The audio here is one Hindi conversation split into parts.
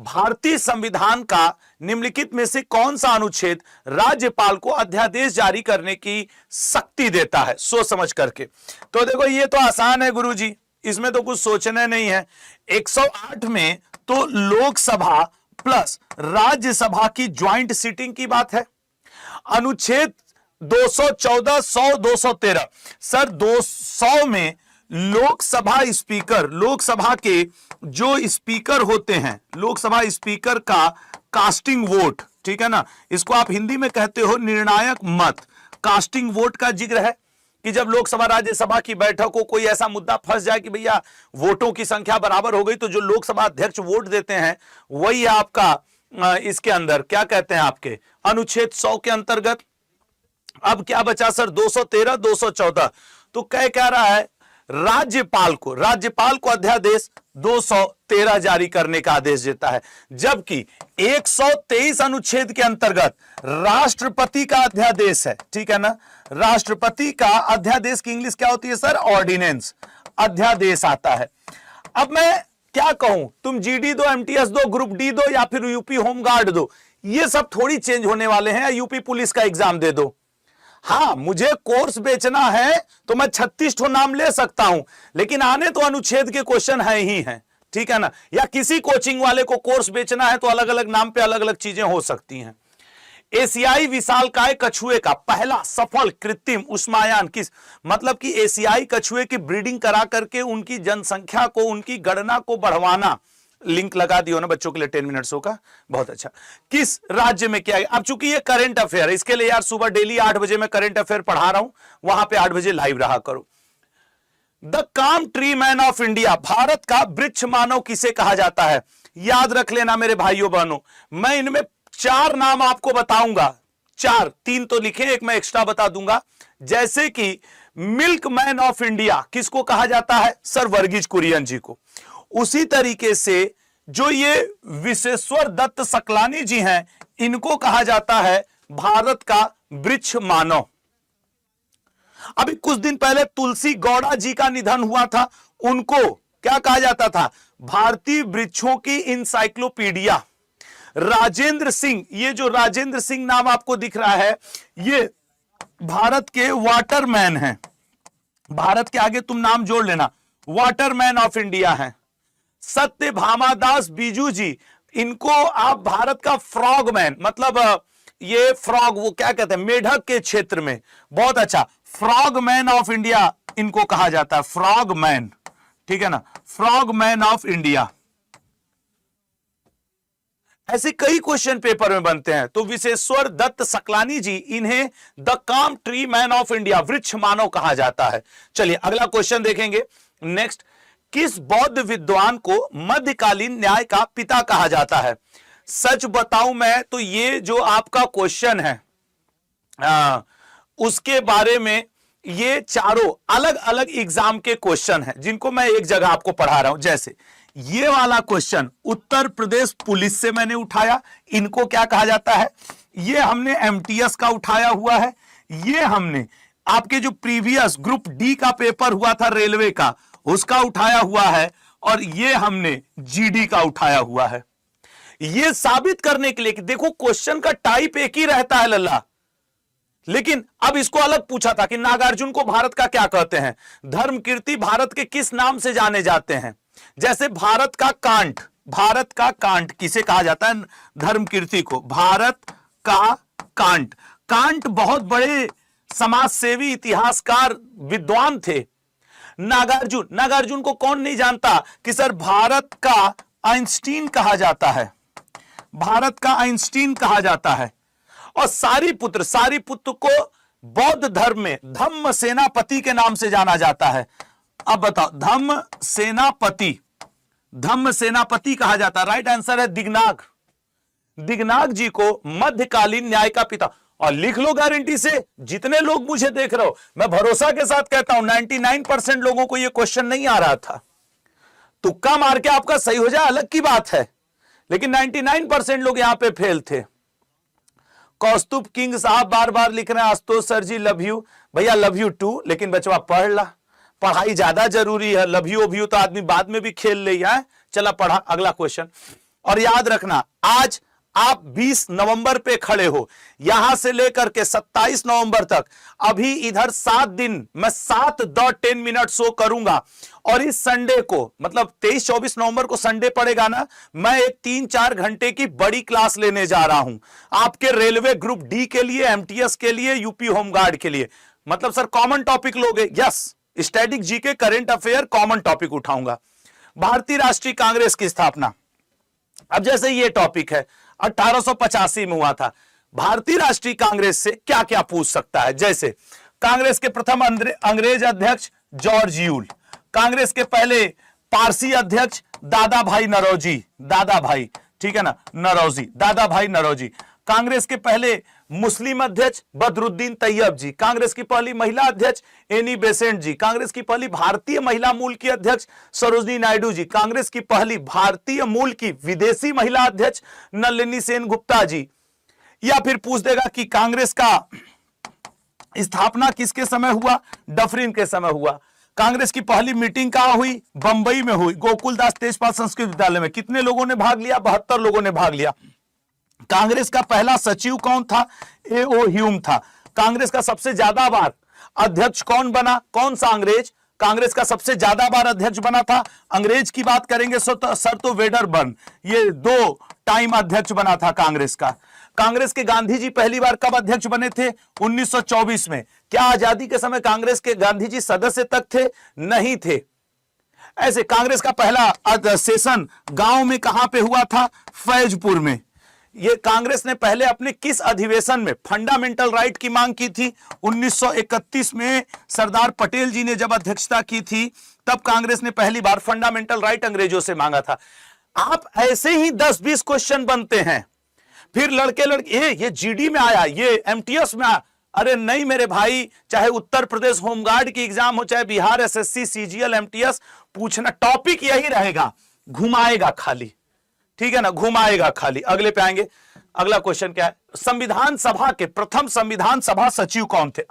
भारतीय संविधान का निम्नलिखित में से कौन सा अनुच्छेद राज्यपाल को अध्यादेश जारी करने की शक्ति देता है, सोच समझ करके। तो देखो ये तो आसान है गुरुजी, इसमें तो कुछ सोचना नहीं है। 108 में तो लोकसभा प्लस राज्यसभा की ज्वाइंट सीटिंग की बात है। अनुच्छेद 214, 100, 213, सर 200 में लोकसभा स्पीकर, लोकसभा के जो स्पीकर होते हैं, लोकसभा स्पीकर का कास्टिंग वोट, ठीक है ना, इसको आप हिंदी में कहते हो निर्णायक मत। कास्टिंग वोट का जिक्र है कि जब लोकसभा राज्यसभा की बैठक हो, कोई ऐसा मुद्दा फंस जाए कि भैया वोटों की संख्या बराबर हो गई, तो जो लोकसभा अध्यक्ष वोट देते हैं वही आपका इसके अंदर क्या कहते हैं आपके अनुच्छेद 100 के अंतर्गत। अब क्या बचा सर, 213, 214, तो कह रहा है राज्यपाल को अध्यादेश 213 जारी करने का आदेश देता है, जबकि 123 अनुच्छेद के अंतर्गत राष्ट्रपति का अध्यादेश है, ठीक है ना। राष्ट्रपति का अध्यादेश की इंग्लिश क्या होती है सर, ऑर्डिनेंस, अध्यादेश आता है। अब मैं क्या कहूं, तुम जीडी दो, एमटीएस दो, ग्रुप डी दो या फिर यूपी होमगार्ड दो, ये सब थोड़ी चेंज होने वाले हैं, या यूपी पुलिस का एग्जाम दे दो। हाँ, मुझे कोर्स बेचना है तो मैं 36 ठो नाम ले सकता हूं, लेकिन आने तो अनुच्छेद के क्वेश्चन है ही हैं, ठीक है ना। या किसी कोचिंग वाले को कोर्स बेचना है तो अलग अलग नाम पे अलग अलग चीजें हो सकती हैं। एशियाई विशालकाय कछुए का पहला सफल कृत्रिम उष्मायान किस, मतलब कि एशियाई कछुए की ब्रीडिंग करा करके उनकी जनसंख्या को, उनकी गणना को बढ़वाना, लिंक लगा दियो ना बच्चों के लिए 10 मिनट्स का, बहुत अच्छा। किस राज्य में किया गया? अब चूंकि ये करंट अफेयर है, इसके लिए यार सुबह डेली 8 बजे मैं करंट अफेयर पढ़ा रहा हूं, वहां पे 8 बजे लाइव रहा करो। द काम tree man of India, Bharat का वृक्ष मानव किसे कहा जाता है? याद रख लेना मेरे भाइयों बहनों, मैं इनमें 4 नाम आपको बताऊंगा, 4, 3 तो लिखे, एक मैं एक्स्ट्रा बता दूंगा। जैसे कि मिल्क मैन ऑफ इंडिया किसको कहा जाता है? सर वर्गीज कुरियन जी को। उसी तरीके से जो ये विश्वेश्वर दत्त सकलानी जी हैं, इनको कहा जाता है भारत का वृक्ष मानव। अभी कुछ दिन पहले तुलसी गौड़ा जी का निधन हुआ था, उनको क्या कहा जाता था? भारतीय वृक्षों की इंसाइक्लोपीडिया। राजेंद्र सिंह, ये जो राजेंद्र सिंह नाम आपको दिख रहा है, ये भारत के वाटरमैन हैं। भारत के आगे तुम नाम जोड़ लेना, वाटरमैन ऑफ इंडिया है। सत्यभामादास बीजू जी, इनको आप भारत का फ्रॉगमैन, मतलब ये फ्रॉग, वो क्या कहते हैं, मेढक के क्षेत्र में, बहुत अच्छा, फ्रॉगमैन ऑफ इंडिया इनको कहा जाता है, फ्रॉगमैन, ठीक है ना, फ्रॉगमैन ऑफ इंडिया। ऐसे कई क्वेश्चन पेपर में बनते हैं। तो विश्वेश्वर दत्त सकलानी जी, इन्हें द काम ट्री मैन ऑफ इंडिया, वृक्ष मानव कहा जाता है। चलिए अगला क्वेश्चन देखेंगे। नेक्स्ट, किस बौद्ध विद्वान को मध्यकालीन न्याय का पिता कहा जाता है? सच बताऊं मैं तो ये जो आपका क्वेश्चन है उसके बारे में, ये चारों अलग अलग एग्जाम के क्वेश्चन हैं जिनको मैं एक जगह आपको पढ़ा रहा हूं। जैसे ये वाला क्वेश्चन उत्तर प्रदेश पुलिस से मैंने उठाया, इनको क्या कहा जाता है? ये हमने एमटीएस का उठाया हुआ है, ये हमने आपके जो प्रीवियस ग्रुप डी का पेपर हुआ था रेलवे का, उसका उठाया हुआ है, और ये हमने जीडी का उठाया हुआ है। ये साबित करने के लिए कि देखो क्वेश्चन का टाइप एक ही रहता है लल्ला, लेकिन अब इसको अलग पूछा था कि नागार्जुन को भारत का क्या कहते हैं? धर्म कीर्ति भारत के किस नाम से जाने जाते हैं? जैसे भारत का कांट, भारत का कांट किसे कहा जाता है? धर्म कीर्ति को भारत का कांट। कांट बहुत बड़े समाज सेवी, इतिहासकार, विद्वान थे। नागार्जुन, नागार्जुन को कौन नहीं जानता कि सर भारत का आइंस्टीन कहा जाता है, भारत का आइंस्टीन कहा जाता है। और सारीपुत्र, सारीपुत्र को बौद्ध धर्म में धम्म सेनापति के नाम से जाना जाता है। अब बताओ, धम्म सेनापति, धम्म सेनापति कहा जाता है। राइट आंसर है दिगनाग। दिगनाग जी को मध्यकालीन न्याय का पिता। और लिख लो गारंटी से, जितने लोग मुझे देख रहे हो, मैं भरोसा के साथ कहता हूं 99% लोगों को यह क्वेश्चन नहीं आ रहा था। तुक्का मार के आपका सही हो जाए अलग की बात है, लेकिन 99% लोग यहां पे फेल थे। कौस्तुभ किंग साहब बार बार लिख रहे हैं, Ashutosh sir ji love you. भैया लव यू टू, लेकिन बचवा पढ़ ला, पढ़ाई ज्यादा जरूरी है। लव यू तो आदमी बाद में भी खेल ले है। चला पढ़ा अगला क्वेश्चन। और याद रखना, आज आप 20 नवंबर पे खड़े हो, यहां से लेकर के 27 नवंबर तक, अभी इधर 7 दिन मैं 7.10 शो करूंगा। और इस संडे को, मतलब 23-24 नवंबर को संडे पड़ेगा ना, मैं एक 3-4 घंटे की बड़ी क्लास लेने जा रहा हूं आपके रेलवे ग्रुप डी के लिए, एमटीएस के लिए, यूपी होमगार्ड के लिए। मतलब सर कॉमन टॉपिक लोगे? Yes, static GK, current affair, common topic उठाऊंगा। भारतीय राष्ट्रीय कांग्रेस की स्थापना, अब जैसे ये टॉपिक है 1885 में हुआ था, भारतीय राष्ट्रीय कांग्रेस से क्या क्या पूछ सकता है? जैसे कांग्रेस के प्रथम अंग्रेज अध्यक्ष जॉर्ज यूल, कांग्रेस के पहले पारसी अध्यक्ष दादा भाई नौरोजी, दादा भाई, ठीक है ना, नौरोजी, दादा भाई नौरोजी, कांग्रेस के पहले मुस्लिम अध्यक्ष बदरुद्दीन तैयब जी, कांग्रेस की पहली महिला अध्यक्ष एनी बेसेंट जी, कांग्रेस की पहली भारतीय महिला मूल की अध्यक्ष सरोजनी नायडू जी, कांग्रेस की पहली भारतीय मूल की विदेशी महिला अध्यक्ष नलिनी सेन गुप्ता जी। या फिर पूछ देगा कि कांग्रेस का स्थापना किसके समय हुआ? डफरिन के समय हुआ। कांग्रेस की पहली मीटिंग कहां हुई? बंबई में हुई, गोकुलदास तेजपाल संस्कृत विद्यालय में। कितने लोगों ने भाग लिया? 72 लोगों ने भाग लिया। कांग्रेस का पहला सचिव कौन था? ए.ओ. ह्यूम था। कांग्रेस का सबसे ज्यादा बार अध्यक्ष कौन बना? कौन सा अंग्रेज कांग्रेस का सबसे ज्यादा बार अध्यक्ष बना था? अंग्रेज की बात करेंगे सर तो वेडरबर्न, ये 2 टाइम अध्यक्ष बना था कांग्रेस का। कांग्रेस के गांधी जी पहली बार कब अध्यक्ष बने थे? 1924 में। क्या आजादी के समय कांग्रेस के गांधी जी सदस्य तक थे? नहीं थे। ऐसे कांग्रेस का पहला सेशन गांव में कहां पे हुआ था? फैजपुर में। ये कांग्रेस ने पहले अपने किस अधिवेशन में फंडामेंटल राइट की मांग की थी? 1931 में सरदार पटेल जी ने जब अध्यक्षता की थी, तब कांग्रेस ने पहली बार फंडामेंटल राइट अंग्रेजों से मांगा था। आप ऐसे ही 10-20 क्वेश्चन बनते हैं, फिर लड़के ये जीडी में आया, ये एमटीएस में आया। अरे नहीं मेरे भाई, चाहे उत्तर प्रदेश होमगार्ड की एग्जाम हो, चाहे बिहार एसएससी, सीजीएल, एमटीएस, पूछना टॉपिक यही रहेगा, घुमाएगा खाली, ठीक है ना, घुमाएगा खाली। अगले पे आएंगे। अगला क्वेश्चन क्या है? संविधान सभा के प्रथम संविधान सभा सचिव कौन थे?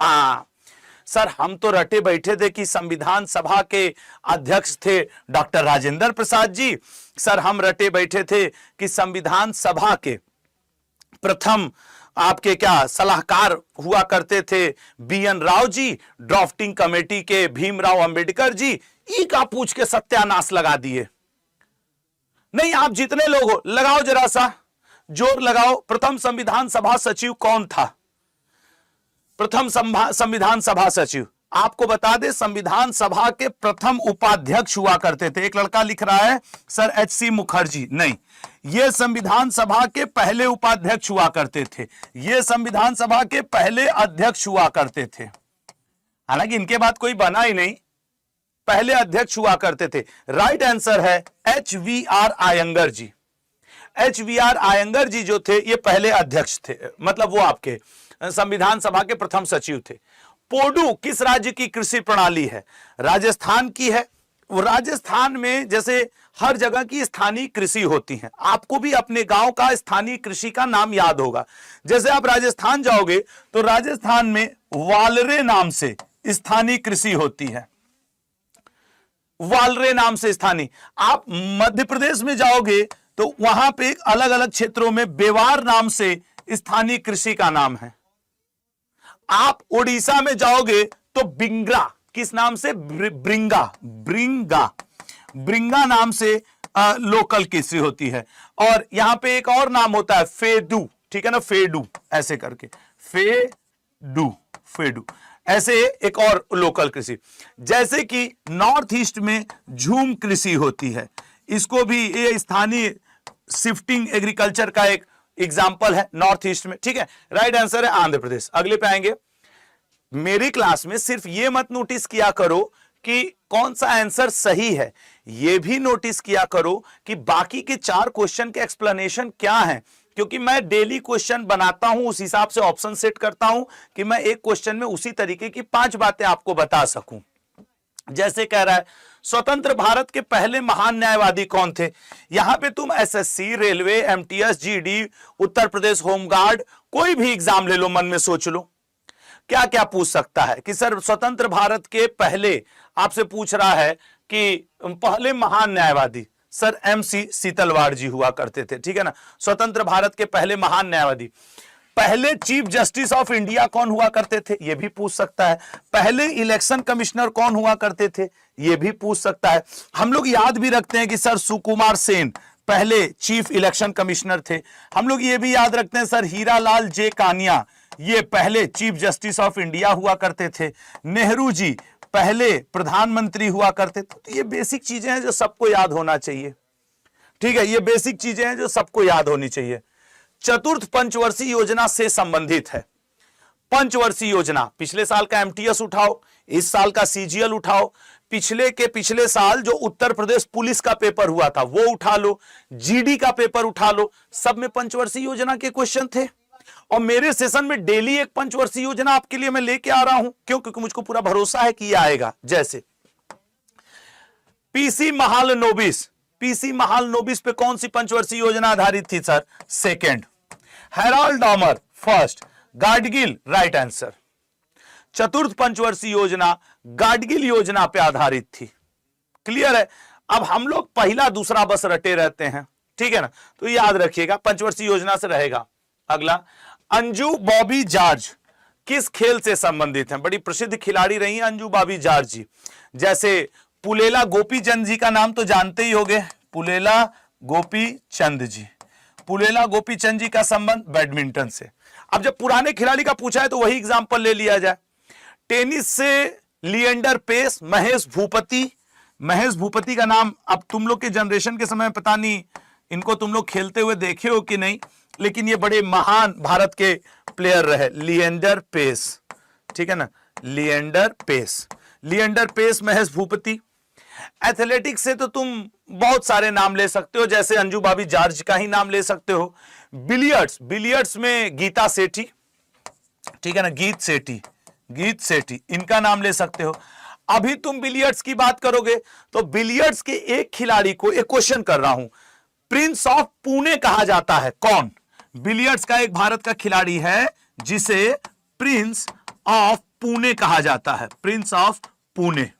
सर हम तो रटे बैठे थे कि संविधान सभा के अध्यक्ष थे डॉक्टर राजेंद्र प्रसाद जी। सर हम रटे बैठे थे कि संविधान सभा के प्रथम आपके क्या सलाहकार हुआ करते थे BN Rao ji, drafting committee के भीमराव अंबेडकर जी। ई का पूछ के सत्यानाश लगा दिए। नहीं, आप जितने लोग हो लगाओ, जरा सा जोर लगाओ। प्रथम संविधान सभा सचिव कौन था? प्रथम संविधान सभा सचिव, आपको बता दे, संविधान सभा के प्रथम उपाध्यक्ष हुआ करते थे। एक लड़का लिख रहा है सर एच.सी. मुखर्जी, नहीं, ये संविधान सभा के पहले उपाध्यक्ष हुआ करते थे, ये संविधान सभा के पहले अध्यक्ष हुआ करते थे। हालांकि इनके बाद कोई बना ही नहीं, पहले अध्यक्ष हुआ करते थे। राइट आंसर है एच.वी.आर. आयंगर जी। एच.वी.आर. आयंगर जी जो थे, ये पहले अध्यक्ष थे, मतलब वो आपके संविधान सभा के प्रथम सचिव थे। पोडू किस राज्य की कृषि प्रणाली है? राजस्थान की है। राजस्थान में जैसे हर जगह की स्थानीय कृषि होती है, आपको भी अपने गांव का स्थानीय कृषि का नाम याद होगा। जैसे आप राजस्थान जाओगे तो राजस्थान में वालरे नाम से स्थानीय कृषि होती है, वालरे नाम से स्थानीय। आप मध्य प्रदेश में जाओगे तो वहां पे अलग अलग क्षेत्रों में बेवार नाम से स्थानीय कृषि का नाम है। आप उड़ीसा में जाओगे तो बिंगरा, किस नाम से? ब्रिंगा, ब्रिंगा, ब्रिंगा नाम से लोकल कृषि होती है। और यहां पे एक और नाम होता है फेडू, ठीक है ना, फेडू ऐसे करके, फेडू, फेडू ऐसे एक और लोकल कृषि। जैसे कि नॉर्थ ईस्ट में झूम कृषि होती है, इसको भी ये स्थानीय शिफ्टिंग एग्रीकल्चर का एक एग्जाम्पल है नॉर्थ ईस्ट में, ठीक है। राइट आंसर है आंध्र प्रदेश। अगले पे आएंगे। मेरी क्लास में सिर्फ ये मत नोटिस किया करो कि कौन सा आंसर सही है, ये भी नोटिस किया करो कि बाकी के 4 क्वेश्चन के एक्सप्लेनेशन क्या है, क्योंकि मैं डेली क्वेश्चन बनाता हूं, उस हिसाब से ऑप्शन सेट करता हूं कि मैं एक क्वेश्चन में उसी तरीके की 5 बातें आपको बता सकूं। जैसे कह रहा है स्वतंत्र भारत के पहले महान न्यायवादी कौन थे? यहां पे तुम SSC, railway, MTS, GD, Uttar Pradesh home guard, कोई भी एग्जाम ले लो, मन में सोच लो क्या क्या पूछ सकता है कि सर स्वतंत्र भारत के पहले, आपसे पूछ रहा है कि पहले महान न्यायवादी। सर MC सीतलवाड़ जी हुआ करते थे, ठीक है ना। स्वतंत्र भारत के पहले महान न्यायवादी। पहले चीफ जस्टिस ऑफ इंडिया कौन हुआ करते थे, यह भी पूछ सकता है। पहले इलेक्शन कमिश्नर कौन हुआ करते थे, यह भी पूछ सकता है। हम लोग याद भी रखते हैं कि सर सुकुमार सेन पहले चीफ इलेक्शन कमिश्नर थे। हम लोग ये भी याद रखते हैं सर हीरालाल जे कानिया ये पहले चीफ जस्टिस ऑफ इंडिया हुआ करते थे। नेहरू जी पहले प्रधानमंत्री हुआ करते थे। तो ये बेसिक चीजें हैं जो सबको याद होना चाहिए, ठीक है। ये बेसिक चीजें हैं जो सबको याद होनी चाहिए। चतुर्थ पंचवर्षीय योजना से संबंधित है। पंचवर्षीय योजना, पिछले साल का MTS उठाओ, इस साल का CGL उठाओ, पिछले के पिछले साल जो उत्तर प्रदेश पुलिस का पेपर हुआ था वो उठा लो, GD का पेपर उठा लो, सब में पंचवर्षीय योजना के क्वेश्चन थे। और मेरे सेशन में डेली एक पंचवर्षीय योजना आपके लिए मैं लेके आ रहा हूं। क्यों? क्योंकि मुझको पूरा भरोसा है कि ये आएगा। जैसे PC महालनोबिस, PC महालनोबिस पे कौन सी पंचवर्षीय योजना आधारित थी sir? Second. Herald Domar first. Gadgil right answer. चतुर्थ पंचवर्षीय योजना गाडगिल योजना पे आधारित थी। क्लियर है? अब हम लोग पहला दूसरा बस रटे रहते हैं, ठीक है ना, तो याद रखिएगा पंचवर्षीय योजना से रहेगा। अगला, अंजू बॉबी जॉर्ज किस खेल से संबंधित हैं? बड़ी प्रसिद्ध खिलाड़ी रही हैं अंजू बॉबी जॉर्ज जी। जैसे पुलेला गोपीचंद जी का नाम तो जानते ही होंगे, पुलेला गोपीचंद जी। पुलेला गोपीचंद जी का संबंध बैडमिंटन से। अब जब पुराने खिलाड़ी का पूछा है तो वही एग्जांपल ले लिया जाए। टेनिस से लिएंडर पेस, महेश भूपति। महेश भूपति का नाम अब तुम लोग के जनरेशन के समय पता नहीं इनको तुम लोग खेलते हुए देखे हो कि नहीं, लेकिन ये बड़े महान भारत के प्लेयर रहे, लिएंडर पेस, ठीक है ना, लिएंडर पेस। लिएंडर पेस, महेश भूपति। एथलेटिक्स से तो तुम बहुत सारे नाम ले सकते हो, जैसे अंजू बॉबी जॉर्ज का ही नाम ले सकते हो। बिलियर्ड्स, बिलियर्ड्स में गीता सेठी, ठीक है ना, गीत सेठी, गीत सेठी, इनका नाम ले सकते हो। अभी तुम बिलियर्ड्स की बात करोगे तो बिलियर्ड्स के एक खिलाड़ी को, एक क्वेश्चन कर रहा हूं, प्रिंस ऑफ पुणे कहा जाता है, कौन? बिलियर्ड्स का एक भारत का खिलाड़ी है जिसे प्रिंस ऑफ पुणे कहा जाता है, प्रिंस ऑफ पुणे।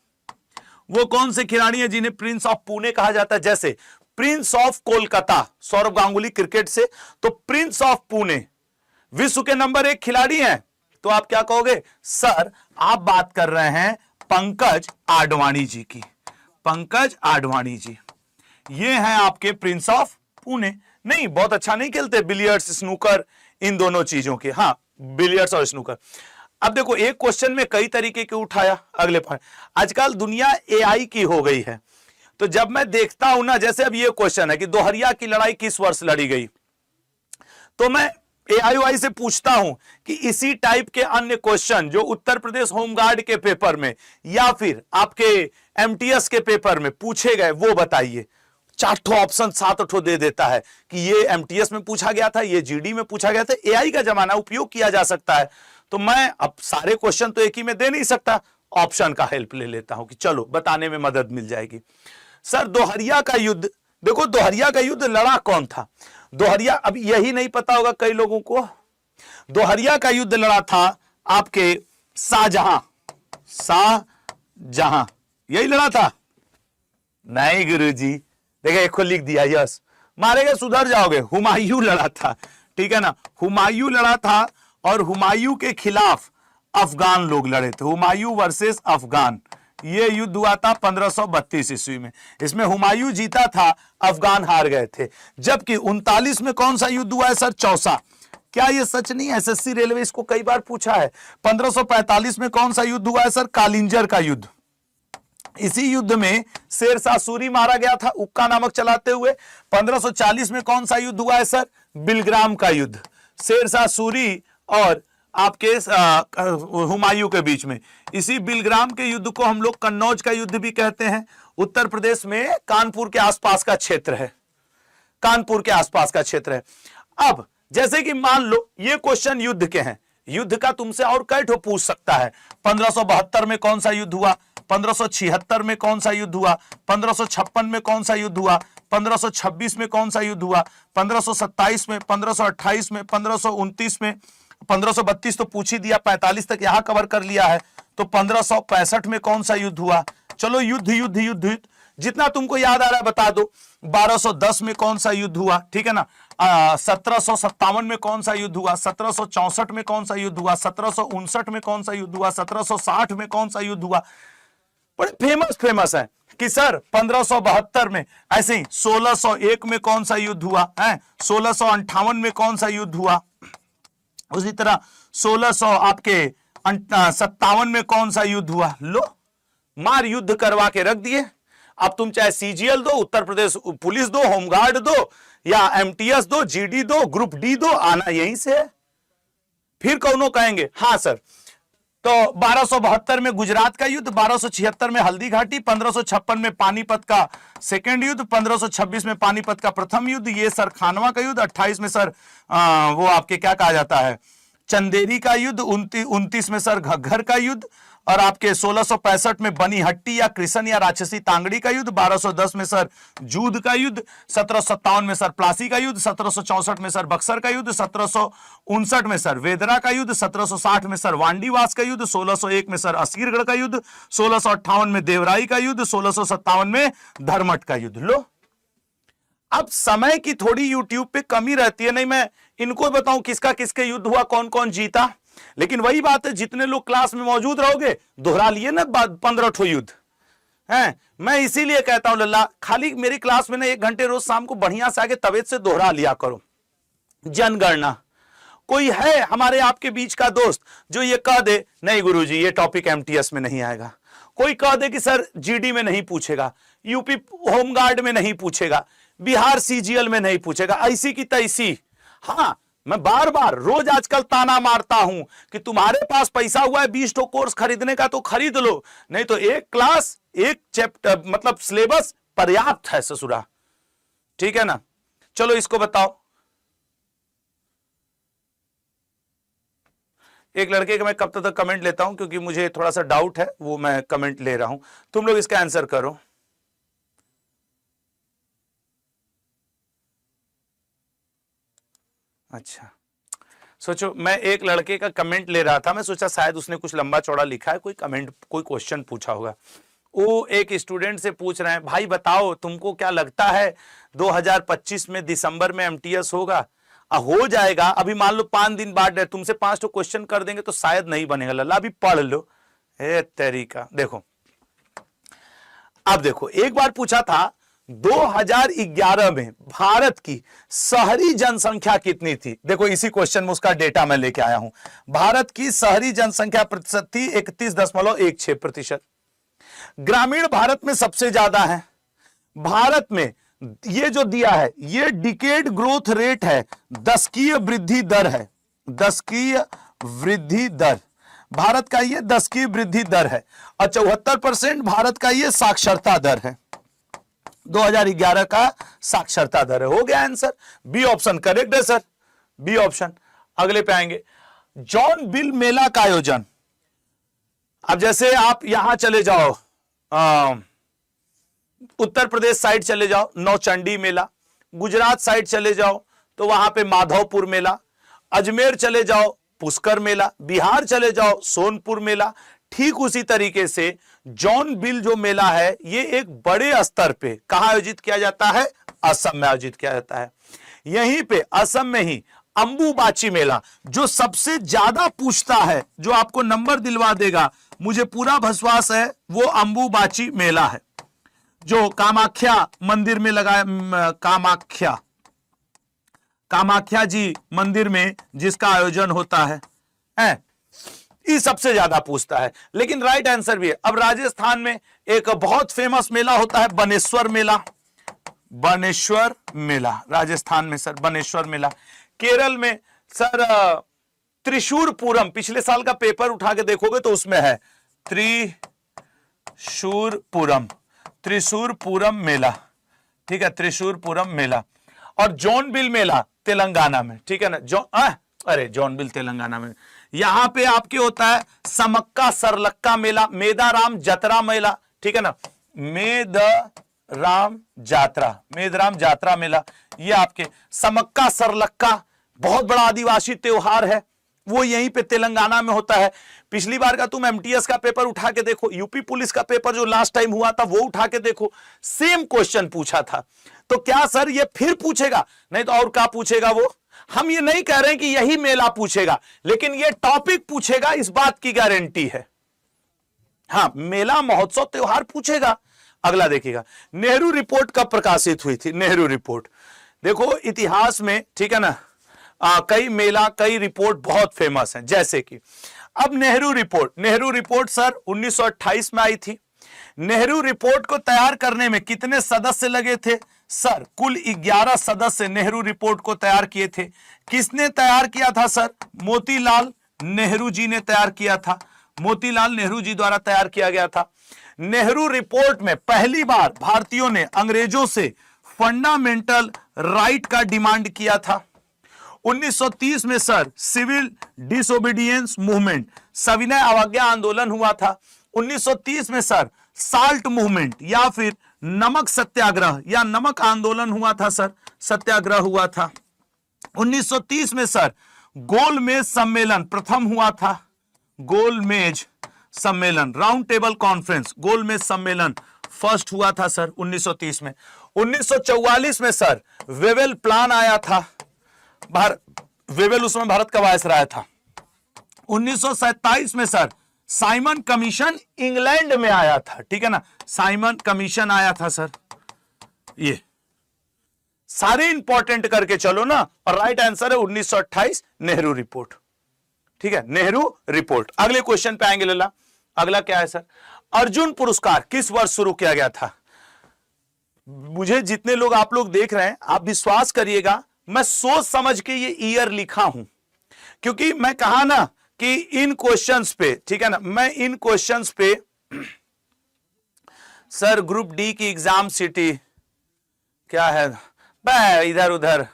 वो कौन से खिलाड़ी हैं जिन्हें प्रिंस ऑफ पुणे कहा जाता है? जैसे prince of Kolkata Saurav Ganguly cricket से, तो प्रिंस ऑफ पुणे विश्व के नंबर 1 खिलाड़ी हैं। तो आप क्या कहोगे? सर आप बात कर रहे हैं पंकज आडवाणी जी की। पंकज आडवाणी जी ये हैं आपके प्रिंस ऑफ पुणे। नहीं, बहुत अच्छा नहीं खेलते बिलियर्ड्स, स्नूकर, इन दोनों चीजों के। हाँ, बिलियर्ड्स और स्नूकर। अब देखो एक क्वेश्चन में कई तरीके के उठाया। अगले पॉइंट, आजकल दुनिया AI की हो गई है, तो जब मैं देखता हूं ना, जैसे अब ये क्वेश्चन है कि दोहरिया की लड़ाई किस वर्ष लड़ी गई, तो मैं AIOI से पूछता हूं कि इसी टाइप के अन्य क्वेश्चन जो उत्तर प्रदेश होमगार्ड के पेपर में या फिर आपके MTS के पेपर में पूछे गए वो बताइए। 4 ऑप्शन 7 दे देता है कि ये MTS में पूछा गया था, ये GD में पूछा गया था। AI का जमाना, उपयोग किया जा सकता है। तो मैं अब सारे क्वेश्चन तो एक ही में दे नहीं सकता, ऑप्शन का हेल्प ले लेता हूं कि चलो बताने में मदद मिल जाएगी। सर दोहरिया का युद्ध, देखो दोहरिया का युद्ध लड़ा कौन था? दोहरिया, अब यही नहीं पता होगा कई लोगों को, दोहरिया का युद्ध लड़ा था आपके शाहजहां, शाहजहां यही लड़ा था। नहीं गुरुजी, देखिए एक को लिख दिया, यस, मारेगा सुधर जाओगे। हुमायूं लड़ा था, ठीक है ना, हुमायूं लड़ा था और हुमायूं के खिलाफ अफगान लोग लड़े थे। हुमायूं वर्सेस अफगान, ये युद्ध हुआ था 1532 ईस्वी में। इसमें हुमायूं जीता था, अफगान हार गए थे। जबकि 39 में कौन सा युद्ध हुआ है सर? चौसा। क्या ये सच नहीं? SSC रेलवे इसको कई बार पूछा है। 1545 में कौन सा युद्ध हुआ है सर? कालिंजर का युद्ध। इसी युद्ध में शेरशाह सूरी मारा गया था उक्का नामक चलाते हुए। 1540 में कौन सा युद्ध हुआ है सर? बिलग्राम का युद्ध, शेरशाह सूरी और आपके हुमायूं के बीच में। इसी बिलग्राम के युद्ध को हम लोग कन्नौज का युद्ध भी कहते हैं। उत्तर प्रदेश में कानपुर के आसपास का क्षेत्र है, कानपुर के आसपास का क्षेत्र है। अब जैसे कि मान लो ये क्वेश्चन युद्ध के हैं, युद्ध का तुमसे और कई ठो पूछ सकता है। 1572 में कौन सा युद्ध हुआ? 1576 में कौन सा युद्ध हुआ? 1556 में कौन सा युद्ध हुआ? 1526 में कौन सा युद्ध हुआ? 1527 में, 1528 में, 1529 में, 1532 तो पूछ ही दिया, 45 तक यहां कवर कर लिया है। तो 1565 में कौन सा युद्ध हुआ? चलो युद्ध युद्ध युद्ध युद्ध, जितना तुमको याद आ रहा है बता दो। 1210 में कौन सा युद्ध हुआ, ठीक है ना। 1757 में कौन सा युद्ध हुआ, 1764 में कौन सा युद्ध हुआ, 1759 में कौन सा युद्ध हुआ, 1760 में कौन सा युद्ध हुआ। बड़े फेमस है कि सर 1572 में, ऐसे ही 1601 में कौन सा युद्ध हुआ है, 1658 में कौन सा युद्ध हुआ, उसी तरह 1657 में कौन सा युद्ध हुआ। लो मार युद्ध करवा के रख दिए। अब तुम चाहे सीजीएल दो, उत्तर प्रदेश पुलिस दो, होमगार्ड दो, या एमटीएस दो, जीडी दो, ग्रुप डी दो, आना यहीं से है। फिर कौनो कहेंगे हाँ सर तो 1272 में गुजरात का युद्ध, 1276 में हल्दी घाटी, 1556 में पानीपत का सेकेंड युद्ध, 1526 में पानीपत का प्रथम युद्ध, ये सर खानवा का युद्ध, 28 में सर वो आपके क्या कहा जाता है चंदेरी का युद्ध, 29 में सर घग्घर का युद्ध, और आपके 1665 में बनीहट्टी या कृष्ण या राक्षसी तांगड़ी का युद्ध, 1210 में सर जूद का युद्ध, 1757 में सर प्लासी का युद्ध, 1764 में सर बक्सर का युद्ध, 1759 में सर वेदरा का युद्ध, 1760 में सर वांडीवास का युद्ध, 1601 में सर असीरगढ़ का युद्ध, 1658 में देवराई का युद्ध, 1657 में धर्मट का युद्ध। लो अब समय की थोड़ी यूट्यूब पे कमी रहती है, नहीं मैं इनको बताऊं किसका किसके युद्ध हुआ, कौन कौन जीता, लेकिन वही बात है जितने लोग क्लास में मौजूद रहोगे दोहरा लिए ना 15 ठो युद्ध हैं। मैं इसीलिए कहता हूं लल्ला खाली मेरी क्लास में ना 1 घंटे रोज शाम को बढ़िया से आगे तबीयत से दोहरा लिया करो। जनगणना कोई है हमारे आपके बीच का दोस्त जो ये कह दे नहीं गुरुजी ये टॉपिक एमटीएस में नहीं आएगा, कोई कह दे कि सर जीडी में नहीं पूछेगा, यूपी होमगार्ड में नहीं पूछेगा, बिहार सीजीएल में नहीं पूछेगा, ऐसी की तैसी। हाँ मैं बार बार रोज आजकल ताना मारता हूं कि तुम्हारे पास पैसा हुआ है 20 कोर्स खरीदने का तो खरीद लो, नहीं तो एक क्लास एक चैप्टर मतलब सिलेबस पर्याप्त है ससुरा, ठीक है ना। चलो इसको बताओ, एक लड़के का मैं कब तक कमेंट लेता हूं क्योंकि मुझे थोड़ा सा डाउट है, वो मैं कमेंट ले रहा हूं, तुम लोग इसका आंसर करो। अच्छा सोचो मैं एक लड़के का कमेंट ले रहा था, मैं सोचा शायद उसने कुछ लंबा चौड़ा लिखा है, कोई कमेंट कोई क्वेश्चन पूछा होगा। वो एक स्टूडेंट से पूछ रहे हैं भाई बताओ तुमको क्या लगता है 2025 में दिसंबर में एमटीएस होगा? हो जाएगा, अभी मान लो 5 दिन बाद तुमसे 5 तो क्वेश्चन कर देंगे तो शायद नहीं बनेगा लल्ला, अभी पढ़ लो। हे तरीका देखो, अब देखो एक बार पूछा था 2011 में भारत की शहरी जनसंख्या कितनी थी, देखो इसी क्वेश्चन में उसका डेटा मैं लेके आया हूं। भारत की शहरी जनसंख्या प्रतिशत थी 31.16%। ग्रामीण भारत में सबसे ज्यादा है। भारत में ये जो दिया है ये डिकेड ग्रोथ रेट है, दशकीय वृद्धि दर है, दशकीय वृद्धि दर भारत का ये दशकीय वृद्धि दर है, और 74% भारत का ये साक्षरता दर है। 2011 का साक्षरता दर है। हो गया आंसर, बी ऑप्शन करेक्ट है सर, बी ऑप्शन। अगले पे आएंगे, जॉन बिल मेला का आयोजन। अब जैसे आप यहां चले जाओ उत्तर प्रदेश साइड चले जाओ नौचंडी मेला, गुजरात साइड चले जाओ तो वहां पे माधवपुर मेला, अजमेर चले जाओ पुष्कर मेला, बिहार चले जाओ सोनपुर मेला। ठीक उसी तरीके से जॉन बिल जो मेला है ये एक बड़े स्तर पे कहां आयोजित किया जाता है? असम में आयोजित किया जाता है। यहीं पे असम में ही अंबुबाची मेला जो सबसे ज्यादा पूछता है, जो आपको नंबर दिलवा देगा, मुझे पूरा विश्वास है, वो अंबुबाची मेला है जो कामाख्या मंदिर में लगाया, कामाख्या जी मंदिर में जिसका आयोजन होता है ये सबसे ज्यादा पूछता है। लेकिन राइट आंसर भी है। अब राजस्थान में एक बहुत फेमस मेला होता है बनेश्वर मेला, बनेश्वर मेला राजस्थान में सर, बनेश्वर मेला। केरल में सर त्रिशूर पूरम, पिछले साल का पेपर उठा के देखोगे तो उसमें है त्रिशूर पूरम मेला, ठीक है, त्रिशूर पूरम मेला। और जॉन बिल मेला तेलंगाना में, ठीक है ना, जॉन बिल तेलंगाना में। यहां पे आपके होता है समक्का सरलक्का मेला, मेदाराम जतरा मेला, ठीक है ना, मेदराम जात्रा मेला। ये आपके समक्का सरलक्का बहुत बड़ा आदिवासी त्योहार है, वो यहीं पे तेलंगाना में होता है। पिछली बार का तुम एमटीएस का पेपर उठा के देखो, यूपी पुलिस का पेपर जो लास्ट टाइम हुआ था वो उठा के देखो, सेम क्वेश्चन पूछा था। तो क्या सर ये फिर पूछेगा? नहीं तो और क्या पूछेगा वो? हम ये नहीं कह रहे हैं कि यही मेला पूछेगा, लेकिन ये टॉपिक पूछेगा, इस बात की गारंटी है। हाँ, मेला महोत्सव त्योहार पूछेगा। अगला देखिएगा, नेहरू रिपोर्ट कब प्रकाशित हुई थी? नेहरू रिपोर्ट देखो इतिहास में, ठीक है ना, कई मेला कई रिपोर्ट बहुत फेमस हैं, जैसे कि अब नेहरू रिपोर्ट सर 1928 में आई थी। नेहरू रिपोर्ट को तैयार करने में कितने सदस्य लगे थे? सर कुल 11 सदस्य नेहरू रिपोर्ट को तैयार किए थे। किसने तैयार किया था सर? मोतीलाल नेहरू जी ने तैयार किया था। मोतीलाल नेहरू जी द्वारा तैयार किया गया था। नेहरू रिपोर्ट में पहली बार भारतीयों ने अंग्रेजों से फंडामेंटल राइट का डिमांड किया था। 1930 में सर सिविल डिसोबीडियंस मूवमेंट, सविनय अवज्ञा आंदोलन हुआ था। 1930 में सर साल्ट मूवमेंट या फिर नमक सत्याग्रह या नमक आंदोलन हुआ था सर, सत्याग्रह हुआ था। 1930 में सर गोलमेज सम्मेलन प्रथम हुआ था। गोलमेज सम्मेलन, राउंड टेबल कॉन्फ्रेंस, गोलमेज सम्मेलन फर्स्ट हुआ था सर 1930 में। 1944 में सर वेवेल प्लान आया था। वेवेल उसमें भारत का वायसराय था। 1927 में सर साइमन कमीशन इंग्लैंड में आया था, ठीक है ना, साइमन कमीशन आया था सर। ये सारे इंपॉर्टेंट करके चलो ना, और राइट आंसर है 1928 नेहरू रिपोर्ट, ठीक है, नेहरू रिपोर्ट। अगले क्वेश्चन पे आएंगे लल्ला। अगला क्या है सर? अर्जुन पुरस्कार किस वर्ष शुरू किया गया था? मुझे जितने लोग आप लोग देख रहे हैं, आप विश्वास करिएगा, मैं सोच समझ के ये ईयर लिखा हूं, क्योंकि मैं कहा ना कि इन क्वेश्चंस पे, ठीक है ना, मैं इन क्वेश्चंस पे सर ग्रुप डी की एग्जाम सिटी क्या है, इधर उधर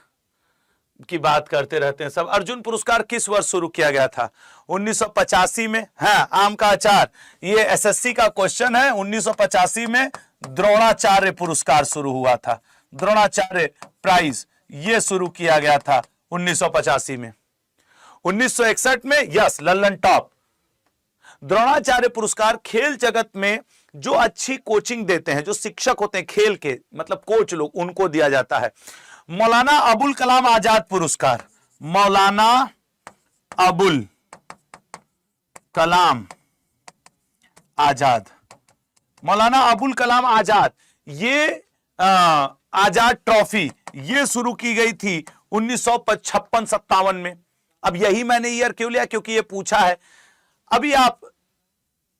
की बात करते रहते हैं सब। अर्जुन पुरस्कार किस वर्ष शुरू किया गया था? 1985 में। हाँ, आम का अचार, ये एसएससी का क्वेश्चन है। 1985 में द्रोणाचार्य पुरस्कार शुरू हुआ था। द्रोणाचार्य प्राइज ये शुरू किया गया था 1985 में। 1961 में यस लल्लन टॉप। द्रोणाचार्य पुरस्कार खेल जगत में जो अच्छी कोचिंग देते हैं, जो शिक्षक होते हैं खेल के, मतलब कोच लोग, उनको दिया जाता है। मौलाना अबुल कलाम आजाद पुरस्कार, मौलाना अबुल कलाम आजाद, मौलाना अबुल कलाम आजाद, ये आजाद ट्रॉफी ये शुरू की गई थी 1956-57 में। अब यही मैंने ईयर क्यों लिया? क्योंकि ये पूछा है। अभी आप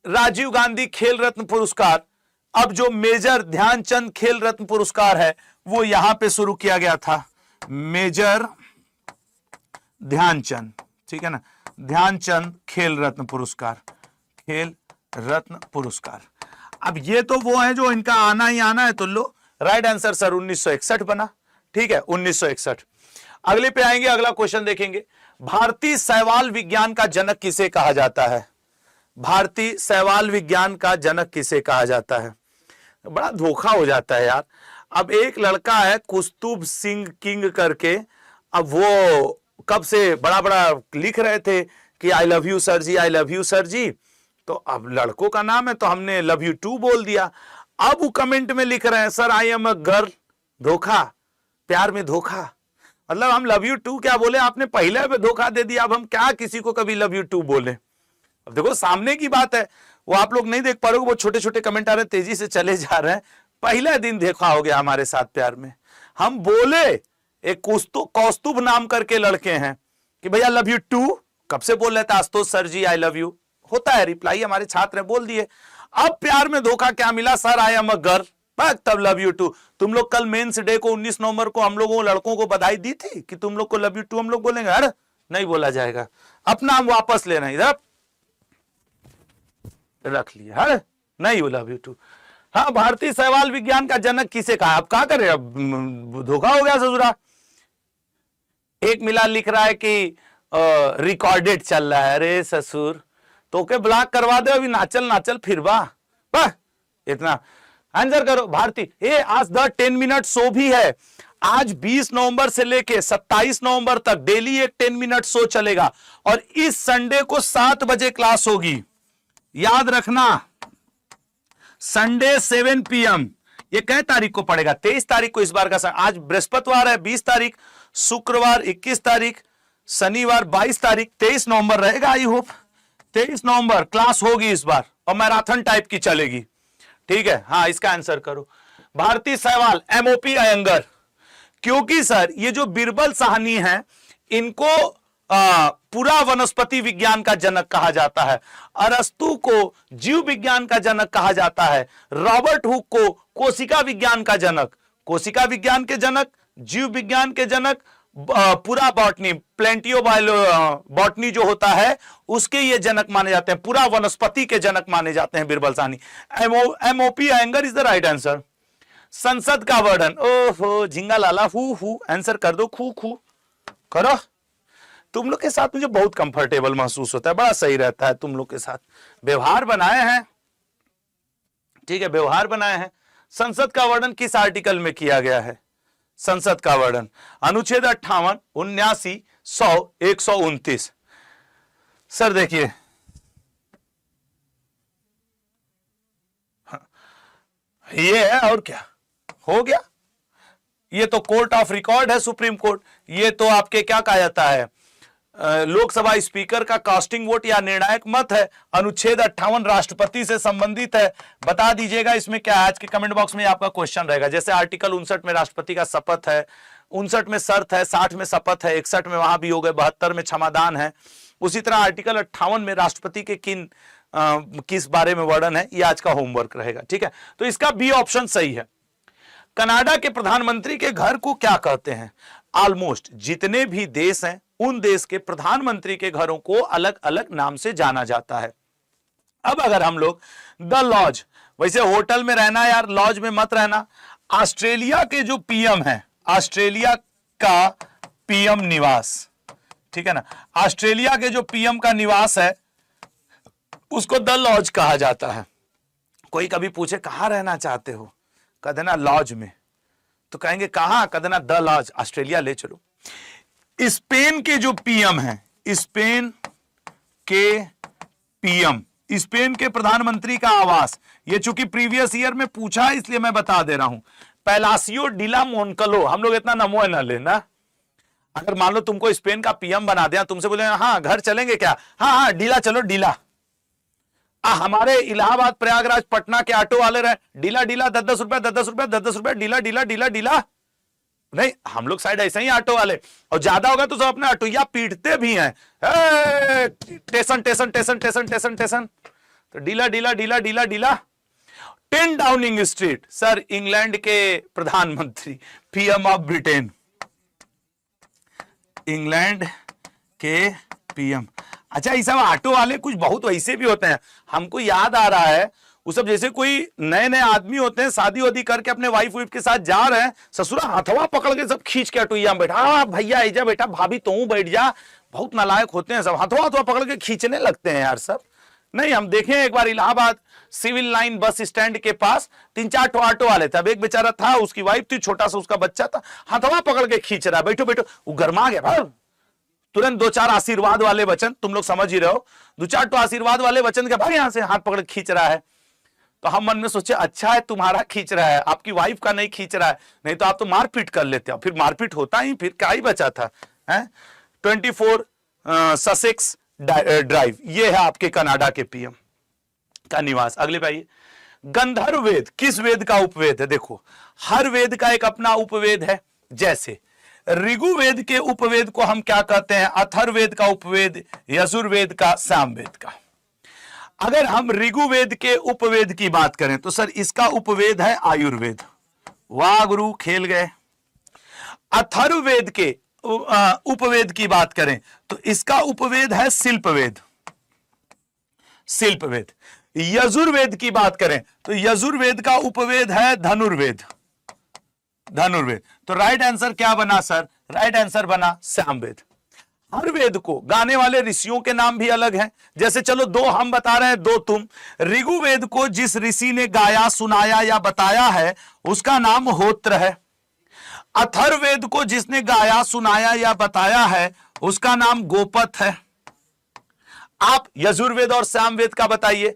राजीव गांधी खेल रत्न पुरस्कार, अब जो मेजर ध्यानचंद खेल रत्न पुरस्कार है वो यहां पे शुरू किया गया था। मेजर ध्यानचंद, ठीक है ना, ध्यानचंद खेल रत्न पुरस्कार, खेल रत्न पुरस्कार। अब ये तो वो है जो इनका आना ही आना है, तो लो राइट आंसर सर 1961 बना, ठीक है, 1961। अगले पे आएंगे, अगला क्वेश्चन देखेंगे। भारतीय शैवाल विज्ञान का जनक किसे कहा जाता है? भारतीय शैवाल विज्ञान का जनक किसे कहा जाता है? बड़ा धोखा हो जाता है यार। अब एक लड़का है कुस्तुभ सिंह किंग करके, अब वो कब से बड़ा बड़ा लिख रहे थे कि I love you sir ji, I love you sir ji, तो अब लड़कों का नाम है तो हमने लव यू टू बोल दिया। अब वो कमेंट में लिख रहे हैं sir I am a girl. धोखा, प्यार में धोखा, मतलब हम लव यू टू क्या बोले, आपने पहले पे धोखा दे दिया, अब हम क्या किसी को कभी लव यू टू बोले? अब देखो सामने की बात है, वो आप लोग नहीं देख पा रहे हो, वो छोटे छोटे कमेंट आ रहे हैं, तेजी से चले जा रहे हैं। पहला दिन देखा हो गया हमारे साथ प्यार में, हम बोले एक कौस्तुभ नाम करके लड़के हैं कि भैया लव यू टू, कब से बोल रहे थे Ashutosh sir ji I love you, होता है रिप्लाई, हमारे छात्र बोल दिए। अब प्यार में धोखा क्या मिला sir I am a girl, तब लव यू टू। तुम लोग कल मेंस डे को 19 नवंबर को हम लोगों लड़कों को बधाई दी थी कि तुम लोग को लव यू टू हम लोग बोलेंगे? अरे नहीं बोला जाएगा, अपना हम वापस लेना, इधर रख लिया, अरे नहीं वो लव यू टू। हाँ, भारतीय शैवाल विज्ञान का जनक किसे कहा? अब क्या करे, अब धोखा हो गया ससुरा। एक मिला लिख रहा है कि रिकॉर्डेड चल रहा है। अरे ससुर, तो के ब्लॉक करवा दो, अभी नाचल नाचल फिरवा, इतना आंसर करो। भारतीय आज द 10 मिनट शो भी है, आज 20 नवंबर से लेके 27 नवंबर तक डेली एक 10 मिनट शो चलेगा और इस संडे को 7 बजे क्लास होगी। याद रखना, संडे 7 PM। ये कै तारीख को पड़ेगा? 23 तारीख को इस बार का। आज बृहस्पतिवार है 20 तारीख, शुक्रवार 21 तारीख, शनिवार 22 तारीख, 23 नवंबर रहेगा। आई होप 23 नवंबर क्लास होगी इस बार और मैराथन टाइप की चलेगी। ठीक है, हाँ इसका आंसर करो। भारती सहवाल, एमओपी अयंगर। क्योंकि सर ये जो बिरबल साहनी है इनको पूरा वनस्पति विज्ञान का जनक कहा जाता है, अरस्तु को जीव विज्ञान का जनक कहा जाता है, रॉबर्ट हुक को कोशिका विज्ञान का जनक, कोशिका विज्ञान के जनक, जीव विज्ञान के जनक, पूरा बॉटनी, प्लेंटियो बॉटनी जो होता है उसके ये जनक माने जाते हैं, पूरा वनस्पति के जनक माने जाते हैं Birbal Sahni. MOP Iyengar is the right answer. संसद का वर्णन, ओहो झिंगा लाला, हु आंसर कर दो, खू खू करो। तुम लोग के साथ मुझे बहुत कंफर्टेबल महसूस होता है, बड़ा सही रहता है तुम लोग के साथ। व्यवहार बनाए हैं, ठीक है, व्यवहार बनाए हैं। संसद का वर्णन किस आर्टिकल में किया गया है? संसद का वर्णन अनुच्छेद 58, 79, 100, 129। सर देखिए, ये है और क्या हो गया? ये तो कोर्ट ऑफ रिकॉर्ड है, सुप्रीम कोर्ट। ये तो आपके क्या कहा जाता है, लोकसभा स्पीकर का कास्टिंग वोट या निर्णायक मत है। अनुच्छेद 58 राष्ट्रपति से संबंधित है। बता दीजिएगा इसमें क्या है, आज के कमेंट बॉक्स में आपका क्वेश्चन रहेगा। जैसे आर्टिकल 59 में राष्ट्रपति का शपथ है, 59 में शर्त है, 60 में शपथ है, 61 में वहां भी हो गए, 72 में क्षमादान है। उसी तरह आर्टिकल 58 में राष्ट्रपति के किस बारे में वर्णन है, ये आज का होमवर्क रहेगा। ठीक है, तो इसका बी ऑप्शन सही है। कनाडा के प्रधानमंत्री के घर को क्या कहते हैं? ऑलमोस्ट जितने भी देश हैं उन देश के प्रधानमंत्री के घरों को अलग अलग नाम से जाना जाता है। अब अगर हम लोग द लॉज, वैसे होटल में रहना यार, लॉज में मत रहना। ऑस्ट्रेलिया के जो पीएम है, ऑस्ट्रेलिया का पीएम निवास, ठीक है ना, ऑस्ट्रेलिया के जो पीएम का निवास है उसको द लॉज कहा जाता है। कोई कभी पूछे कहां रहना चाहते हो, कह देना लॉज में, तो कहेंगे कहां, कह देना द लॉज, ऑस्ट्रेलिया ले चलो। स्पेन के जो पीएम हैं, स्पेन के पीएम, स्पेन के प्रधानमंत्री का आवास, ये चूंकि प्रीवियस ईयर में पूछा है इसलिए मैं बता दे रहा हूं, पैलासियो डिला मोनकलो। हम लोग इतना नमो न लेना। अगर मान लो तुमको स्पेन का पीएम बना दिया, तुमसे बोले हाँ घर चलेंगे क्या, हाँ डीला चलो डीला। हमारे इलाहाबाद, प्रयागराज, पटना के ऑटो वाले रहे, डीला डीला 10-10 रुपए, 10-10 रुपए, 10-10 रुपए, डीला डीला डीला डीला। नहीं, हम लोग साइड ऐसे ही ऑटो वाले, और ज्यादा होगा तो सब अपने ऑटोया पीटते भी हैं, टेसन टेसन टेसन टेसन टेसन टेसन, तो डीला डीला डीला डीला डीला। 10 डाउनिंग स्ट्रीट, सर इंग्लैंड के प्रधानमंत्री, पीएम ऑफ ब्रिटेन, इंग्लैंड के पीएम। अच्छा, ये सब ऑटो वाले कुछ बहुत वैसे भी होते हैं। हमको याद आ रहा है, वो सब जैसे कोई नए नए आदमी होते हैं, शादी वादी करके अपने वाइफ के साथ जा रहे हैं, ससुरा हथवा पकड़ के सब खींच के ऑटोया में बैठा, हाँ भैया आजा बेटा, भाभी तू बैठ जा। बहुत नालायक होते हैं सब, हथवा हथवा पकड़ के खींचने लगते हैं यार सब। नहीं, हम देखे एक बार Allahabad civil line bus stand के पास 3-4 ऑटो वाले थे। अब एक बेचारा था, उसकी वाइफ थी, छोटा सा उसका बच्चा था, हथवा पकड़ के खींच रहा है, बैठो बैठो। वो गर्मा गया, तुरंत 2-4 आशीर्वाद वाले वचन, तुम लोग समझ ही रहे हो, 2-4 तो आशीर्वाद वाले वचन के भाई यहां से हाथ पकड़ खींच रहा है। तो हम मन में सोचे अच्छा है तुम्हारा खींच रहा है, आपकी वाइफ का नहीं खींच रहा है, नहीं तो आप तो मारपीट कर लेते हो। फिर मारपीट होता ही, फिर क्या ही बचा था। 24 ससेक्स ड्राइव, ये है आपके कनाडा के पीएम का निवास। अगले भाई, गंधर्व वेद किस वेद का उपवेद है? देखो, हर वेद का एक अपना उपवेद है। जैसे ऋग्वेद के उपवेद को हम क्या कहते हैं? अथर्ववेद का उपवेद, यजुर्वेद का, सामवेद का। अगर हम ऋग्वेद के उपवेद की बात करें तो सर इसका उपवेद है आयुर्वेद। वाह गुरु, खेल गए। अथर्ववेद के उपवेद की बात करें तो इसका उपवेद है शिल्पवेद, शिल्पवेद। यजुर्वेद की बात करें तो यजुर्वेद का उपवेद है धनुर्वेद, धनुर्वेद। तो राइट आंसर क्या बना सर? राइट आंसर बना सामवेद। हर वेद को गाने वाले ऋषियों के नाम भी अलग हैं। जैसे चलो 2 हम बता रहे हैं, 2 तुम। ऋग्वेद को जिस ऋषि ने गाया, सुनाया या बताया है उसका नाम होत्र है। अथर्ववेद को जिसने गाया, सुनाया या बताया है उसका नाम गोपथ है। आप यजुर्वेद और सामवेद का बताइए।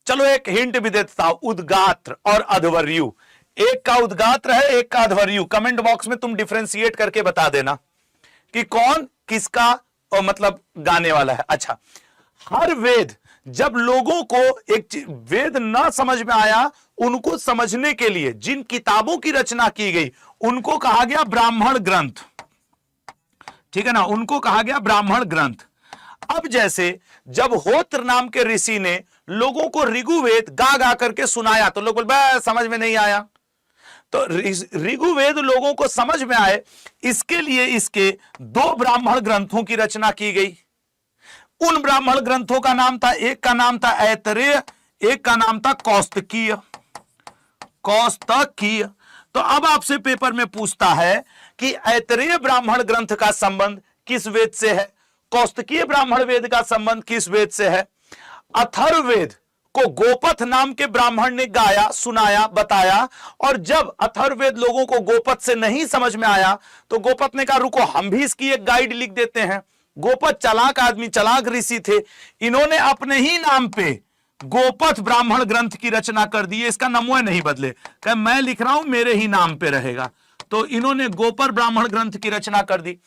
चलो एक हिंट भी देता हूं, उद्गात्र और अध्वर्यु। एक का उद्गात्र है, एक का अध्वर्यु। कमेंट बॉक्स में तुम डिफरेंशिएट करके बता देना कि कौन किसका मतलब गाने वाला है। अच्छा, हर वेद, जब लोगों को एक वेद ना समझ में आया, उनको समझने के लिए जिन किताबों की रचना की गई उनको कहा गया ब्राह्मण ग्रंथ। ठीक है ना, उनको कहा गया ब्राह्मण ग्रंथ। अब जैसे जब होत्र नाम के ऋषि ने लोगों को ऋग्वेद गा गा करके सुनाया तो लोग बोल बस समझ में नहीं आया, तो ऋग्वेद लोगों को समझ में आए, इसके लिए इसके 2 ब्राह्मण ग्रंथों की रचना की गई। उन ब्राह्मण ग्रंथों का नाम था, एक का नाम था ऐतरेय, एक का नाम था कौस्तकीय। कौस्तकीय। तो अब आपसे पेपर में पूछता है कि ऐतरेय ब्राह्मण ग्रंथ का संबंध किस वेद से है, कौस्तकीय ब्राह्मण वेद का संबंध किस वेद से है। अथर्ववेद को गोपथ नाम के ब्राह्मण ने गाया, सुनाया, बताया, और जब अथर्ववेद लोगों को गोपथ से नहीं समझ में आया तो गोपथ ने कहा रुको हम भी इसकी एक गाइड लिख देते हैं। गोपथ चालाक आदमी, चालाक ऋषि थे, इन्होंने अपने ही नाम पे गोपथ ब्राह्मण ग्रंथ की रचना कर दी। इसका नमूना नहीं बदले, कह मैं लिख रहा हूं मेरे ही नाम पे रहेगा, तो इन्होंने गोपर ब्राह्मण ग्रंथ की रचना कर दी।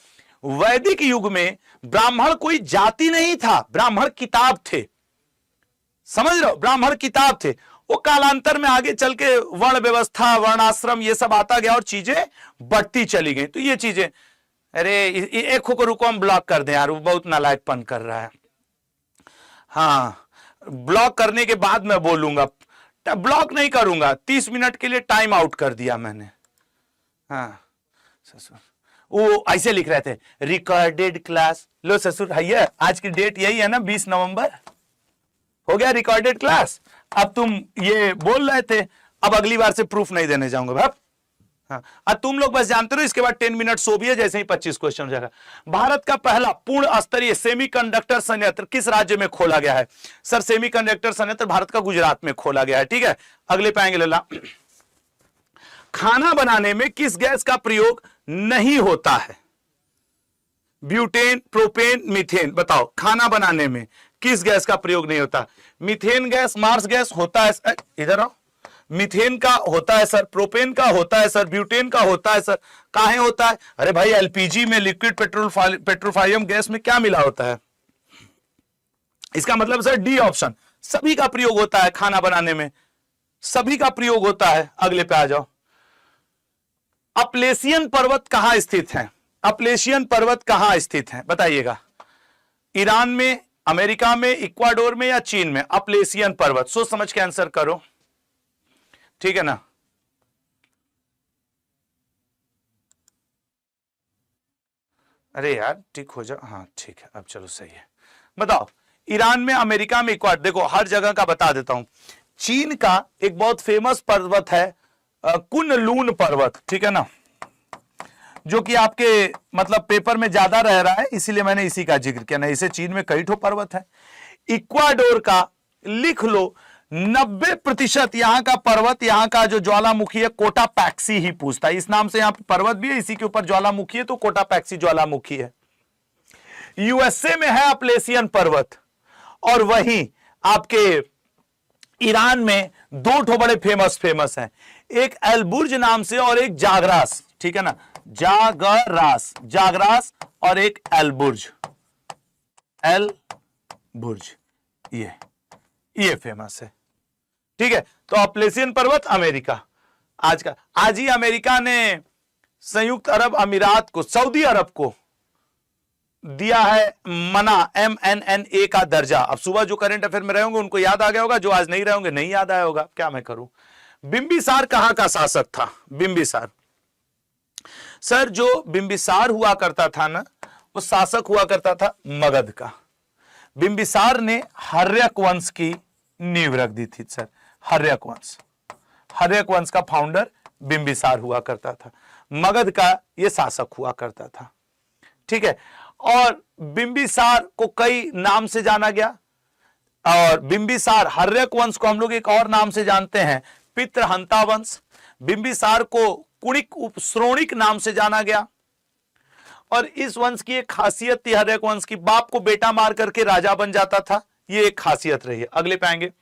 वैदिक युग में ब्राह्मण कोई जाति नहीं था, ब्राह्मण किताब थे, समझ रहे हो, ब्राह्मण किताब थे। वो कालांतर में आगे चल के वर्ण व्यवस्था, वर्णाश्रम ये सब आता गया और चीजें बढ़ती चली गई। तो ये चीजें, अरे एक को रुको हम ब्लॉक कर दें यार, वो बहुत नालायकपन कर रहा है। हाँ, ब्लॉक करने के बाद मैं बोलूंगा, ब्लॉक नहीं करूंगा, 30 मिनट के लिए टाइम आउट कर दिया मैंने। हाँ ससुर, वो ऐसे लिख रहे थे रिकॉर्डेड क्लास। लो ससुर, भैया आज की डेट यही है ना, 20 नवंबर हो गया रिकॉर्डेड क्लास। अब तुम ये बोल रहे थे, अब अगली बार से प्रूफ नहीं देने जाऊंगा भाई। हाँ, अब तुम लोग बस जानते रहो, इसके बाद 10 मिनट सो भी है, जैसे ही 25 क्वेश्चन हो जाएगा। भारत का पहला पूर्ण स्तरीय सेमीकंडक्टर संयंत्र किस राज्य में खोला गया है? सर सेमीकंडक्टर संयंत्र भारत का गुजरात में खोला गया है। ठीक है, अगले पे आएंगे लल्ला। खाना बनाने में किस गैस का प्रयोग नहीं होता है? Butane, propane, methane. बताओ खाना बनाने में किस गैस का प्रयोग नहीं होता? मीथेन गैस, मार्स गैस होता है, इधर आओ। मीथेन का होता है सर, प्रोपेन का होता है सर, ब्यूटेन का होता है सर। काहे होता है? अरे भाई एलपीजी में, लिक्विड पेट्रोलियम गैस में क्या मिला होता है? इसका मतलब सर डी ऑप्शन, सभी का प्रयोग होता है खाना बनाने में, सभी का प्रयोग होता है। अगले पे आ जाओ। अपलेशियन पर्वत कहां स्थित है? अपलेशियन पर्वत कहां स्थित है बताइएगा? ईरान में, अमेरिका में, इक्वाडोर में या चीन में? अपलेशियन पर्वत, सोच समझ के आंसर करो, ठीक है ना। अरे यार ठीक हो जाओ, हाँ ठीक है, अब चलो सही है। बताओ ईरान में, अमेरिका में, इक्वाडोर, देखो हर जगह का बता देता हूं। चीन का एक बहुत फेमस पर्वत है कुनलून पर्वत, ठीक है ना, जो कि आपके मतलब पेपर में ज्यादा रह रहा है, इसीलिए मैंने इसी का जिक्र किया। नहीं, इसे चीन में कई ठो पर्वत है। इक्वाडोर का लिख लो, 90% यहां का पर्वत, यहां का जो ज्वालामुखी है कोटापैक्सी ही पूछता है। इस नाम से यहां पर्वत भी है, इसी के ऊपर ज्वालामुखी है, तो कोटापैक्सी ज्वालामुखी है। यूएसए में है अपलेशियन पर्वत, और वहीं आपके ईरान में 2 ठो बड़े फेमस हैं, एक एलबुर्ज नाम से और एक जागरास, ठीक है ना, जागरास और एक एलबुर्ज, ये फेमस है, ठीक है। तो अपलेशियन पर्वत अमेरिका, आज ही अमेरिका ने संयुक्त अरब अमीरात को, सऊदी अरब को दिया है मना, MNNA का दर्जा। अब सुबह जो करंट अफेयर में रहे होंगे उनको याद आ गया होगा, जो आज नहीं रहे होंगे नहीं याद आया होगा, क्या मैं करूं। बिंबिसार कहां का शासक था? बिंबिसार, सर जो बिंबिसार हुआ करता था ना, वो शासक हुआ करता था मगध का। बिंबिसार ने हर्यक वंश की नींव रख दी थी सर, हर्यक वंश का फाउंडर बिंबिसार हुआ करता था, मगध का ये शासक हुआ करता था, ठीक है। और बिंबिसार को कई नाम से जाना गया, और बिंबिसार, हर्यक वंश को हम लोग एक और नाम से जानते हैं, पितृहंता वंश। बिंबिसार को कुणिक श्रोणिक नाम से जाना गया। और इस वंश की एक खासियत थी, हर एक वंश की बाप को बेटा मार करके राजा बन जाता था, ये एक खासियत रही है। अगले पे आएंगे,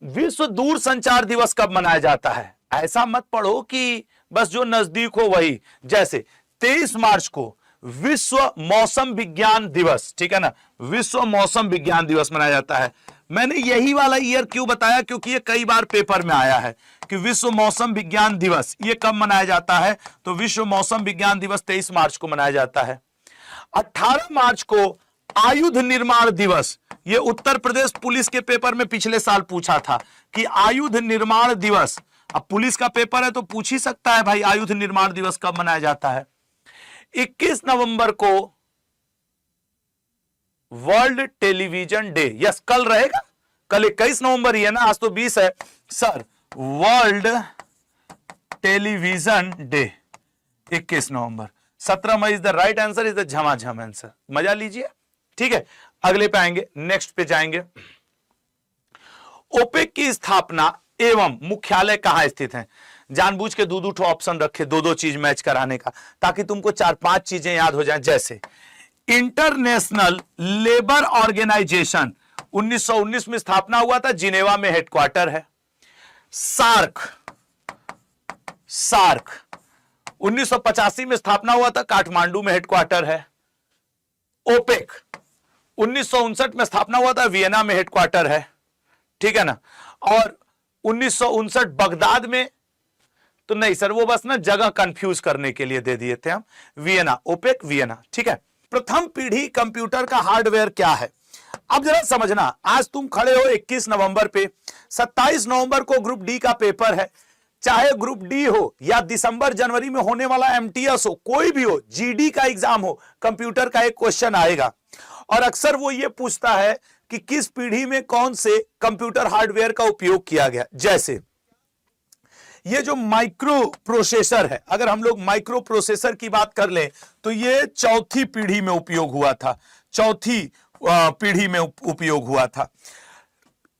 विश्व दूर संचार दिवस कब मनाया जाता है? ऐसा मत पढ़ो कि बस जो नजदीक हो वही, जैसे 23 मार्च को विश्व मौसम विज्ञान दिवस, ठीक है ना, विश्व मौसम विज्ञान दिवस मनाया जाता है। मैंने यही वाला ईयर क्यों बताया, क्योंकि ये कई बार पेपर में आया है कि विश्व मौसम विज्ञान दिवस ये कब मनाया जाता है, तो विश्व मौसम विज्ञान दिवस 23 मार्च को मनाया जाता है। 18 मार्च को आयुध निर्माण दिवस, ये उत्तर प्रदेश पुलिस के पेपर में पिछले साल पूछा था कि आयुध निर्माण दिवस, अब पुलिस का पेपर है तो पूछ ही सकता है भाई आयुध निर्माण दिवस कब मनाया जाता है। 21 नवंबर को वर्ल्ड टेलीविजन डे, यस कल रहेगा, कल 21 नवंबर ही है ना, आज तो 20 है sir, world television day 21 November. 17 मई is the right answer, is the झमाझम आंसर, मजा लीजिए, ठीक है। अगले पे आएंगे, नेक्स्ट पे जाएंगे। ओपेक की स्थापना एवं मुख्यालय कहां स्थित है? जानबूझ के दो ठो ऑप्शन रखे, दो चीज मैच कराने का, ताकि तुमको 4-5 चीजें याद हो जाएं। जैसे इंटरनेशनल लेबर ऑर्गेनाइजेशन 1919 में स्थापना हुआ था, जिनेवा में हेडक्वार्टर है। सार्क 1985 में स्थापना हुआ था, काठमांडू में हेडक्वार्टर है। ओपेक 1959 में स्थापना हुआ था, वियना में हेडक्वार्टर है, ठीक है ना। और 1959 बगदाद में तो नहीं सर, वो बस ना जगह कंफ्यूज करने के लिए दे दिए थे हम, वियना, ओपेक वियना, ठीक है। प्रथम पीढ़ी कंप्यूटर का हार्डवेयर क्या है? अब जरा समझना, आज तुम खड़े हो 21 नवंबर पे, 27 नवंबर को ग्रुप डी का पेपर है, चाहे ग्रुप डी हो या दिसंबर जनवरी में होने वाला एमटीएस हो, कोई भी हो, जीडी का एग्जाम हो, कंप्यूटर का एक क्वेश्चन आएगा और अक्सर वो ये पूछता है कि किस पीढ़ी में कौन से कंप्यूटर हार्डवेयर का उपयोग किया गया। जैसे ये जो माइक्रो प्रोसेसर है, अगर हम लोग माइक्रो प्रोसेसर की बात कर लें तो ये चौथी पीढ़ी में उपयोग हुआ था, चौथी पीढ़ी में उपयोग हुआ था।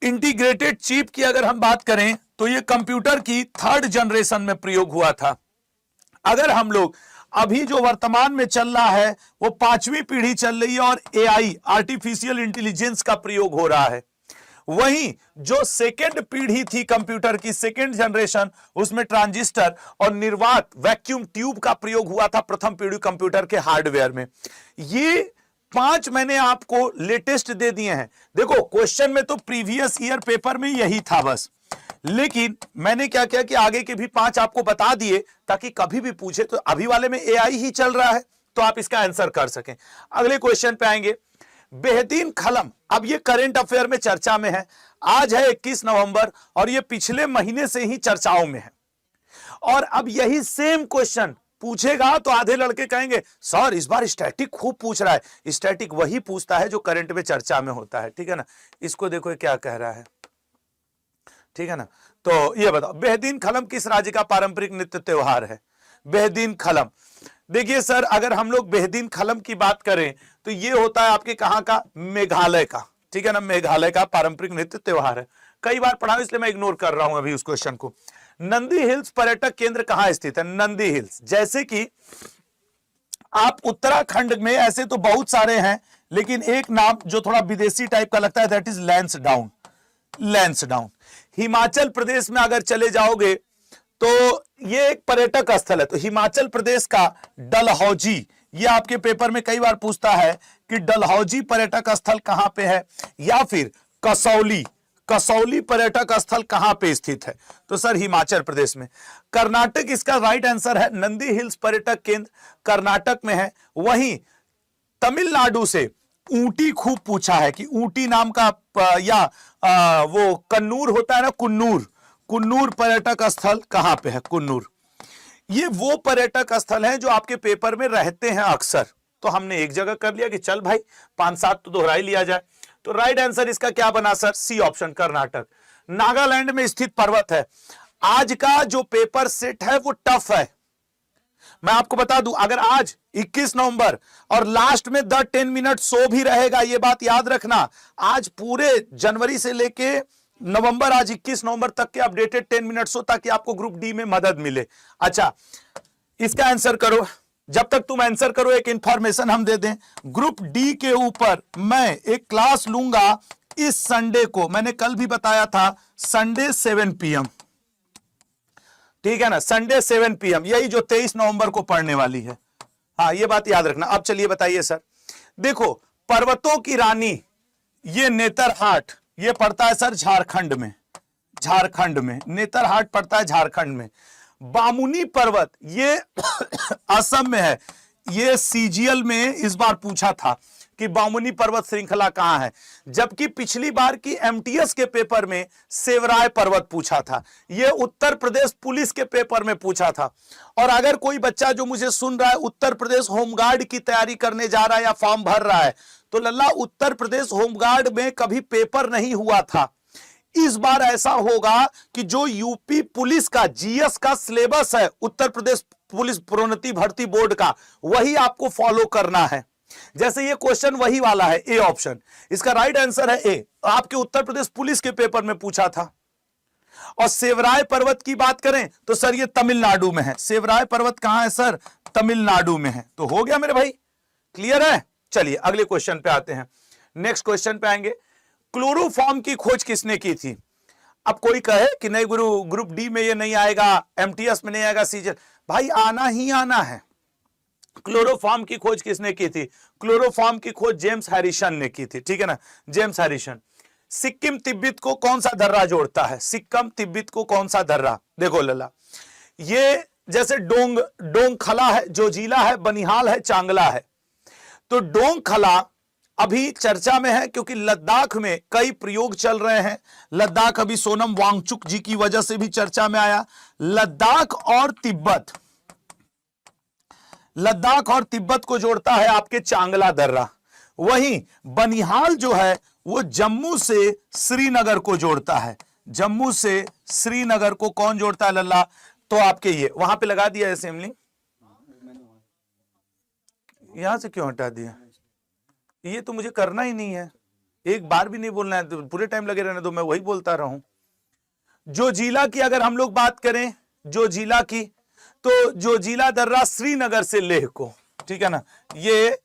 इंटीग्रेटेड चिप की अगर हम बात करें तो ये कंप्यूटर की 3rd जनरेशन में प्रयोग हुआ था। अगर हम लोग अभी जो वर्तमान में चल रहा है वो 5वीं पीढ़ी चल रही है और एआई, आर्टिफिशियल इंटेलिजेंस का प्रयोग हो रहा है। वहीं जो सेकेंड पीढ़ी थी कंप्यूटर की, 2nd जनरेशन, उसमें ट्रांजिस्टर और निर्वात वैक्यूम ट्यूब का प्रयोग हुआ था प्रथम पीढ़ी कंप्यूटर के हार्डवेयर में। ये 5 मैंने आपको लेटेस्ट दे दिए हैं। देखो क्वेश्चन में तो प्रीवियस ईयर पेपर में यही था बस, लेकिन मैंने क्या किया कि आगे के भी 5 आपको बता दिए ताकि कभी भी पूछे तो अभी वाले में एआई ही चल रहा है तो आप इसका आंसर कर सकें। अगले क्वेश्चन पे आएंगे, बेहदीन खलम, अब ये करंट अफेयर में चर्चा में है, आज है 21 नवंबर और ये पिछले महीने से ही चर्चाओं में है। और अब यही सेम क्वेश्चन पूछेगा तो आधे लड़के कहेंगे सर इस बार स्टैटिक खूब पूछ रहा है। स्टैटिक वही पूछता है जो करंट में चर्चा में होता है, ठीक है ना। इसको देखो क्या कह रहा है, ठीक है ना। तो ये बताओ, बेहदीन खलम किस राज्य का पारंपरिक नृत्य त्योहार है? बेहदीन खलम, देखिए सर अगर हम लोग बेहदीन खलम की बात करें तो ये होता है आपके कहां का, मेघालय का, ठीक है ना। मेघालय का पारंपरिक नृत्य त्योहार है, कई बार पढ़ा इसलिए मैं इग्नोर कर रहा हूं अभी उस क्वेश्चन को। नंदी हिल्स पर्यटक केंद्र कहां स्थित है? नंदी हिल्स, जैसे कि आप उत्तराखंड में ऐसे तो बहुत सारे हैं, लेकिन एक नाम जो थोड़ा विदेशी टाइप का लगता है दैट इज लैंसडाउन। लैंसडाउन हिमाचल प्रदेश में अगर चले जाओगे तो ये एक पर्यटक स्थल है। तो हिमाचल प्रदेश का डलहौजी, ये आपके पेपर में कई बार पूछता है कि डलहौजी पर्यटक स्थल कहां पे है, या फिर कसौली, कसौली पर्यटक स्थल कहां पे स्थित है? तो सर हिमाचल प्रदेश में। कर्नाटक इसका राइट आंसर है, नंदी हिल्स पर्यटक केंद्र कर्नाटक में है। वहीं तमिलनाडु से ऊटी खूब पूछा है कि ऊटी नाम का या वो कन्नूर होता है ना, कुन्नूर, कुन्नूर पर्यटक स्थल कहां पे है? कुन्नूर। ये वो पर्यटक स्थल है जो आपके पेपर में रहते हैं अक्सर। तो हमने एक जगह कर लिया कि चल भाई 5-7 तो दोहरा ही लिया जाए। तो राइट आंसर इसका क्या बना sir? C option, Karnataka. Nagaland में स्थित पर्वत है। आज का जो पेपर सेट है वो टफ है, मैं आपको बता दूं। अगर आज 21 नवंबर और लास्ट में 10 मिनट शो भी रहेगा, ये बात याद रखना। आज पूरे जनवरी से लेके नवंबर, आज 21 नवंबर तक के अपडेटेड 10 मिनट्स हो, ताकि आपको ग्रुप डी में मदद मिले। अच्छा, इसका आंसर करो। जब तक तुम आंसर करो एक इंफॉर्मेशन हम दे दें। ग्रुप डी के ऊपर मैं एक क्लास लूंगा इस संडे को, मैंने कल भी बताया था, संडे 7 PM, ठीक है ना, संडे 7 PM, यही जो 23 नवंबर को पढ़ने वाली है। हाँ, ये बात याद रखना। अब चलिए बताइए सर, देखो पर्वतों की रानी ये नेतरहाट, ये पड़ता है सर झारखंड में, झारखंड में नेतरहाट पड़ता है झारखंड में। बामुनी पर्वत ये असम में है। ये सीजीएल में इस बार पूछा था कि बामुनी पर्वत श्रृंखला कहां है, जबकि पिछली बार की एमटीएस के पेपर में सेवराय पर्वत पूछा था। यह उत्तर प्रदेश पुलिस के पेपर में पूछा था। और अगर कोई बच्चा जो मुझे सुन रहा है उत्तर प्रदेश होमगार्ड की तैयारी करने जा रहा है या फॉर्म भर रहा है, तो लल्ला उत्तर प्रदेश होमगार्ड में कभी पेपर नहीं हुआ था। इस बार ऐसा होगा कि जो यूपी पुलिस का जीएस का सिलेबस है, उत्तर प्रदेश पुलिस प्रोन्नति भर्ती बोर्ड का, वही आपको फॉलो करना है। जैसे ये क्वेश्चन वही वाला है, ए ऑप्शन, इसका राइट आंसर है ए। आपके उत्तर प्रदेश पुलिस के पेपर में पूछा था। और सेवराय पर्वत की बात करें तो सर ये तमिलनाडु में है। सेवराय पर्वत कहां है सर? तमिलनाडु में है। तो हो गया मेरे भाई, क्लियर है। चलिए अगले क्वेश्चन पे आते हैं। नेक्स्ट क्वेश्चन पे आएंगे। क्लोरोफॉर्म की खोज किसने की थी? अब कोई कहे कि नहीं गुरु, ग्रुप डी में ये नहीं आएगा, एमटीएस में नहीं आएगा, सीजन, भाई आना ही आना है। क्लोरोफॉर्म की खोज किसने की थी? क्लोरोफॉर्म की खोज जेम्स हैरिसन ने की थी, ठीक है ना, जेम्स हैरिसन। सिक्किम तिब्बत को कौन सा दर्रा जोड़ता है? सिक्किम तिब्बत को कौन सा दर्रा? देखो लल्ला, ये जैसे डोंगखला है, जोजिला है, बनिहाल है, चांगला है। तो डोंगखला अभी चर्चा में है क्योंकि लद्दाख में कई प्रयोग चल रहे हैं। लद्दाख अभी सोनम वांगचुक जी की वजह से भी चर्चा में आया। लद्दाख और तिब्बत को जोड़ता है आपके चांगला दर्रा। वहीं बनिहाल जो है वो जम्मू से श्रीनगर को जोड़ता है। जम्मू से श्रीनगर को कौन जोड़ता है लल्ला? तो आपके ये वहां पे लगा दिया असेंबली, यहां से क्यों हटा दिया? ये तो मुझे करना ही नहीं है, एक बार भी नहीं बोलना है, तो पूरे टाइम लगे रहने दो, मैं वही बोलता रहूं। जोजिला की अगर हम लोग बात करें, जोजिला की, तो जोजिला दर्रा श्रीनगर से लेह को, ठीक है ना, ये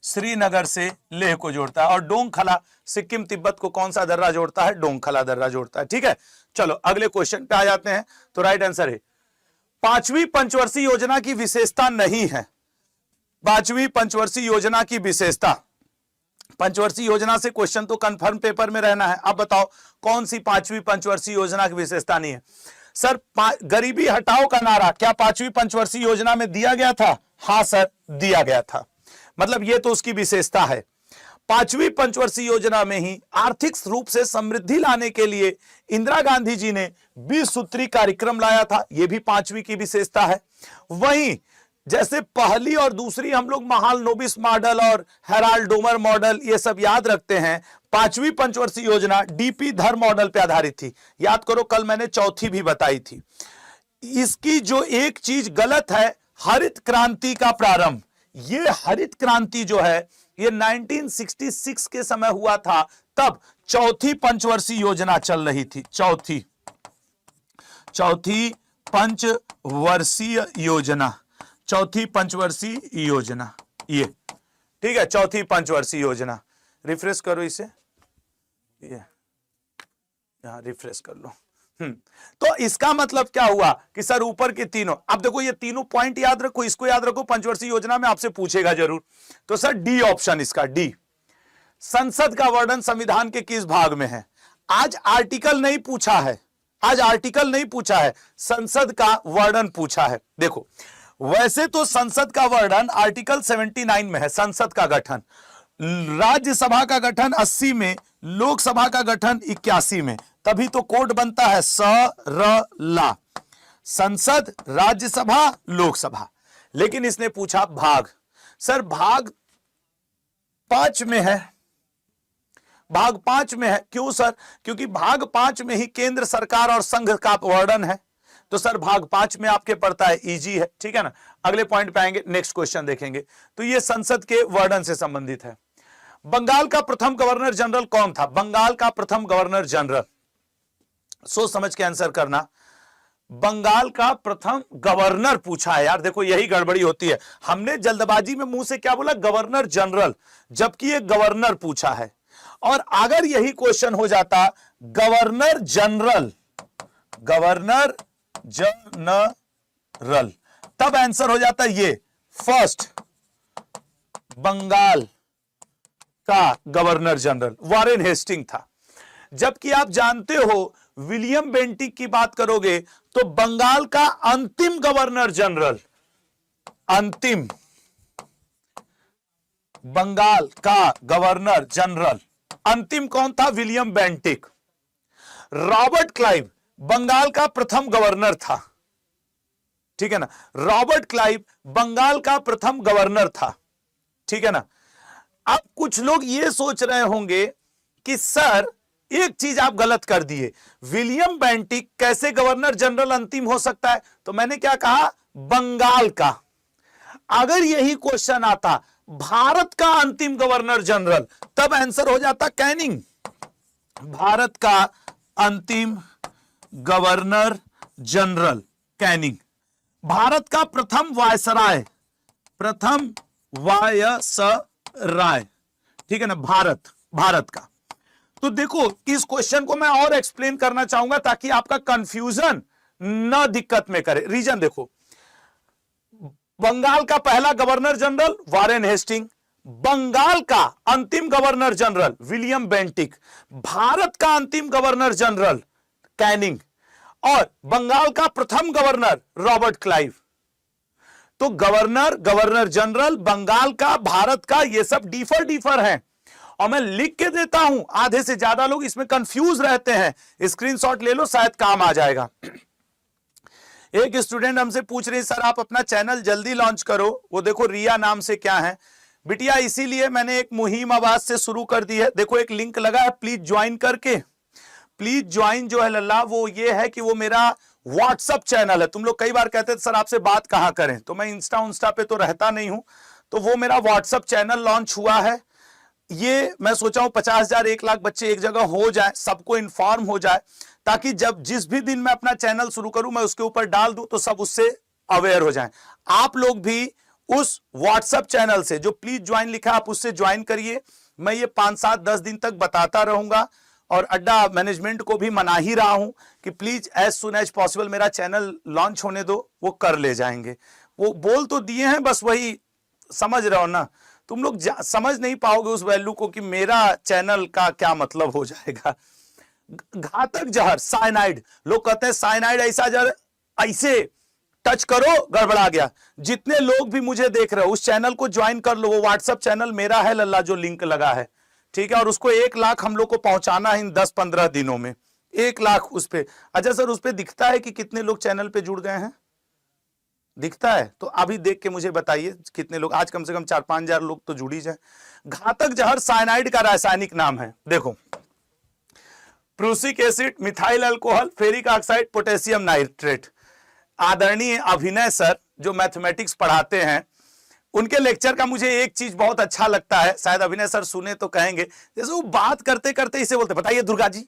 श्रीनगर से लेह को जोड़ता है। और डोंगखला सिक्किम तिब्बत को कौन सा दर्रा जोड़ता है? डोंगखला दर्रा जोड़ता है, ठीक है। चलो अगले क्वेश्चन पे आ जाते हैं। तो राइट आंसर है 5वीं पंचवर्षीय योजना की विशेषता नहीं है। 5वीं पंचवर्षीय योजना की विशेषता, पंचवर्षीय योजना से क्वेश्चन तो कंफर्म पेपर में रहना है। अब बताओ कौन सी 5वीं पंचवर्षीय योजना की विशेषता नहीं है? सर गरीबी हटाओ का नारा क्या 5वीं पंचवर्षीय योजना में दिया गया था? हां सर, दिया गया था। मतलब ये तो उसकी विशेषता है। 5वीं पंचवर्षीय योजना में ही आर्थिक रूप से समृद्धि लाने के लिए इंदिरा गांधी जी ने 20 सूत्री कार्यक्रम लाया था, यह भी 5वीं की विशेषता है। वहीं जैसे पहली और दूसरी हम लोग महालनोबिस मॉडल और हेराल्ड डोमर मॉडल ये सब याद रखते हैं। 5वीं पंचवर्षीय योजना डीपी धर मॉडल पे आधारित थी। याद करो कल मैंने चौथी भी बताई थी। इसकी जो एक चीज गलत है, हरित क्रांति का प्रारंभ, ये हरित क्रांति जो है ये 1966 के समय हुआ था, तब चौथी पंचवर्षीय योजना चल रही थी। चौथी पंचवर्षीय योजना, चौथी पंचवर्षीय योजना, ये ठीक है, चौथी पंचवर्षीय योजना। रिफ्रेश करो इसे, ये यहां रिफ्रेश कर लो। तो इसका मतलब क्या हुआ कि सर ऊपर के तीनों, अब देखो ये तीनों पॉइंट याद रखो, इसको याद रखो, पंचवर्षीय योजना में आपसे पूछेगा जरूर। तो सर डी ऑप्शन इसका, डी। संसद का वर्णन संविधान के किस भाग में है? आज आर्टिकल नहीं पूछा है, आज आर्टिकल नहीं पूछा है, संसद का वर्णन पूछा है। देखो वैसे तो संसद का वर्णन आर्टिकल 79 में है, संसद का गठन। राज्यसभा का गठन 80 में, लोकसभा का गठन 81 में, तभी तो कोड बनता है सरला, संसद, राज्यसभा, लोकसभा। लेकिन इसने पूछा भाग। सर भाग 5 में है, भाग 5 में है। क्यों सर? क्योंकि भाग 5 में ही केंद्र सरकार और संघ का वर्णन है। तो सर भाग 5 में आपके पड़ता है, इजी है, ठीक है ना। अगले पॉइंट पे आएंगे, नेक्स्ट क्वेश्चन देखेंगे। तो ये संसद के वर्णन से संबंधित है। बंगाल का प्रथम गवर्नर जनरल कौन था? बंगाल का प्रथम गवर्नर जनरल, सोच समझ के आंसर करना। बंगाल का प्रथम गवर्नर पूछा है यार, देखो यही गड़बड़ी होती है, हमने जल्दबाजी में मुंह से क्या बोला, गवर्नर जनरल, जबकि ये गवर्नर पूछा है। और अगर यही क्वेश्चन हो जाता गवर्नर जनरल, गवर्नर जनरल, तब आंसर हो जाता ये फर्स्ट बंगाल का गवर्नर जनरल वॉरेन हेस्टिंग था। जबकि आप जानते हो विलियम बेंटिक की बात करोगे तो बंगाल का अंतिम गवर्नर जनरल, अंतिम बंगाल का गवर्नर जनरल अंतिम कौन था? William Bentinck. Robert Clive Bengal का प्रथम गवर्नर था, ठीक है ना, रॉबर्ट क्लाइव बंगाल का प्रथम गवर्नर था, ठीक है ना। अब कुछ लोग ये सोच रहे होंगे कि सर एक चीज आप गलत कर दिए, विलियम बेंटिक कैसे गवर्नर जनरल अंतिम हो सकता है? तो मैंने क्या कहा, बंगाल का। अगर यही क्वेश्चन आता भारत का अंतिम गवर्नर जनरल, तब आंसर हो जाता कैनिंग, भारत का अंतिम गवर्नर जनरल कैनिंग। भारत का प्रथम वायसराय, प्रथम वायसराय, ठीक है ना, भारत का। तो देखो इस क्वेश्चन को मैं और एक्सप्लेन करना चाहूंगा ताकि आपका कंफ्यूजन न दिक्कत में करे। रीजन देखो, बंगाल का पहला governor general Warren Hastings, Bengal का अंतिम governor general William Bentinck, Bharat का अंतिम गवर्नर जनरल कैनिंग, और बंगाल का प्रथम गवर्नर रॉबर्ट क्लाइव। तो गवर्नर जनरल बंगाल का, भारत का, ये सब डीफर हैं। और मैं लिख के देता हूं, आधे से ज्यादा लोग इसमें कंफ्यूज रहते हैं, स्क्रीनशॉट ले लो, शायद काम आ जाएगा। एक स्टूडेंट हमसे पूछ रही, सर आप अपना चैनल जल्दी लॉन्च करो, वो देखो रिया नाम से क्या है बिटिया, इसीलिए मैंने एक मुहिम आवाज से शुरू कर दी है। देखो एक लिंक लगा है, प्लीज ज्वाइन करके, प्लीज ज्वाइन जो है लल्ला, वो ये है कि वो मेरा व्हाट्सअप चैनल है। तुम लोग कई बार कहते थे सर आपसे बात कहां करें, तो मैं इंस्टा पे तो रहता नहीं हूं, तो वो मेरा व्हाट्सअप चैनल लॉन्च हुआ है। ये मैं सोचा हूं 50,000 1 लाख बच्चे एक जगह हो जाए, सबको इन्फॉर्म हो जाए, ताकि जब जिस भी दिन मैं अपना चैनल शुरू करूं मैं उसके ऊपर डाल दूं तो सब उससे अवेयर हो जाएं। आप लोग भी उस व्हाट्सएप चैनल से जो प्लीज ज्वाइन लिखा आप उससे ज्वाइन करिए। मैं ये 5 7 10 दिन तक बताता रहूंगा, और अड्डा मैनेजमेंट को भी मना ही रहा हूं कि please as soon as possible मेरा चैनल लॉन्च होने दो, वो कर ले जाएंगे। वो बोल तो दिए हैं, बस वही समझ रहे हो ना, तुम लोग समझ नहीं पाओगे उस वैल्यू को कि मेरा चैनल का क्या मतलब हो जाएगा। घातक जहर साइनाइड, लोग कहते हैं साइनाइड ऐसा जहर, ऐसे टच करो गड़बड़ा गया। जितने लोग भी मुझे देख रहे हो उस चैनल को ज्वाइन कर लो, वो व्हाट्सएप चैनल मेरा है लल्ला, जो लिंक लगा है, ठीक है, और उसको 1 लाख हम लोग को पहुंचाना है इन 10-15 दिनों में, 1 लाख उस पे। अच्छा सर उस पे दिखता है कि कितने लोग चैनल पे जुड़ गए हैं? दिखता है? तो अभी देख के मुझे बताइए कितने लोग, आज कम से कम 4-5 हजार लोग तो जुड़ ही जाए। घातक जहर साइनाइड का रासायनिक नाम है, देखो, prussic acid, methyl alcohol, ferric oxide, potassium nitrate. आदरणीय अभिनय सर जो मैथमेटिक्स पढ़ाते हैं, उनके लेक्चर का मुझे एक चीज बहुत अच्छा लगता है, शायद अभिनय सर सुने तो कहेंगे, जैसे वो बात करते करते इसे बोलते, बताइए दुर्गा जी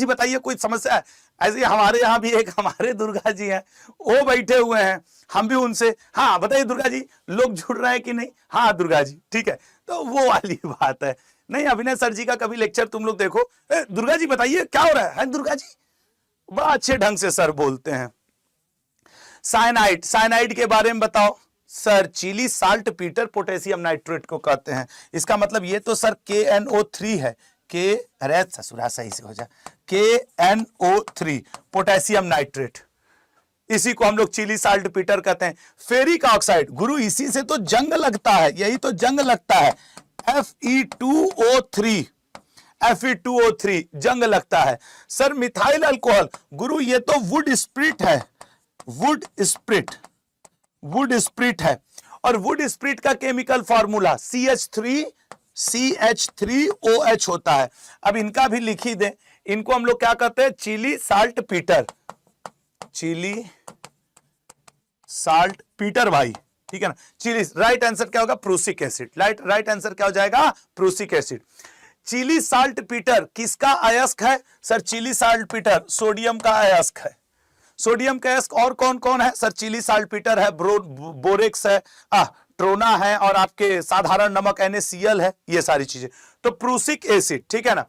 बताइए कोई समस्या है। ऐसे हमारे यहाँ भी एक हमारे दुर्गा जी हैं, वो बैठे हुए हैं, हम भी उनसे, हाँ बताइए दुर्गा जी लोग जुड़ रहे हैं कि नहीं, हाँ दुर्गा जी, ठीक है। तो वो वाली बात है। नहीं, अभिनय सर जी का कभी लेक्चर तुम लोग देखो, दुर्गा जी बताइए क्या हो रहा है दुर्गा जी, बड़ा अच्छे ढंग से सर बोलते हैं। साइनाइड के बारे में बताओ sir. Chile saltpetre potassium nitrate को कहते हैं। इसका मतलब ये तो सर KNO3 है, अरे ससुरा सही से हो जाए, KNO3 पोटेशियम नाइट्रेट, इसी को हम लोग चिली साल्ट पीटर कहते हैं। फेरिक ऑक्साइड, गुरु इसी से तो जंग लगता है, यही तो जंग लगता है, Fe2O3 जंग लगता है। सर मिथाइल अल्कोहल, गुरु ये तो वुड स्प्रिट है, वुड स्प्रिट है, और वुड स्प्रिट का केमिकल फॉर्मूला CH3OH होता है। अब इनका भी लिख ही दें, इनको हम लोग क्या कहते हैं, Chile saltpetre, Chile saltpetre भाई, ठीक है ना। चिली, राइट आंसर क्या होगा? Prussic acid. राइट आंसर क्या हो जाएगा? Prussic acid. Chile saltpetre किसका अयस्क है? Sir Chile saltpetre sodium का अयस्क है। सोडियम का अयस्क और कौन कौन है? सर चिली साल्ट पीटर है, बोरेक्स है, ट्रोना है, और आपके साधारण नमक NaCl है, ये सारी चीजें। तो प्रूसिक एसिड, ठीक है ना।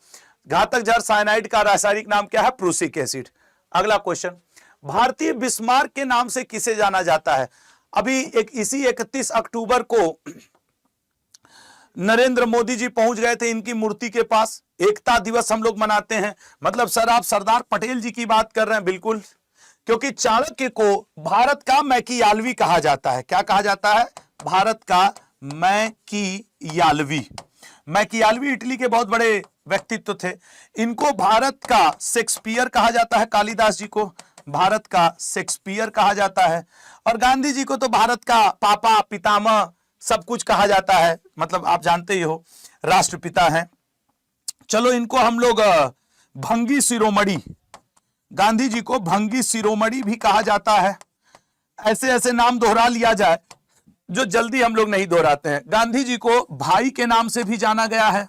घातक जहर साइनाइड का रासायनिक नाम क्या है? Prussic acid. अगला क्वेश्चन, भारतीय बिस्मार्क के नाम से किसे जाना जाता है? अभी इसी 31 अक्टूबर को नरेंद्र मोदी जी पहुंच गए थे इनकी मूर्ति के पास। एकता दिवस हम लोग मनाते हैं। मतलब सर आप सरदार पटेल जी की बात कर रहे हैं? बिल्कुल, क्योंकि चाणक्य को भारत का मैकियालवी कहा जाता है। क्या कहा जाता है? भारत का मैकियालवी। मैकियालवी इटली के बहुत बड़े व्यक्तित्व थे। इनको भारत का शेक्सपियर कहा जाता है। कालिदास जी को भारत का शेक्सपियर कहा जाता है, और गांधी जी को तो भारत का पापा, पितामह सब कुछ कहा जाता है। मतलब आप जानते ही हो, राष्ट्रपिता हैं। चलो इनको हम लोग भंगी शिरोमणि, गांधी जी को भंगी शिरोमणि भी कहा जाता है। ऐसे ऐसे नाम दोहरा लिया जाए जो जल्दी हम लोग नहीं दोहराते हैं। गांधी जी को भाई के नाम से भी जाना गया है।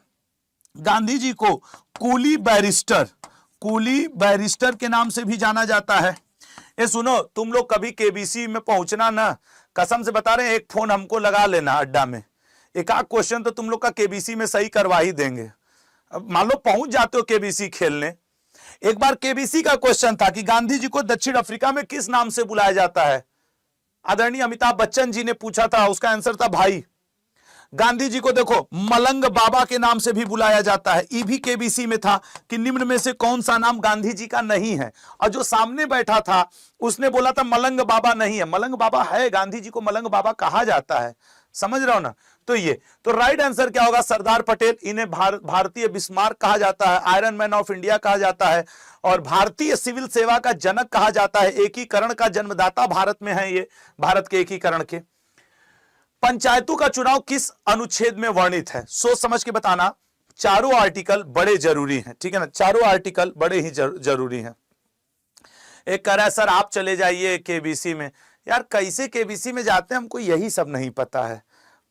गांधी जी को कूली बैरिस्टर के नाम से भी जाना जाता है। ये सुनो, तुम लोग कभी केबीसी में पहुंचना ना, कसम से बता रहे हैं, एक फोन हमको लगा लेना अड्डा में, एक आध क्वेश्चन तो तुम लोग का केबीसी में सही करवा ही देंगे। अब मान लो पहुंच जाते हो केबीसी खेलने। एक बार केबीसी का क्वेश्चन था कि गांधी जी को दक्षिण अफ्रीका में किस नाम से बुलाया जाता है? आदरणीय अमिताभ बच्चन जी ने पूछा था, उसका आंसर था भाई। गांधी जी को देखो मलंग बाबा के नाम से भी बुलाया जाता है। ई भी केबीसी में था कि निम्न में से कौन सा नाम गांधी जी का नहीं है, और जो सामने बैठा था उसने बोला था मलंग बाबा नहीं है। मलंग बाबा है, गांधी जी को मलंग बाबा कहा जाता है। समझ रहे हो ना। तो ये तो राइट आंसर क्या होगा? सरदार पटेल। इन्हें भारतीय बिस्मार्क कहा जाता है, आयरन मैन ऑफ इंडिया कहा जाता है, और भारतीय सिविल सेवा का जनक कहा जाता है। एकीकरण का जन्मदाता भारत में है ये, भारत के एकीकरण के। पंचायतों का चुनाव किस अनुच्छेद में वर्णित है? सोच समझ के बताना। चारों आर्टिकल बड़े जरूरी हैं, ठीक है ना। चारों आर्टिकल बड़े ही जरूरी हैं। एक कह रहा है सर आप चले जाइए केबीसी में। यार कैसे केबीसी में जाते हैं, हमको यही सब नहीं पता है,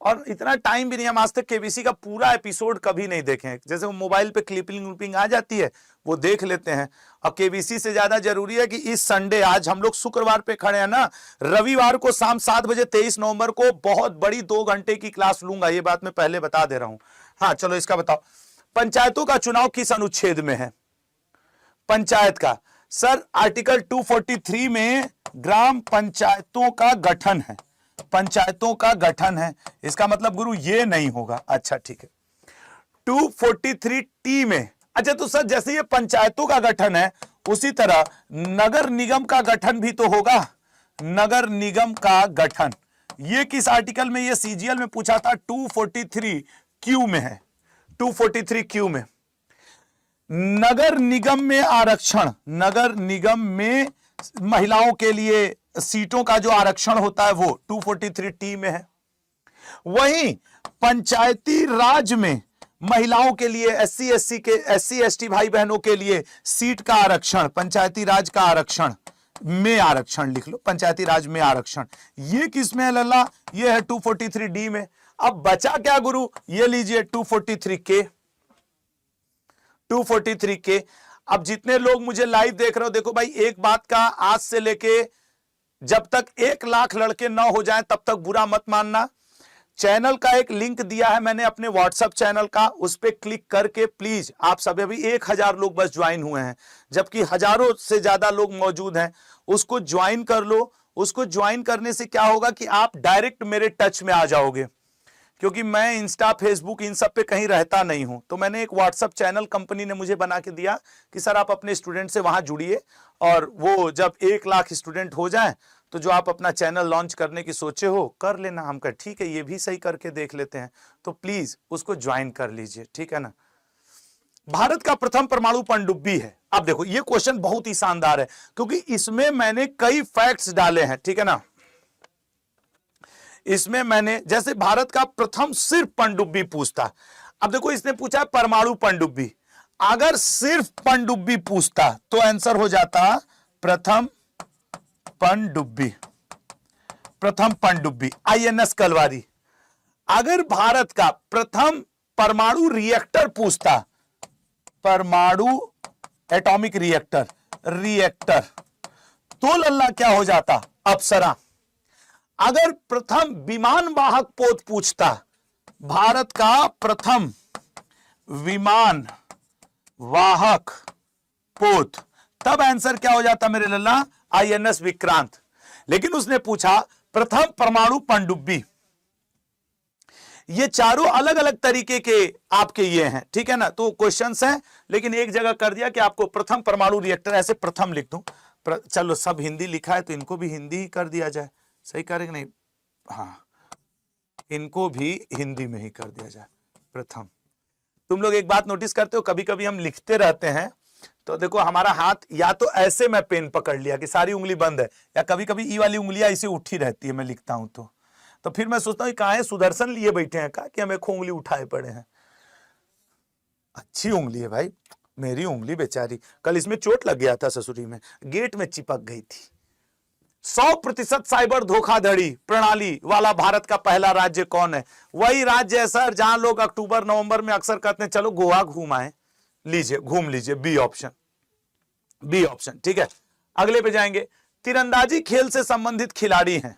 और इतना टाइम भी नहीं। हम आज तक केबीसी का पूरा एपिसोड कभी नहीं देखे हैं। जैसे वो मोबाइल पे क्लिपिंग आ जाती है वो देख लेते हैं। और केबीसी से ज्यादा जरूरी है कि इस संडे, आज हम लोग शुक्रवार पे खड़े हैं ना, रविवार को शाम 7 बजे 23 नवंबर को बहुत बड़ी 2 घंटे की क्लास लूंगा। ये बात मैं पहले बता दे रहा हूं। हाँ चलो इसका बताओ, पंचायतों का चुनाव किस अनुच्छेद में है? पंचायत का सर आर्टिकल 243 में ग्राम पंचायतों का गठन है। पंचायतों का गठन है, इसका मतलब गुरु ये नहीं होगा। अच्छा ठीक है। 243T में, अच्छा तो सर जैसे ये पंचायतों का गठन है उसी तरह नगर निगम का गठन भी तो होगा। नगर निगम का गठन ये किस आर्टिकल में? ये CGL में पूछा था। 243Q में है। 243Q में नगर निगम में आरक्षण, नगर निगम में महिलाओं के लिए सीटों का जो आरक्षण होता है वो 243T में है। वहीं पंचायती राज में महिलाओं के लिए, SC ST भाई बहनों के लिए सीट का आरक्षण, पंचायती राज का आरक्षण में, आरक्षण लिख लो, पंचायती राज में आरक्षण। ये किस में है लल्ला? ये है 243D में। अब बचा क्या गुरु? ये लीजिए 243K। 243K। अब जितने लोग मुझे लाइव देख रहे हो, देखो भाई एक बात का, आज से लेके जब तक 1 लाख लड़के न हो जाएं तब तक बुरा मत मानना। चैनल का एक लिंक दिया है मैंने अपने व्हाट्सएप चैनल का, उस पर क्लिक करके प्लीज, आप सभी, अभी 1000 लोग बस ज्वाइन हुए हैं जबकि हजारों से ज्यादा लोग मौजूद हैं, उसको ज्वाइन कर लो। उसको ज्वाइन करने से क्या होगा कि आप डायरेक्ट मेरे टच में आ जाओगे, क्योंकि मैं इंस्टा, फेसबुक इन सब पे कहीं रहता नहीं हूं। तो मैंने एक व्हाट्सएप चैनल कंपनी ने मुझे बना के दिया कि सर आप अपने स्टूडेंट से वहां जुड़िए, और वो जब 1 लाख स्टूडेंट हो जाए तो जो आप अपना चैनल लॉन्च करने की सोचे हो कर लेना। हम कह ठीक है, ये भी सही करके देख लेते हैं, तो प्लीज उसको ज्वाइन कर लीजिए, ठीक है ना। भारत का प्रथम परमाणु पनडुब्बी है। अब देखो ये क्वेश्चन बहुत ही शानदार है, क्योंकि इसमें मैंने कई फैक्ट्स डाले हैं, ठीक है ना। इसमें मैंने, जैसे भारत का प्रथम सिर्फ पनडुब्बी पूछता, अब देखो इसने पूछा परमाणु पनडुब्बी, अगर सिर्फ पनडुब्बी पूछता तो आंसर हो जाता प्रथम पनडुब्बी। प्रथम पनडुब्बी INS कलवारी। अगर भारत का प्रथम परमाणु रिएक्टर पूछता, परमाणु एटॉमिक रिएक्टर तो लल्ला क्या हो जाता, अप्सरा। अगर प्रथम विमान वाहक पोत पूछता, भारत का प्रथम विमान वाहक पोत, तब आंसर क्या हो जाता मेरे लल्ला, INS विक्रांत। लेकिन उसने पूछा प्रथम परमाणु पनडुब्बी। ये चारों अलग अलग तरीके के आपके ये हैं, ठीक है ना। तो क्वेश्चंस हैं, लेकिन एक जगह कर दिया कि आपको प्रथम परमाणु रिएक्टर, ऐसे प्रथम लिख दूं। चलो सब हिंदी लिखा है तो इनको भी हिंदी ही कर दिया जाए, सही करेंगे नहीं, हाँ इनको भी हिंदी में ही कर दिया जाए प्रथम। तुम लोग एक बात नोटिस करते हो, कभी कभी हम लिखते रहते हैं तो देखो हमारा हाथ या तो ऐसे मैं पेन पकड़ लिया कि सारी उंगली बंद है, या कभी कभी ई वाली उंगलियां ऐसे उठी रहती है मैं लिखता हूं तो फिर मैं सोचता हूँ कहाँ है, सुदर्शन लिए बैठे हैं का कि हम एक उंगली उठाए पड़े हैं। अच्छी उंगली है भाई, मेरी उंगली बेचारी, कल इसमें चोट लग गया था ससुरी में, गेट में चिपक गई थी। 100% साइबर धोखाधड़ी प्रणाली वाला भारत का पहला राज्य कौन है? वही राज्य है सर जहां लोग अक्टूबर नवंबर में अक्सर कहते हैं चलो गोवा घूम आए, लीजिए घूम लीजिए, बी ऑप्शन, बी ऑप्शन, ठीक है। अगले पे जाएंगे, तीरंदाजी खेल से संबंधित खिलाड़ी हैं।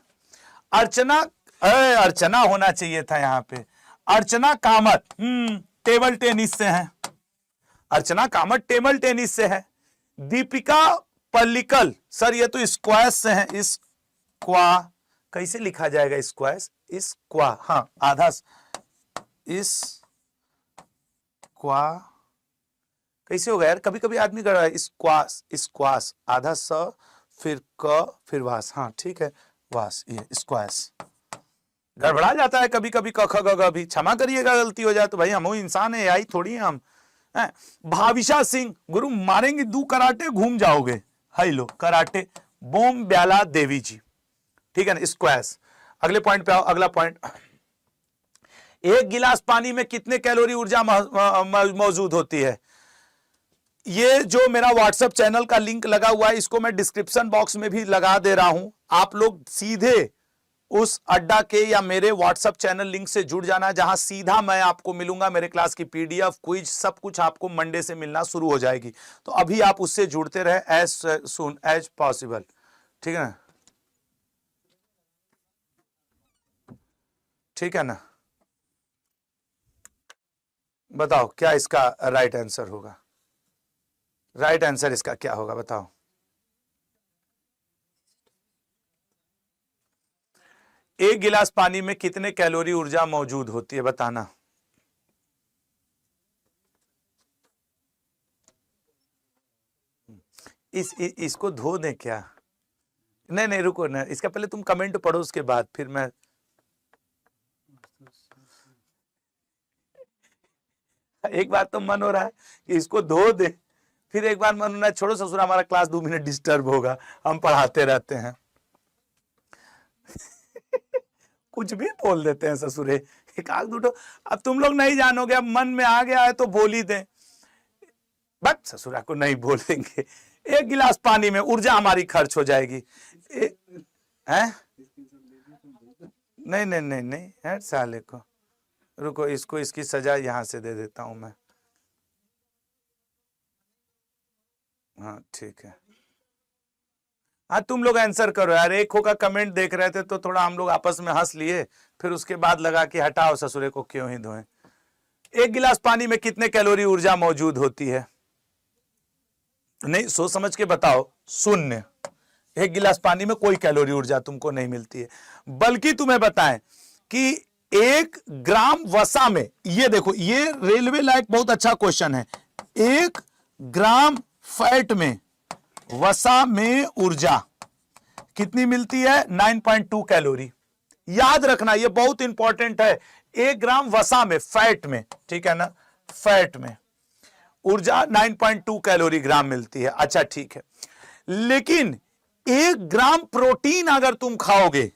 अर्चना होना चाहिए था यहां पे, अर्चना कामत टेबल टेनिस से है, अर्चना कामत टेबल टेनिस से है। दीपिका पल्लिकल, सर ये तो स्क्वैश से है, स्क्वा कैसे लिखा जाएगा, स्क्वैश, स्क्वा, हाँ आधा स्क्वा कैसे होगा यार, कभी कभी आदमी कर रहा है, स्क्वाश, स्क्वाश आधा स फिर क फिर वास, हाँ ठीक है वास, ये स्क्वैश। गड़बड़ा जाता है कभी कभी, क ख ग घ भी, क्षमा करिएगा गलती हो जाए तो भाई, हम इंसान है, आई थोड़ी हम हैं। भाविशा सिंह, गुरु मारेंगे 2 कराटे घूम जाओगे, हाई लो कराटे, बोम ब्याला देवी जी, ठीक है ना, स्क्वैश। अगले पॉइंट पे आओ, अगला पॉइंट, 1 गिलास पानी में कितने कैलोरी ऊर्जा मौजूद होती है? ये जो मेरा व्हाट्सएप चैनल का लिंक लगा हुआ है, इसको मैं डिस्क्रिप्शन बॉक्स में भी लगा दे रहा हूं, आप लोग सीधे उस अड्डा के या मेरे व्हाट्सएप चैनल लिंक से जुड़ जाना, जहां सीधा मैं आपको मिलूंगा, मेरे क्लास की PDF क्विज सब कुछ आपको मंडे से मिलना शुरू हो जाएगी। तो अभी आप उससे जुड़ते रहे एज सून एज पॉसिबल, ठीक है ना, ठीक है ना। बताओ क्या इसका राइट आंसर होगा, राइट आंसर इसका क्या होगा बताओ। एक गिलास पानी में कितने कैलोरी ऊर्जा मौजूद होती है बताना। इसको धो दें क्या? नहीं रुको ना, इसका पहले तुम कमेंट पढ़ो, उसके बाद फिर मैं एक बार तो मन हो रहा है कि इसको धो दे, फिर एक बार मन हो रहा है छोड़ो ससुर, हमारा क्लास 2 मिनट डिस्टर्ब होगा, हम पढ़ाते रहते हैं। कुछ भी बोल देते हैं ससुरे, एक आग दूठो। अब तुम लोग नहीं जानोगे, अब मन में आ गया है तो बोल ही दें, बट ससुरा को नहीं बोलेंगे। 1 गिलास पानी में ऊर्जा हमारी खर्च हो जाएगी, हैं? नहीं है साले को, रुको इसको इसकी सजा यहां से दे देता हूं मैं, हाँ ठीक है। हाँ तुम लोग आंसर करो यार, एक का कमेंट देख रहे थे तो थोड़ा हम लोग आपस में हंस लिए, फिर उसके बाद लगा कि हटाओ ससुरे को क्यों ही धोएं। 1 गिलास पानी में कितने कैलोरी ऊर्जा मौजूद होती है? नहीं सोच समझ के बताओ, 0। 1 गिलास पानी में कोई कैलोरी ऊर्जा तुमको नहीं मिलती है, बल्कि तुम्हें बताएं कि 1 ग्राम वसा में, ये देखो ये रेलवे लायक बहुत अच्छा क्वेश्चन है, 1 ग्राम फैट में वसा में ऊर्जा कितनी मिलती है? 9.2 कैलोरी। याद रखना ये बहुत इंपॉर्टेंट है, 1 ग्राम वसा में, फैट में, ठीक है ना, फैट में ऊर्जा 9.2 कैलोरी ग्राम मिलती है। अच्छा ठीक है, लेकिन 1 ग्राम प्रोटीन अगर तुम खाओगे,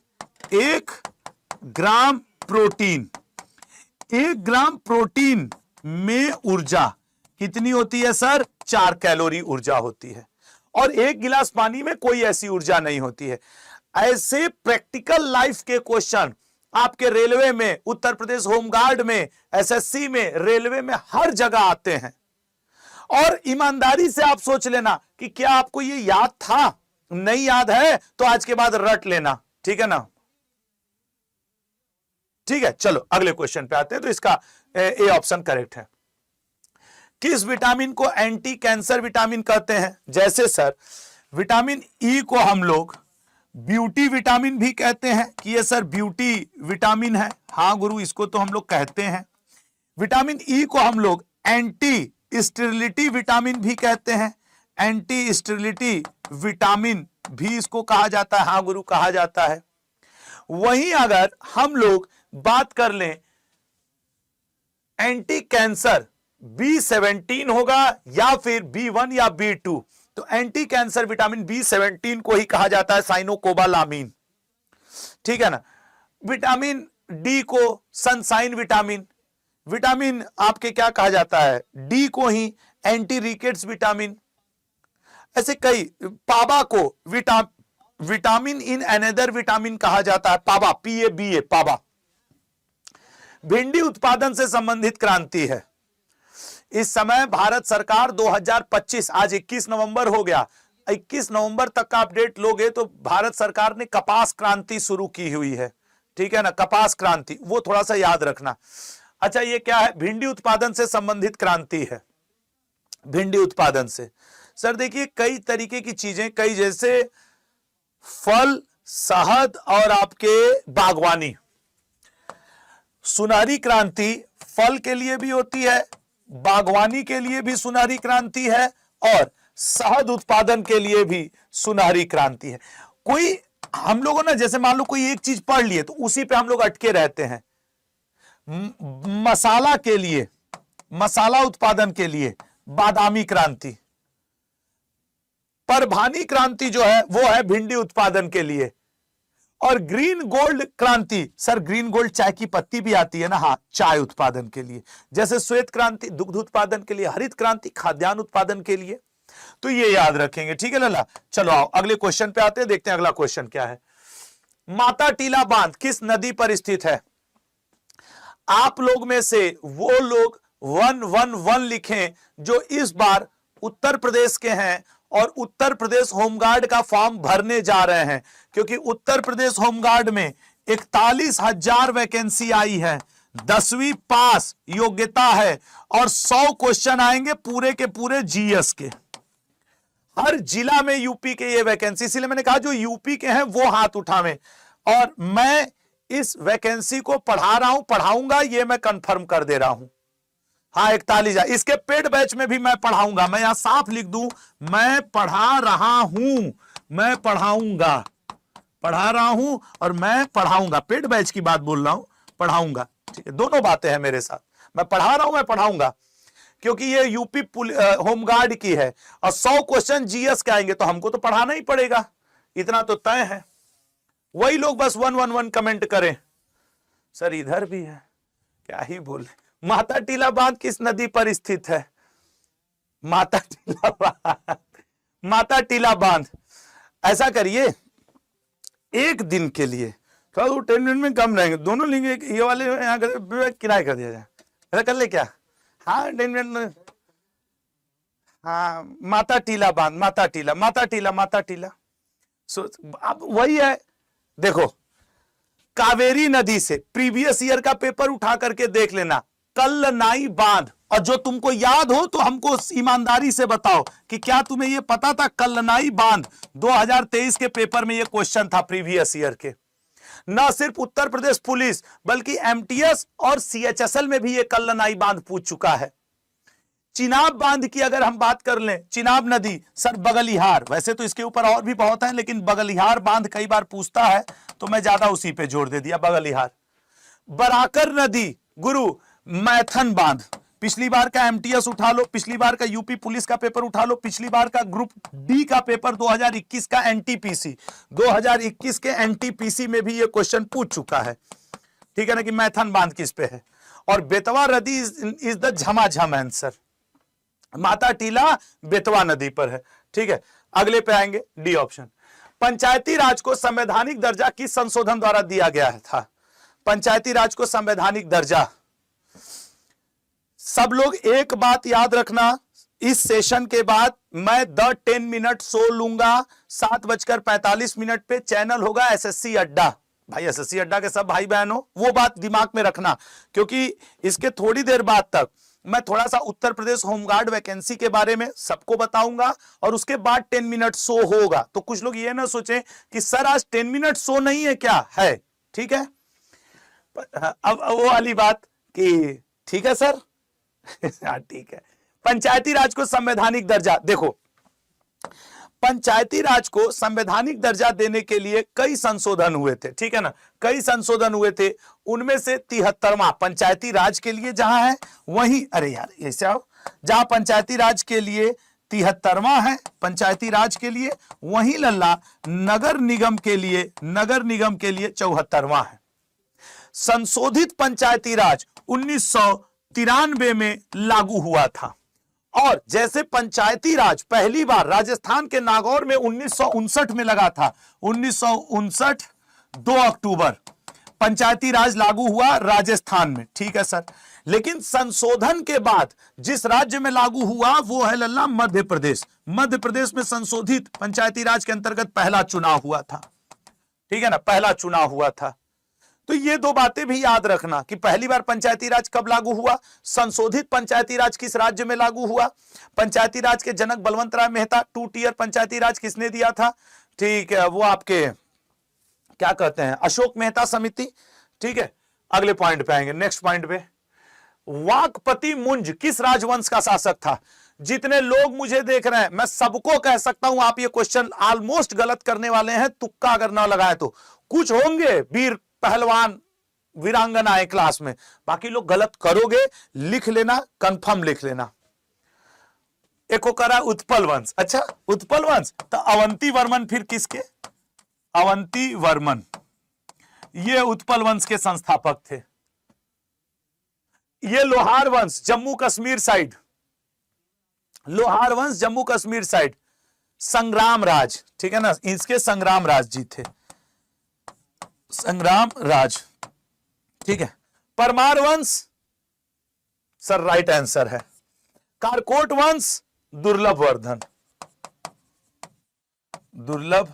1 ग्राम प्रोटीन, 1 ग्राम प्रोटीन में ऊर्जा कितनी होती है सर? 4 कैलोरी ऊर्जा होती है, और 1 गिलास पानी में कोई ऐसी ऊर्जा नहीं होती है। ऐसे प्रैक्टिकल लाइफ के क्वेश्चन आपके रेलवे में, उत्तर प्रदेश होमगार्ड में, एसएससी में, रेलवे में हर जगह आते हैं। और ईमानदारी से आप सोच लेना कि क्या आपको ये याद था, नहीं याद है तो आज के बाद रट लेना, ठीक है ना। ठीक है, चलो अगले क्वेश्चन पे आते हैं। तो इसका ए ऑप्शन करेक्ट है। किस विटामिन को एंटी कैंसर विटामिन कहते हैं? जैसे सर विटामिन ई को हम लोग ब्यूटी विटामिन भी कहते हैं कि ये सर ब्यूटी विटामिन है। हाँ गुरु, इसको तो हम लोग कहते हैं। विटामिन ई को हम लोग एंटी स्टेरिलिटी विटामिन भी कहते हैं। एंटी स्टेरिलिटी विटामिन भी इसको कहा जाता है। हाँ गुरु, कहा जाता है। वहीं अगर हम लोग बात कर लें एंटी कैंसर, B17 होगा या फिर B1 या B2, तो एंटी कैंसर विटामिन B17 को ही कहा जाता है साइनोकोबालामीन, ठीक है ना। विटामिन डी को सनसाइन विटामिन, विटामिन आपके क्या कहा जाता है, डी को ही एंटी रिकेट्स विटामिन। ऐसे कई, पाबा को विटामिन इन अनदर विटामिन कहा जाता है, पाबा, PABA, पाबा। भिंडी उत्पादन से संबंधित क्रांति है। इस समय भारत सरकार 2025, आज 21 नवंबर हो गया, 21 नवंबर तक का अपडेट लोगे तो भारत सरकार ने कपास क्रांति शुरू की हुई है, ठीक है ना, कपास क्रांति, वो थोड़ा सा याद रखना। अच्छा, ये क्या है? भिंडी उत्पादन से संबंधित क्रांति है। भिंडी उत्पादन से सर देखिए कई तरीके की चीजें, कई जैसे फल, शहद और आपके बागवानी। सुनहरी क्रांति फल के लिए भी होती है, बागवानी के लिए भी सुनहरी क्रांति है और शहद उत्पादन के लिए भी सुनहरी क्रांति है। कोई हम लोगों ना, जैसे मान लो कोई एक चीज पढ़ लिए तो उसी पे हम लोग अटके रहते हैं। मसाला के लिए, मसाला उत्पादन के लिए बादामी क्रांति। परभानी क्रांति जो है वो है भिंडी उत्पादन के लिए। और ग्रीन गोल्ड क्रांति, सर ग्रीन गोल्ड चाय की पत्ती भी आती है ना, हाँ, चाय उत्पादन के लिए। जैसे श्वेत क्रांति दुग्ध उत्पादन के लिए, हरित क्रांति खाद्यान्न उत्पादन के लिए। तो ये याद रखेंगे, ठीक है लला। चलो आओ अगले क्वेश्चन पे आते हैं, देखते हैं अगला क्वेश्चन क्या है। माता टीला बांध किस नदी पर स्थित है? आप लोग में से वो लोग 111 लिखें जो इस बार उत्तर प्रदेश के हैं और उत्तर प्रदेश होमगार्ड का फॉर्म भरने जा रहे हैं, क्योंकि उत्तर प्रदेश होमगार्ड में 41,000 वैकेंसी आई है, 10वीं पास योग्यता है और 100 क्वेश्चन आएंगे पूरे के पूरे जीएस के। हर जिला में यूपी के ये वैकेंसी, इसलिए मैंने कहा जो यूपी के हैं वो हाथ उठावें। और मैं इस वैकेंसी को पढ़ा रहा हूं, पढ़ाऊंगा, ये मैं कंफर्म कर दे रहा हूं। हाँ 41,000, इसके पेड बैच में भी मैं पढ़ाऊंगा। मैं यहां साफ लिख दूं, मैं पढ़ा रहा हूं, मैं पढ़ाऊंगा, पढ़ा रहा हूं और मैं पढ़ाऊंगा। पेड बैच की बात बोल रहा हूं, पढ़ाऊंगा, ठीक है। दोनों बातें हैं मेरे साथ, मैं पढ़ा रहा हूं, मैं पढ़ाऊंगा, क्योंकि ये यूपी होमगार्ड की है और 100 क्वेश्चन जीएस के आएंगे तो हमको तो पढ़ाना ही पड़ेगा, इतना तो तय है। वही लोग बस 111 कमेंट करें। सर इधर भी है, क्या ही बोले। माता टीला बांध किस नदी पर स्थित है? माता टीला बांध, माता टीला बांध। ऐसा करिए एक दिन के लिए, थोड़ा 10 मिनट में कम रहेंगे, दोनों लेंगे, ये वाले यहाँ किराया कर दिया जाए, ऐसा कर ले क्या? हाँ 10 मिनट में। हाँ माता टीला बांध, माता टीला, माता टीला, माता टीला। अब वही है, देखो कावेरी नदी से प्रीवियस ईयर का पेपर उठा करके देख लेना, कल्लनाई बांध। और जो तुमको याद हो तो हमको ईमानदारी से बताओ कि क्या तुम्हें यह पता था कल्लनाई बांध 2023 के पेपर में यह क्वेश्चन था प्रीवियस ईयर के। न सिर्फ उत्तर प्रदेश पुलिस बल्कि एमटीएस और सीएचएसएल में भी यह कल्लनाई बांध पूछ चुका है। चिनाब बांध की अगर हम बात कर लें, चिनाब नदी सर बगलिहार, वैसे तो इसके ऊपर और भी बहुत है लेकिन बगलिहार बांध कई बार पूछता है तो मैं ज्यादा उसी पे जोर दे दिया, बगलिहार। बराकर नदी गुरु मैथन बांध, पिछली बार का एमटीएस उठा लो, पिछली बार का यूपी पुलिस का पेपर उठा लो, पिछली बार का ग्रुप डी का पेपर 2021 का एनटीपीसी, 2021 के एनटीपीसी में भी ये क्वेश्चन पूछ चुका है, ठीक है ना, कि मैथन बांध किस पे है। और बेतवा नदी इज द झमाझम आंसर, माता टीला बेतवा नदी पर है, ठीक है। अगले पे आएंगे डी ऑप्शन। पंचायती राज को संवैधानिक दर्जा किस संशोधन द्वारा दिया गया था? पंचायती राज को संवैधानिक दर्जा। सब लोग एक बात याद रखना, इस सेशन के बाद मैं 10 मिनट सो लूंगा, 7:45 पे चैनल होगा एसएससी अड्डा। भाई एसएससी अड्डा के सब भाई बहनों वो बात दिमाग में रखना, क्योंकि इसके थोड़ी देर बाद तक मैं थोड़ा सा उत्तर प्रदेश होमगार्ड वैकेंसी के बारे में सबको बताऊंगा और उसके बाद 10 मिनट शो होगा। तो कुछ लोग ये ना सोचें कि सर आज 10 मिनट शो नहीं है, क्या है? ठीक है, अब वो वाली बात कि ठीक है सर हाँ ठीक है। पंचायती राज को संवैधानिक दर्जा, देखो पंचायती राज को संवैधानिक दर्जा देने के लिए कई संशोधन हुए थे, ठीक है ना, कई संशोधन हुए थे। उनमें से 73वां पंचायती राज के लिए जहां है वहीं, अरे यार ऐसे आओ, जहां पंचायती राज के लिए 73वां है पंचायती राज के लिए, वहीं लल्ला नगर निगम के लिए 74वां है। संशोधित पंचायती राज 1993 में लागू हुआ था। और जैसे पंचायती राज पहली बार राजस्थान के नागौर में 1959 में लगा था, 1959 2 अक्टूबर पंचायती राज लागू हुआ राजस्थान में, ठीक है सर। लेकिन संशोधन के बाद जिस राज्य में लागू हुआ वो है लल्ला मध्य प्रदेश। मध्य प्रदेश में संशोधित पंचायती राज के अंतर्गत पहला चुनाव हुआ था, ठीक है ना, पहला चुनाव हुआ था। तो ये दो बातें भी याद रखना कि पहली बार पंचायती राज कब लागू हुआ, संशोधित पंचायती राज किस राज्य में लागू हुआ, पंचायती राज के जनक बलवंत राय मेहता 2 टियर पंचायती राज किसने दिया था? ठीक है, वो आपके क्या कहते हैं, अशोक मेहता समिति। ठीक है, अगले पॉइंट पे आएंगे, नेक्स्ट पॉइंट पे। वाकपति मुंज किस राजवंश का शासक था? जितने लोग मुझे देख रहे हैं मैं सबको कह सकता हूं आप ये क्वेश्चन ऑलमोस्ट गलत करने वाले हैं, तुक्का अगर ना लगाए तो। कुछ होंगे वीर पहलवान वीरांगनाएं क्लास में, बाकी लोग गलत करोगे, लिख लेना, कंफर्म लिख लेना। एको करा उत्पल वंश, अच्छा उत्पल वंश, तो अवंती वर्मन फिर किसके? अवंती वर्मन, ये उत्पल वंश के संस्थापक थे। ये लोहार वंश जम्मू कश्मीर साइड, लोहार वंश जम्मू कश्मीर साइड, संग्राम राज, ठीक है ना, इसके संग्राम राज जी थे, संग्राम राज, ठीक है। परमार वंश सर राइट आंसर है। कारकोट वंश दुर्लभ वर्धन, दुर्लभ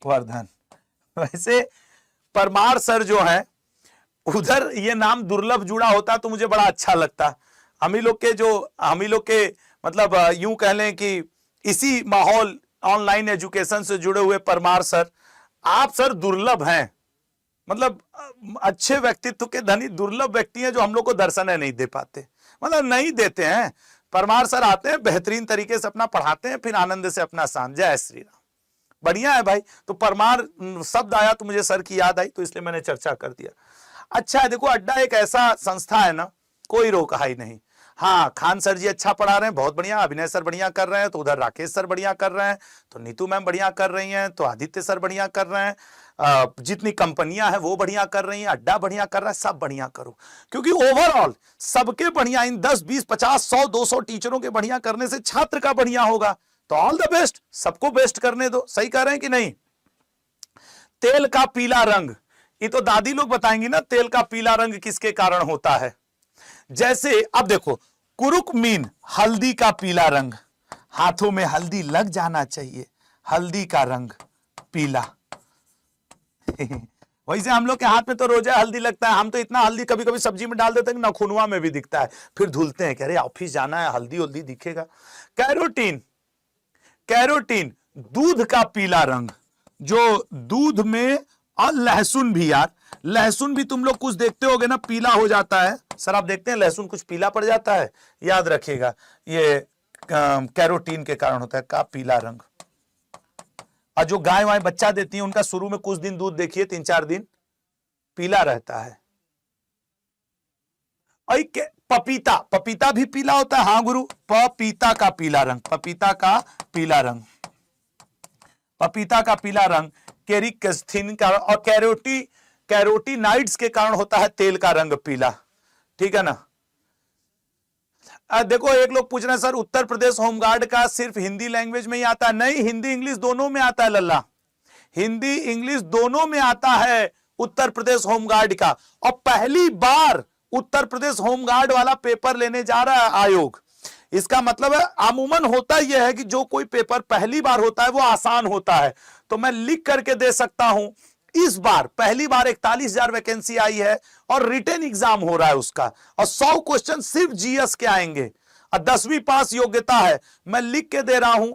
वर्धन। वैसे परमार सर जो है उधर ये नाम दुर्लभ जुड़ा होता तो मुझे बड़ा अच्छा लगता। हम ही लोग के मतलब यूं कह लें कि इसी माहौल ऑनलाइन एजुकेशन से जुड़े हुए परमार सर, आप सर दुर्लभ हैं, मतलब अच्छे व्यक्तित्व के धनी दुर्लभ व्यक्ति हैं जो हम लोग को दर्शन नहीं दे पाते, मतलब नहीं देते हैं। परमार सर आते हैं, बेहतरीन तरीके से अपना पढ़ाते हैं, फिर आनंद से अपना शाम। जय श्री राम, बढ़िया है भाई। तो परमार शब्द आया तो मुझे सर की याद आई, तो इसलिए मैंने चर्चा कर दिया। अच्छा है, देखो अड्डा एक ऐसा संस्था है ना, कोई रोका ही नहीं। हाँ, खान सर जी अच्छा पढ़ा रहे हैं, बहुत बढ़िया। अभिनय सर बढ़िया कर रहे हैं, तो उधर राकेश सर बढ़िया कर रहे हैं, तो नीतू मैम बढ़िया कर रही हैं, तो आदित्य सर बढ़िया कर रहे हैं, जितनी कंपनियां हैं वो बढ़िया कर रही हैं, अड्डा बढ़िया कर रहा है, सब बढ़िया करो। क्योंकि ओवरऑल सबके बढ़िया, इन 10 20 50 100 200 टीचरों के बढ़िया करने से छात्र का बढ़िया होगा। तो ऑल द बेस्ट, सबको बेस्ट करने दो। सही कह रहे हैं कि नहीं? तेल का पीला रंग, ये तो दादी लोग बताएंगी ना, तेल का पीला रंग किसके कारण होता है। जैसे अब देखो, कुरुक मीन हल्दी का पीला रंग, हाथों में हल्दी लग जाना चाहिए, हल्दी का रंग पीला वैसे हम लोग के हाथ में तो रोजा हल्दी लगता है, हम तो इतना हल्दी कभी कभी सब्जी में डाल देते हैं कि नखुनवा में भी दिखता है, फिर धुलते हैं, कह रहे ऑफिस जाना है, हल्दी हल्दी दिखेगा। कैरोटीन, कैरोटीन दूध का पीला रंग, जो दूध में, और लहसुन भी, यार लहसुन भी तुम लोग कुछ देखते होगे ना पीला हो जाता है। सर आप देखते हैं लहसुन कुछ पीला पड़ जाता है, याद रखिएगा ये कैरोटीन के कारण होता है का पीला रंग। और जो गाय वाय बच्चा देती है उनका शुरू में कुछ दिन दूध देखिए 3-4 दिन पीला रहता है। पपीता, पपीता भी पीला होता है। हाँ गुरु, पपीता का पीला रंग, पपीता का पीला रंग, पपीता का पीला रंग केरिकस्थीन का, और कैरोटीनाइड्स के कारण होता है तेल का रंग पीला, ठीक है ना। देखो एक लोग पूछ रहे हैं सर उत्तर प्रदेश होमगार्ड का सिर्फ हिंदी लैंग्वेज में ही आता है? नहीं, हिंदी इंग्लिश दोनों में आता है लल्ला। हिंदी इंग्लिश दोनों में आता है उत्तर प्रदेश होमगार्ड का, और पहली बार उत्तर प्रदेश होमगार्ड वाला पेपर लेने जा रहा है आयोग। इसका मतलब है अमूमन होता यह है कि जो कोई पेपर पहली बार होता है वो आसान होता है, तो मैं लिख करके दे सकता हूं इस बार पहली बार 41,000 वैकेंसी आई है और रिटन एग्जाम हो रहा है उसका, और 100 क्वेश्चन सिर्फ जीएस के आएंगे और 10वीं पास योग्यता है। मैं लिख के दे रहा हूं,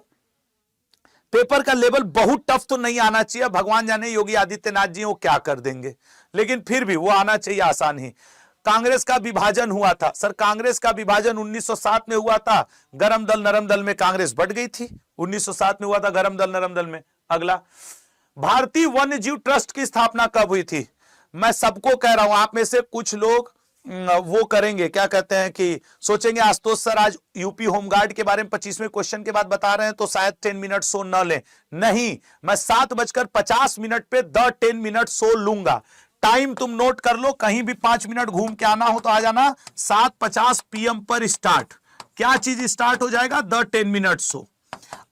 पेपर का लेवल बहुत टफ तो नहीं आना चाहिए, भगवान जाने योगी आदित्यनाथ जी वो क्या कर देंगे, लेकिन फिर भी वो आना चाहिए आसान ही। कांग्रेस का विभाजन हुआ था सर, कांग्रेस का विभाजन 1907 में हुआ था, गरम दल नरम दल में कांग्रेस बढ़ गई थी, 1907 में हुआ था गरम दल नरम दल में। अगला, भारतीय वन्य जीव ट्रस्ट की स्थापना कब हुई थी? मैं सबको कह रहा हूं, आप में से कुछ लोग वो करेंगे, क्या कहते हैं कि सोचेंगे आशुतोष सर आज यूपी होमगार्ड के बारे में 25वें क्वेश्चन के बाद बता रहे हैं तो शायद 10 मिनट शो न लें। नहीं, मैं 7:50 पे द 10 मिनट शो लूंगा। टाइम तुम नोट कर लो, कहीं भी 5 मिनट घूम के आना हो तो आ जाना। 7:50 PM पर स्टार्ट, क्या चीज स्टार्ट हो जाएगा? The 10 minute show.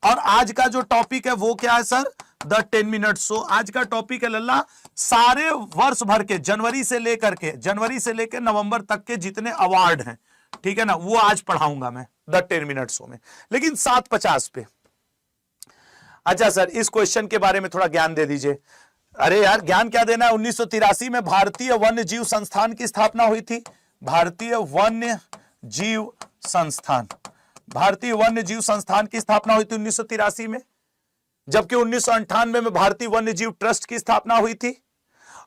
और आज का जो टॉपिक है वो क्या है सर? The 10 minute show. आज का टॉपिक है लल्ला सारे वर्ष भर के जनवरी से लेकर नवंबर तक के जितने अवार्ड हैं, ठीक है ना, वो आज पढ़ाऊंगा मैं द 10 मिनट शो में, लेकिन 7:50 पे। अच्छा सर, इस क्वेश्चन के बारे में थोड़ा ज्ञान दे दीजिए। अरे यार ज्ञान क्या देना है। 1983 में भारतीय वन्य जीव संस्थान की स्थापना हुई थी। भारतीय वन्य जीव संस्थान, भारतीय वन्य जीव संस्थान की स्थापना हुई थी 1983 में, जबकि 1998 में भारतीय वन्य जीव ट्रस्ट की स्थापना हुई थी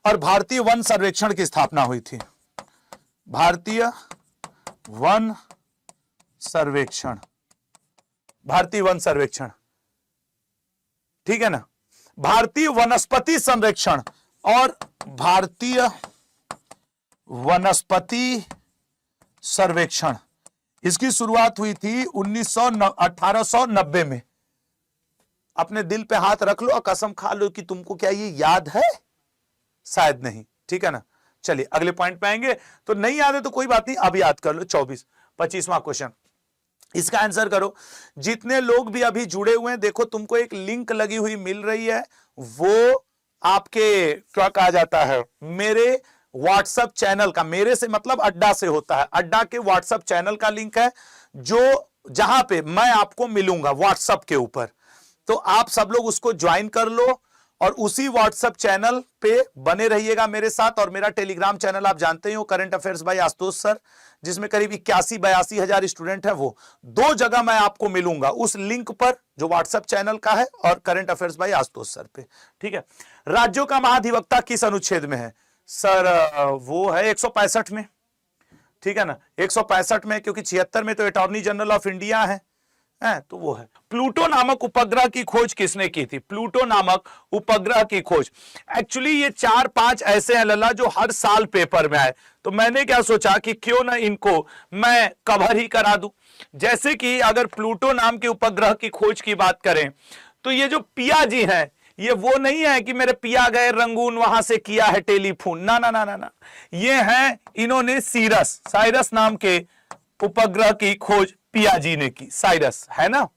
और भारतीय वन सर्वेक्षण की स्थापना हुई थी। भारतीय वन सर्वेक्षण, भारतीय वन सर्वेक्षण, ठीक है ना, भारतीय वनस्पति संरक्षण और भारतीय वनस्पति सर्वेक्षण, इसकी शुरुआत हुई थी 1890 में। अपने दिल पे हाथ रख लो और कसम खा लो कि तुमको क्या ये याद है? शायद नहीं, ठीक है ना। चलिए अगले पॉइंट पे आएंगे, तो नहीं याद है तो कोई बात नहीं, अब याद कर लो। 25वां क्वेश्चन, इसका आंसर करो। जितने लोग भी अभी जुड़े हुए हैं, देखो तुमको एक लिंक लगी हुई मिल रही है, वो आपके क्या कहा जाता है, मेरे व्हाट्सएप चैनल का, मेरे से मतलब अड्डा से होता है, अड्डा के व्हाट्सएप चैनल का लिंक है, जो जहां पे मैं आपको मिलूंगा व्हाट्सएप के ऊपर, तो आप सब लोग उसको ज्वाइन कर लो और उसी व्हाट्सएप चैनल पे बने रहिएगा मेरे साथ। और मेरा टेलीग्राम चैनल आप जानते ही हो, current affairs by Ashutosh sir, जिसमें करीब 81-82 हजार स्टूडेंट है। वो 2 जगह मैं आपको मिलूंगा, उस लिंक पर जो व्हाट्सएप चैनल का है और current affairs by Ashutosh sir पे, ठीक है। राज्यों का महाधिवक्ता किस अनुच्छेद में है सर? वो है 165 में, ठीक है ना, 165 में, क्योंकि 76 में तो अटॉर्नी जनरल ऑफ इंडिया है, तो वो है। प्लूटो नामक उपग्रह की खोज किसने की थी? प्लूटो नामक उपग्रह की खोज, एक्चुअली ये 4-5 ऐसे हैं लल्ला जो हर साल पेपर में आए, तो मैंने क्या सोचा कि क्यों ना इनको मैं कवर ही करा दूं। जैसे कि अगर प्लूटो नाम के उपग्रह की खोज की बात करें तो ये जो पिया जी हैं, ये वो नहीं है कि मेरे पिया गए रंगून वहां से किया है टेलीफोन, ना ना ना ना ना, ये है इन्होंने साइरस नाम के उपग्रह की खोज पिया जी ने की, साइरस है ना।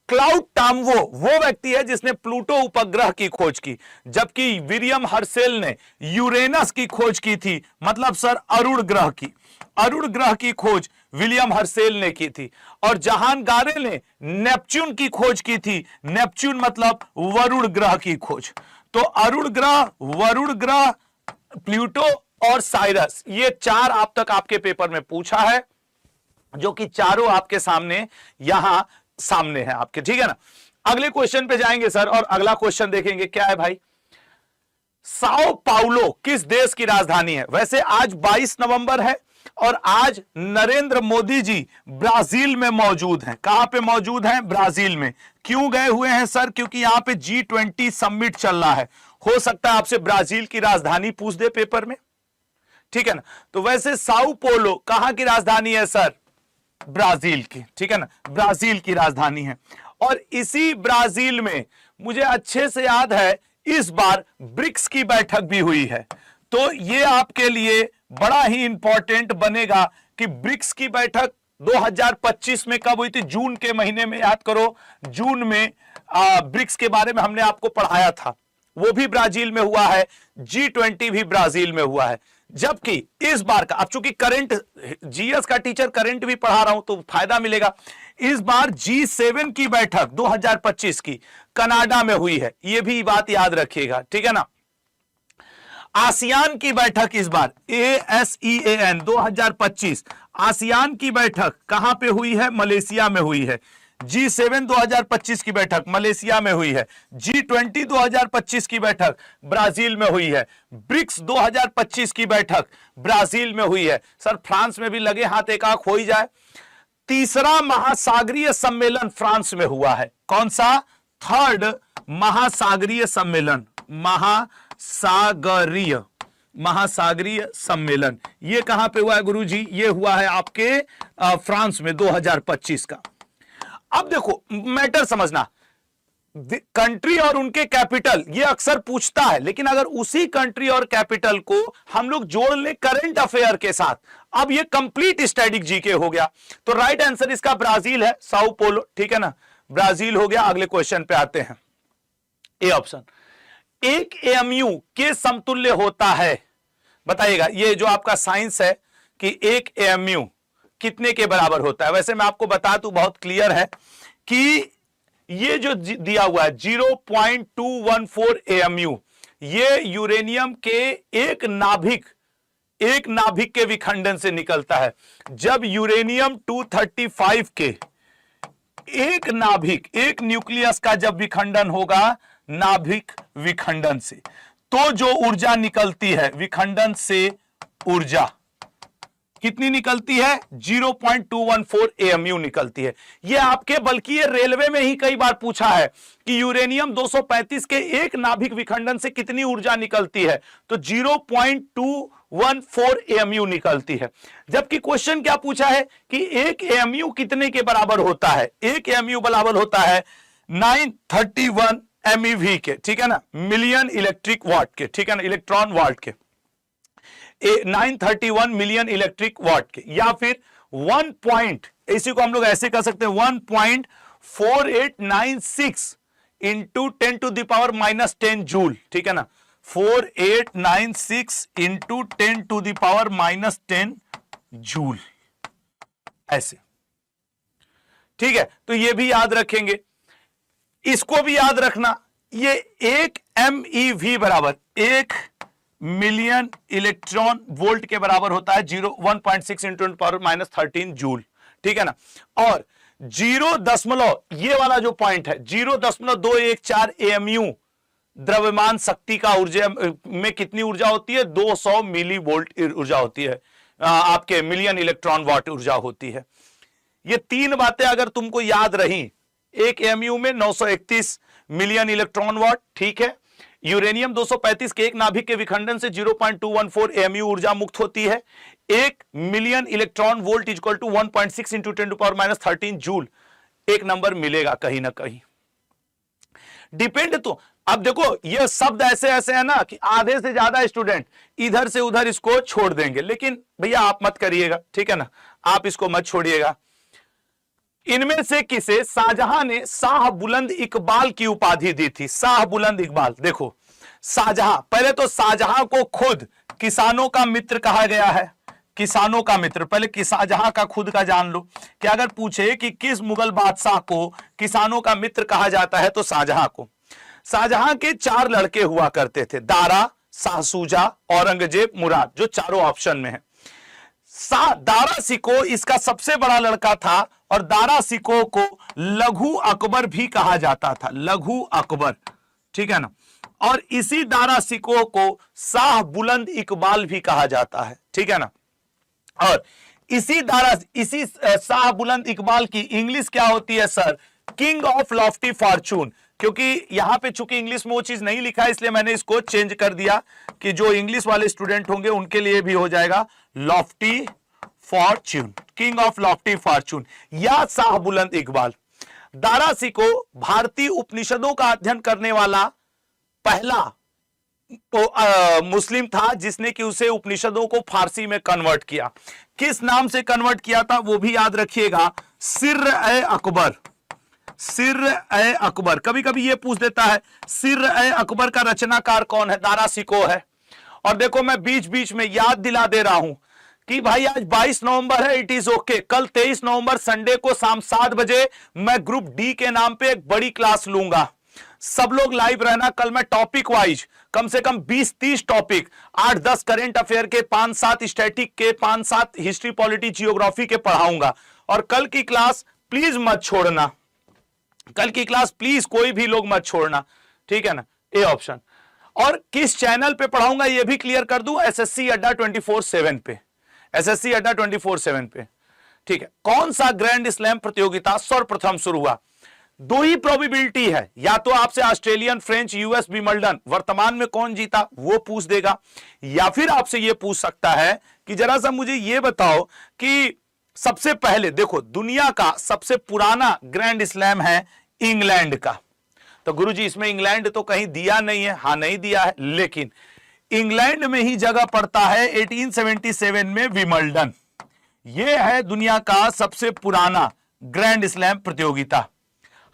क्लाउड टाम्वो वो व्यक्ति है जिसने प्लूटो उपग्रह की खोज की, जबकि विलियम हर्सेल ने यूरेनस की खोज की थी, मतलब सर अरुण ग्रह की, अरुण ग्रह की खोज विलियम हर्सेल ने की थी। और जहान गारे ने नेपच्यून की खोज की थी, नेपच्यून मतलब वरुण ग्रह की खोज। तो अरुण ग्रह, वरुण ग्रह, प्लूटो और साइरस, ये 4 आप तक आपके पेपर में पूछा है, जो कि चारों आपके सामने यहां सामने है आपके, ठीक है ना। अगले क्वेश्चन पे जाएंगे सर, और अगला क्वेश्चन देखेंगे क्या है भाई। साओ पाउलो किस देश की राजधानी है? वैसे आज 22 नवंबर है और आज नरेंद्र मोदी जी ब्राजील में मौजूद हैं। कहां पे मौजूद हैं? ब्राजील में। क्यों गए हुए हैं सर? क्योंकि यहां पे G20 समिट चल रहा है। हो सकता है आपसे ब्राजील की राजधानी पूछ दे पेपर में, ठीक है ना। तो वैसे साओ पाउलो कहां की राजधानी है सर? ब्राजील की, ठीक है ना, ब्राजील की राजधानी है। और इसी ब्राजील में मुझे अच्छे से याद है इस बार ब्रिक्स की बैठक भी हुई है, तो ये आपके लिए बड़ा ही इंपॉर्टेंट बनेगा कि ब्रिक्स की बैठक 2025 में कब हुई थी? जून के महीने में, याद करो, जून में ब्रिक्स के बारे में हमने आपको पढ़ाया था। वो भी ब्राजील में हुआ है, G20 भी ब्राजील में हुआ है। जबकि इस बार का, अब चूंकि करंट जीएस का टीचर करंट भी पढ़ा रहा हूं तो फायदा मिलेगा, इस बार G7 की बैठक 2025 की कनाडा में हुई है, यह भी बात याद रखिएगा, ठीक है ना। आसियान की बैठक इस बार ASEAN 2025 आसियान की बैठक कहां पे हुई है? मलेशिया में हुई है। G7 2025 की बैठक मलेशिया में हुई है। G20 2025 की बैठक ब्राजील में हुई है। ब्रिक्स 2025 की बैठक ब्राजील में हुई है। सर फ्रांस में भी लगे हाथ एक आंख हो ही जाए। तीसरा महासागरीय सम्मेलन फ्रांस में हुआ है। कौन सा? थर्ड महासागरीय सम्मेलन, महासागरीय सम्मेलन ये कहां पे हुआ है गुरुजी? ये हुआ है आपके फ्रांस में 2025 का। अब देखो मैटर समझना, कंट्री और उनके कैपिटल ये अक्सर पूछता है, लेकिन अगर उसी कंट्री और कैपिटल को हम लोग जोड़ ले करंट अफेयर के साथ, अब ये कंप्लीट स्टैटिक जीके हो गया। तो राइट आंसर इसका ब्राजील है, साओ पोलो, ठीक है ना, ब्राजील हो गया। अगले क्वेश्चन पे आते हैं, ए ऑप्शन। एक एएमयू के समतुल्य होता है, बताइएगा। ये जो आपका साइंस है कि एक एएमयू कितने के बराबर होता है, वैसे मैं आपको बता दूं बहुत क्लियर है कि ये जो दिया हुआ है 0.214 एएमयू, ये यूरेनियम के एक नाभिक के विखंडन से निकलता है। जब यूरेनियम 235 के एक न्यूक्लियस का जब विखंडन होगा नाभिक विखंडन से, तो जो ऊर्जा निकलती है विखंडन से, ऊर्जा कितनी निकलती है? 0.214 एएमयू निकलती है। ये आपके, बल्कि ये रेलवे में ही कई बार पूछा है कि यूरेनियम 235 के एक नाभिक विखंडन से कितनी ऊर्जा निकलती है, तो 0.214 एएमयू निकलती है। जबकि क्वेश्चन क्या पूछा है कि एक एएमयू कितने के बराबर होता है? एक एएमयू बराबर होता है 931 MEV के, ठीक है ना, मिलियन इलेक्ट्रिक वाट के, ठीक है ना, इलेक्ट्रॉन वाट के, 931 मिलियन इलेक्ट्रिक वाट के, या फिर 1 पॉइंट, इसी को हम लोग ऐसे कर सकते हैं 1.4896 into 10 to the power -10 joule, ठीक है ना, 4896 into 10 to the power -10 joule, ऐसे, ठीक है। तो ये भी याद रखेंगे, इसको भी याद रखना, ये एक MeV बराबर 1 मिलियन इलेक्ट्रॉन वोल्ट के बराबर होता है, 1.6 इंटू पावर -13 जूल, ठीक है ना। और 0. ये वाला जो पॉइंट है 0.214 एएमयू द्रव्यमान शक्ति का ऊर्जा में कितनी ऊर्जा होती है? 200 मिली वोल्ट ऊर्जा होती है, आपके मिलियन इलेक्ट्रॉन वाट ऊर्जा होती है। ये तीन बातें अगर तुमको याद रही, एक एएमयू में 931 मिलियन इलेक्ट्रॉन वाट, ठीक है, यूरेनियम 235 के एक नाभिक के विखंडन से 0.214 एएमयू ऊर्जा मुक्त होती है, 1 million electron volt equal to 1.6 into 10 to power -13 joule, एक नंबर मिलेगा कहीं ना कहीं। डिपेंड, तो अब देखो ये शब्द ऐसे ऐसे है ना कि आधे से ज्यादा स्टूडेंट इधर से उधर इसको छोड़ देंगे, लेकिन भैया आप मत करिएगा, ठीक है ना, आप इसको मत छोड़िएगा। इनमें से किसे शाहजहां ने शाह बुलंद इकबाल की उपाधि दी थी? शाह बुलंद इकबाल, देखो शाहजहां, पहले तो शाहजहां को खुद किसानों का मित्र कहा गया है, किसानों का मित्र। पहले शाहजहां का खुद का जान लो कि अगर पूछे कि किस मुगल बादशाह को किसानों का मित्र कहा जाता है तो शाहजहां को। शाहजहां के 4 लड़के हुआ करते थे, दारा, शाहसूजा, औरंगजेब, मुराद, जो चारों ऑप्शन में है। दारा सिको इसका सबसे बड़ा लड़का था, और दारा सिको को लघु अकबर भी कहा जाता था, लघु अकबर, ठीक है ना। और इसी दारा सिको को शाह बुलंद इकबाल भी कहा जाता है, ठीक है ना। और इसी शाह बुलंद इकबाल की इंग्लिश क्या होती है sir? King of Lofty Fortune. क्योंकि यहां पे चूंकि इंग्लिश में वो चीज नहीं लिखा है, इसलिए मैंने इसको चेंज कर दिया कि जो इंग्लिश वाले स्टूडेंट होंगे उनके लिए भी हो जाएगा Lofty Fortune, king of Lofty Fortune या शाह बुलंद इकबाल। दारा सिको भारतीय उपनिषदों का अध्ययन करने वाला पहला तो मुस्लिम था जिसने कि उसे उपनिषदों को फारसी में कन्वर्ट किया। किस नाम से कन्वर्ट किया था वो भी याद रखिएगा, सिर्र ए अकबर, सिर-ए-अकबर, कभी कभी ये पूछ देता है सिर-ए-अकबर का रचनाकार कौन है, दारा शिकोह है। और देखो मैं बीच बीच में याद दिला दे रहा हूं कि भाई आज 22 नवंबर है, इट इज ओके। कल 23 नवंबर संडे को शाम 7 बजे मैं ग्रुप डी के नाम पे एक बड़ी क्लास लूंगा। सब लोग लाइव रहना। कल मैं टॉपिक वाइज कम से कम 20-30 टॉपिक, 8-10 करेंट अफेयर के, 5-7 स्टैटिक के, 5-7 हिस्ट्री पॉलिटी जियोग्राफी के पढ़ाऊंगा। और कल की क्लास प्लीज मत छोड़ना, कल की क्लास प्लीज कोई भी लोग मत छोड़ना, ठीक है ना, ए ऑप्शन। और किस चैनल पे पढ़ाऊंगा ये भी क्लियर कर दूं, एसएससी अड्डा 24/7 पे, एसएससी अड्डा 24/7 पे, ठीक है। कौन सा ग्रैंड स्लैम प्रतियोगिता सर्वप्रथम शुरू हुआ? दो ही प्रोबेबिलिटी है, या तो आपसे ऑस्ट्रेलियन, फ्रेंच, यूएस विंबलडन वर्तमान में कौन जीता वो पूछ देगा, या फिर आपसे ये पूछ सकता है कि जरा सा मुझे ये बताओ कि सबसे पहले, देखो दुनिया का सबसे पुराना ग्रैंड स्लैम है इंग्लैंड का। तो गुरुजी इसमें इंग्लैंड तो कहीं दिया नहीं है, हां नहीं दिया है, लेकिन इंग्लैंड में ही जगह पड़ता है 1877 में विंबलडन। यह है दुनिया का सबसे पुराना ग्रैंड स्लैम प्रतियोगिता।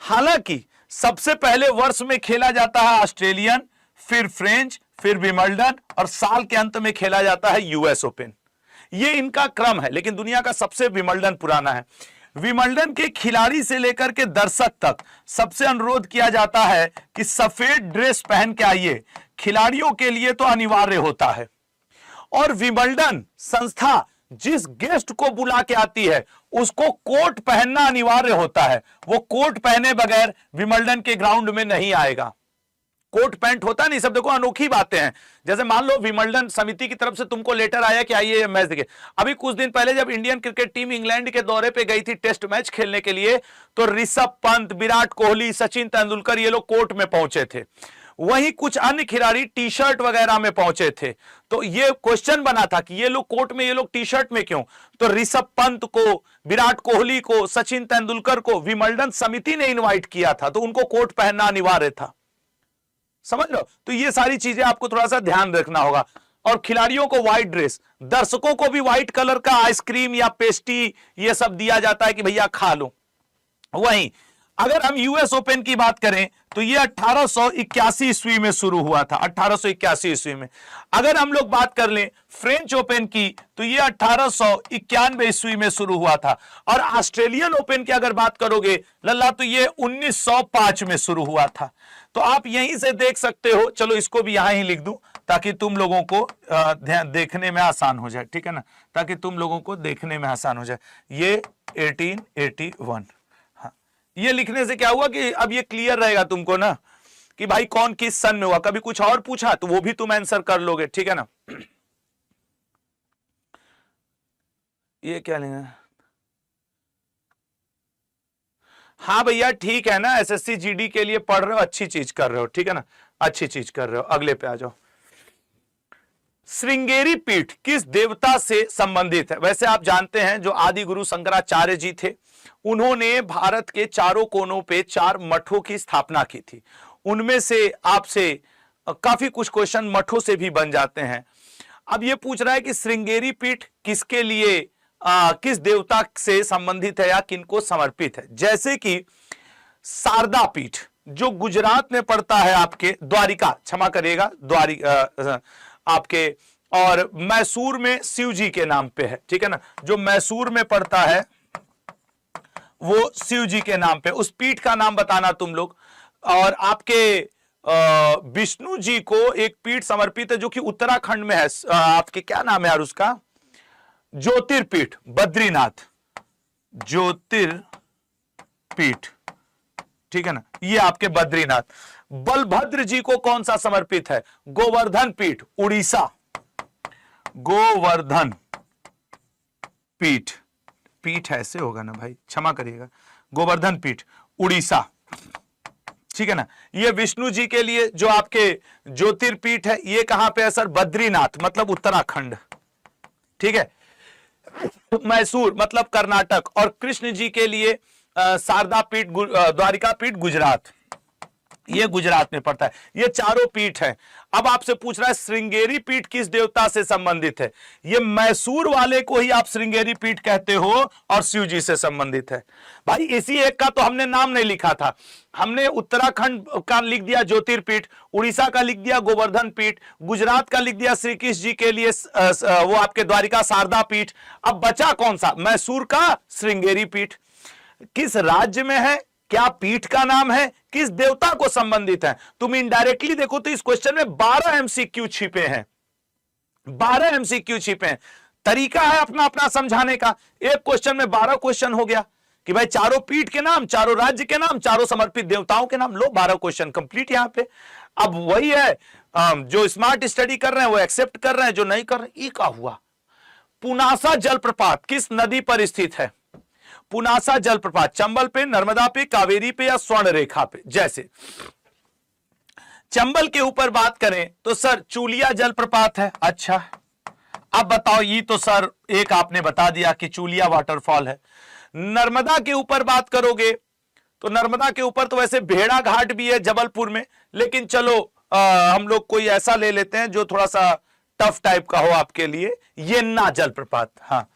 हालांकि सबसे पहले वर्ष में खेला जाता है ऑस्ट्रेलियन, फिर फ्रेंच, फिर विंबलडन, और साल के अंत में खेला जाता है यूएस ओपन। ये इनका क्रम है, लेकिन दुनिया का सबसे विंबलडन पुराना है। विंबलडन के खिलाड़ी से लेकर के दर्शक तक सबसे अनुरोध किया जाता है कि सफेद ड्रेस पहन के आइए, खिलाड़ियों के लिए तो अनिवार्य होता है। और विंबलडन संस्था जिस गेस्ट को बुला के आती है उसको कोट पहनना अनिवार्य होता है, वो कोट पहने बगैर विंबलडन के ग्राउंड में नहीं आएगा। कोट पैंट होता नहीं, सब देखो अनोखी बातें हैं। जैसे मान लो विंबलडन समिति की तरफ से तुमको लेटर आया कि आइए मैच देखे। अभी कुछ दिन पहले जब इंडियन क्रिकेट टीम इंग्लैंड के दौरे पे गई थी टेस्ट मैच खेलने के लिए, तो ऋषभ पंत, विराट कोहली, सचिन तेंदुलकर ये लोग कोर्ट में पहुंचे थे। वहीं कुछ अन्य खिलाड़ी टी शर्ट वगैरह में पहुंचे थे। तो ये क्वेश्चन बना था कि ये लोग कोर्ट में, ये लोग टी शर्ट में क्यों? तो ऋषभ पंत को, विराट कोहली को, सचिन तेंदुलकर को विंबलडन समिति ने इन्वाइट किया था, तो उनको कोट पहनना अनिवार्य था। समझ लो, तो ये सारी चीजें आपको थोड़ा सा ध्यान रखना होगा। और खिलाड़ियों को व्हाइट ड्रेस, दर्शकों को भी व्हाइट कलर का आइसक्रीम या पेस्ट्री ये सब दिया जाता है कि भैया खा लो। वहीं अगर हम यूएस ओपन की बात करें तो ये 1881 ईस्वी में शुरू हुआ था, 1881 ईस्वी में। अगर हम लोग बात कर लें फ्रेंच ओपन की तो ये 1891 ईस्वी में शुरू हुआ था। और ऑस्ट्रेलियन ओपन की अगर बात करोगे लल्ला तो ये 1905 में शुरू हुआ था। तो आप यहीं से देख सकते हो, चलो इसको भी यहां ही लिख दूं ताकि तुम लोगों को ध्यान देखने में आसान हो जाए, ठीक है ना, ताकि तुम लोगों को देखने में आसान हो जाए। ये 1881, ये लिखने से क्या हुआ कि अब ये क्लियर रहेगा तुमको ना कि भाई कौन किस सन में हुआ। कभी कुछ और पूछा तो वो भी तुम आंसर कर लोगे, ठीक है ना। ये क्या लेंगे? हाँ भैया ठीक है ना, एसएससी जीडी के लिए पढ़ रहे हो, अच्छी चीज कर रहे हो, ठीक है ना, अच्छी चीज कर रहे हो। अगले पे आ जाओ। श्रृंगेरी पीठ किस देवता से संबंधित है? वैसे आप जानते हैं जो आदि गुरु शंकराचार्य जी थे, उन्होंने भारत के चारों कोनों पे 4 मठों की स्थापना की थी। उनमें से आपसे काफी कुछ क्वेश्चन मठों से भी बन जाते हैं। अब ये पूछ रहा है कि श्रृंगेरी पीठ किसके लिए, किस देवता से संबंधित है या किनको समर्पित है? जैसे कि शारदा पीठ जो गुजरात में पड़ता है, आपके द्वारिका, क्षमा करिएगा, द्वारिका आपके, और मैसूर में शिव जी के नाम पे है, ठीक है ना। जो मैसूर में पड़ता है वो शिव जी के नाम पे, उस पीठ का नाम बताना तुम लोग। और आपके विष्णु जी को एक पीठ समर्पित है जो कि उत्तराखंड में है, आपके क्या नाम है यार उसका, ज्योतिर्पीठ, बद्रीनाथ ज्योतिर्पीठ, ठीक है ना, ये आपके बद्रीनाथ। बलभद्र जी को कौन सा समर्पित है? गोवर्धन पीठ, उड़ीसा, गोवर्धन पीठ, पीठ ऐसे होगा ना भाई, क्षमा करिएगा, गोवर्धन पीठ, उड़ीसा, ठीक है ना। ये विष्णु जी के लिए जो आपके ज्योतिर्पीठ है, ये कहां पे है सर? बद्रीनाथ मतलब उत्तराखंड, ठीक है। मैसूर मतलब कर्नाटक, और कृष्ण जी के लिए शारदा पीठ, द्वारिका पीठ गुजरात। ये गुजरात में पड़ता है। ये चारों पीठ है। अब आपसे पूछ रहा है श्रृंगेरी पीठ किस देवता से संबंधित है? ये मैसूर वाले को ही आप श्रृंगेरी पीठ कहते हो और शिव जी से संबंधित है। भाई इसी एक का तो हमने नाम नहीं लिखा था, हमने उत्तराखंड का लिख दिया ज्योतिर्पीठ, उड़ीसा का लिख दिया गोवर्धन पीठ, गुजरात का लिख दिया श्री कृष्ण जी के लिए वो आपके द्वारिका शारदा पीठ। अब बचा कौन सा? मैसूर का श्रृंगेरी पीठ। किस राज्य में है, क्या पीठ का नाम है, किस देवता को संबंधित है? तुम इनडायरेक्टली देखो तो इस क्वेश्चन में 12 एमसीक्यू छिपे हैं, 12 एमसीक्यू छिपे हैं। तरीका है अपना अपना समझाने का। एक क्वेश्चन में 12 क्वेश्चन हो गया कि भाई चारों पीठ के नाम, चारों राज्य के नाम, चारों समर्पित देवताओं के नाम। लो 12 क्वेश्चन कंप्लीट यहां पे। अब वही है, जो स्मार्ट स्टडी कर रहे हैं वो एक्सेप्ट कर रहे हैं, जो नहीं कर रहे ये क्या हुआ? पुनासा जलप्रपात किस नदी पर स्थित है? पुनासा जलप्रपात चंबल पे, नर्मदा पे, कावेरी पे या स्वर्ण रेखा पे? जैसे चंबल के ऊपर बात करें तो सर चूलिया जलप्रपात है। अच्छा अब बताओ, ये तो सर एक आपने बता दिया कि चूलिया वाटरफॉल है। नर्मदा के ऊपर बात करोगे तो नर्मदा के ऊपर तो वैसे भेड़ा घाट भी है जबलपुर में, लेकिन चलो हम लोग कोई ऐसा ले लेते हैं जो थोड़ा सा टफ टाइप का हो आपके लिए। येन्ना जलप्रपात, हाँ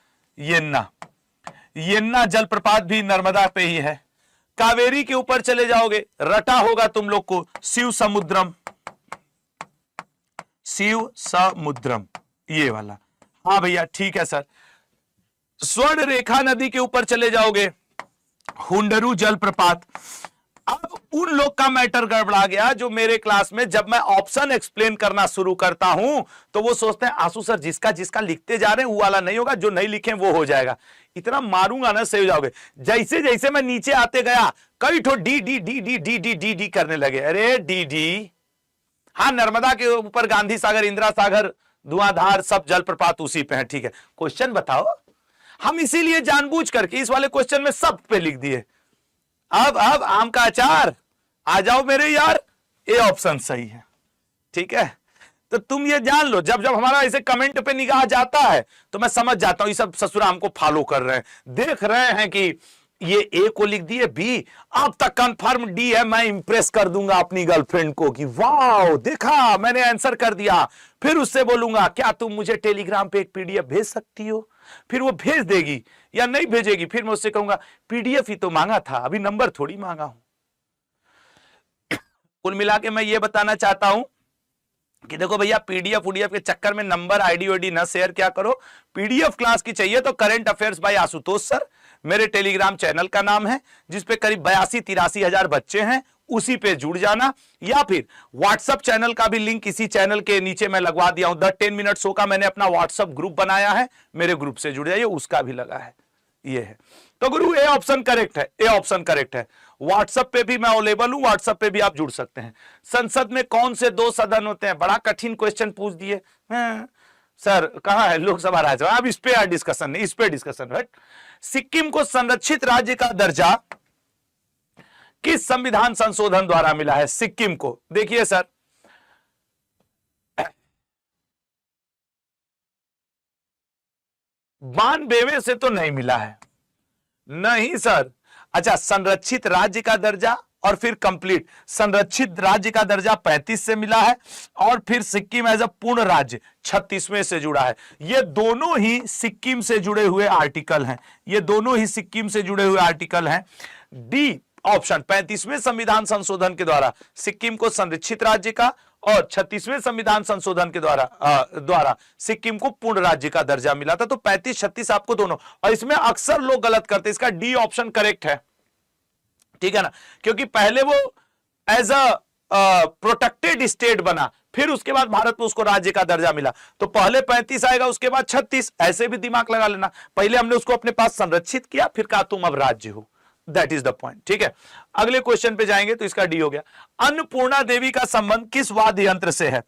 येन्ना जलप्रपात भी नर्मदा पे ही है। कावेरी के ऊपर चले जाओगे, रटा होगा तुम लोग को शिव समुद्रम, शिव समुद्रम ये वाला। हाँ भैया ठीक है सर। स्वर्ण रेखा नदी के ऊपर चले जाओगे, हुंडरू जलप्रपात। अब उन लोग का मैटर गड़बड़ा गया जो मेरे क्लास में जब मैं ऑप्शन एक्सप्लेन करना शुरू करता हूं तो वो सोचते हैं आंसू सर जिसका जिसका लिखते जा रहे हैं वो वाला नहीं होगा, जो नहीं लिखे वो हो जाएगा। इतना मारूंगा ना सही हो जाओगे। जैसे जैसे मैं नीचे आते गया कई ठो D D D D D D D D करने लगे। अरे डी डी, हाँ नर्मदा के ऊपर गांधी सागर, इंदिरा सागर, धुआंधार सब जलप्रपात उसी पे है। ठीक है, क्वेश्चन बताओ। हम इसीलिए जानबूझ करके इस वाले क्वेश्चन में सब पे लिख दिए। अब आम का अचार आ जाओ मेरे यार, ए ऑप्शन सही है। ठीक है, तो तुम ये जान लो, जब जब हमारा ऐसे कमेंट पे निगाह जाता है तो मैं समझ जाता हूं ये सब ससुरा हमको फॉलो कर रहे हैं, देख रहे हैं कि ये ए को लिख दिए बी, अब तक कंफर्म डी है। मैं इंप्रेस कर दूंगा अपनी गर्लफ्रेंड को कि वाह देखा मैंने आंसर कर दिया। फिर उससे बोलूंगा क्या तुम मुझे टेलीग्राम पे एक पीडीएफ भेज सकती हो? फिर वो भेज देगी या नहीं भेजेगी, फिर मैं उससे कहूंगा पीडीएफ ही तो मांगा था, अभी नंबर थोड़ी मांगा हूं। कुल मिला के मैं ये बताना चाहता हूं कि देखो भैया पीडीएफ के चक्कर में नंबर आईडी वाईडी ना शेयर क्या करो। पीडीएफ क्लास की चाहिए तो current affairs by Ashutosh sir मेरे टेलीग्राम चैनल का नाम है, जिसपे करीब 82-83 हजार बच्चे हैं, उसी पे जुड़ जाना। या फिर व्हाट्सएप चैनल का भी लिंक इसी चैनल के नीचे मैं लगवा दिया हूं। द 10 मिनट शो का मैंने अपना व्हाट्सएप ग्रुप बनाया है, मेरे ग्रुप से जुड़ जाइए, उसका भी लगा है। ये है तो गुरु ए ऑप्शन करेक्ट है, ए ऑप्शन करेक्ट है। व्हाट्सएप पे भी मैं अवेलेबल हूं, व्हाट्सएप पे भी आप जुड़ सकते हैं। संसद में कौन से 2 सदन होते हैं? बड़ा कठिन क्वेश्चन पूछ दिए सर, कहां है लोकसभा राज्यसभा? अब इस पे डिस्कशन नहीं, इस पे डिस्कशन है। सिक्किम को संरक्षित राज्य का दर्जा किस संविधान संशोधन द्वारा मिला है? सिक्किम को देखिए सर, बानबेवे से तो नहीं मिला है, नहीं सर। अच्छा, संरक्षित राज्य का दर्जा और फिर कंप्लीट संरक्षित राज्य का दर्जा 35 से मिला है, और फिर सिक्किम एज अ पूर्ण राज्य 36वें से जुड़ा है। ये दोनों ही सिक्किम से जुड़े हुए आर्टिकल हैं, ये दोनों ही सिक्किम से जुड़े हुए आर्टिकल हैं। डी ऑप्शन 35वें संविधान संशोधन के द्वारा सिक्किम को संरक्षित राज्य का और 36वें संविधान संशोधन के द्वारा सिक्किम को पूर्ण राज्य का दर्जा मिला था। तो 35-36 आपको दोनों, और इसमें अक्सर लोग गलत करते हैं, इसका डी ऑप्शन करेक्ट है। ठीक है ना, क्योंकि पहले वो एज अ प्रोटेक्टेड स्टेट बना, फिर उसके बाद भारत में उसको राज्य का दर्जा मिला। तो पहले 35 आएगा, उसके बाद 36, ऐसे भी दिमाग लगा लेना। पहले हमने उसको अपने पास संरक्षित किया, फिर कहा तुम अब राज्य हो। That is the point. ठीक है, अगले क्वेश्चन पे जाएंगे तो इसका डी हो गया। अन्नपूर्णा देवी का संबंध किस वाद्य यंत्र से है?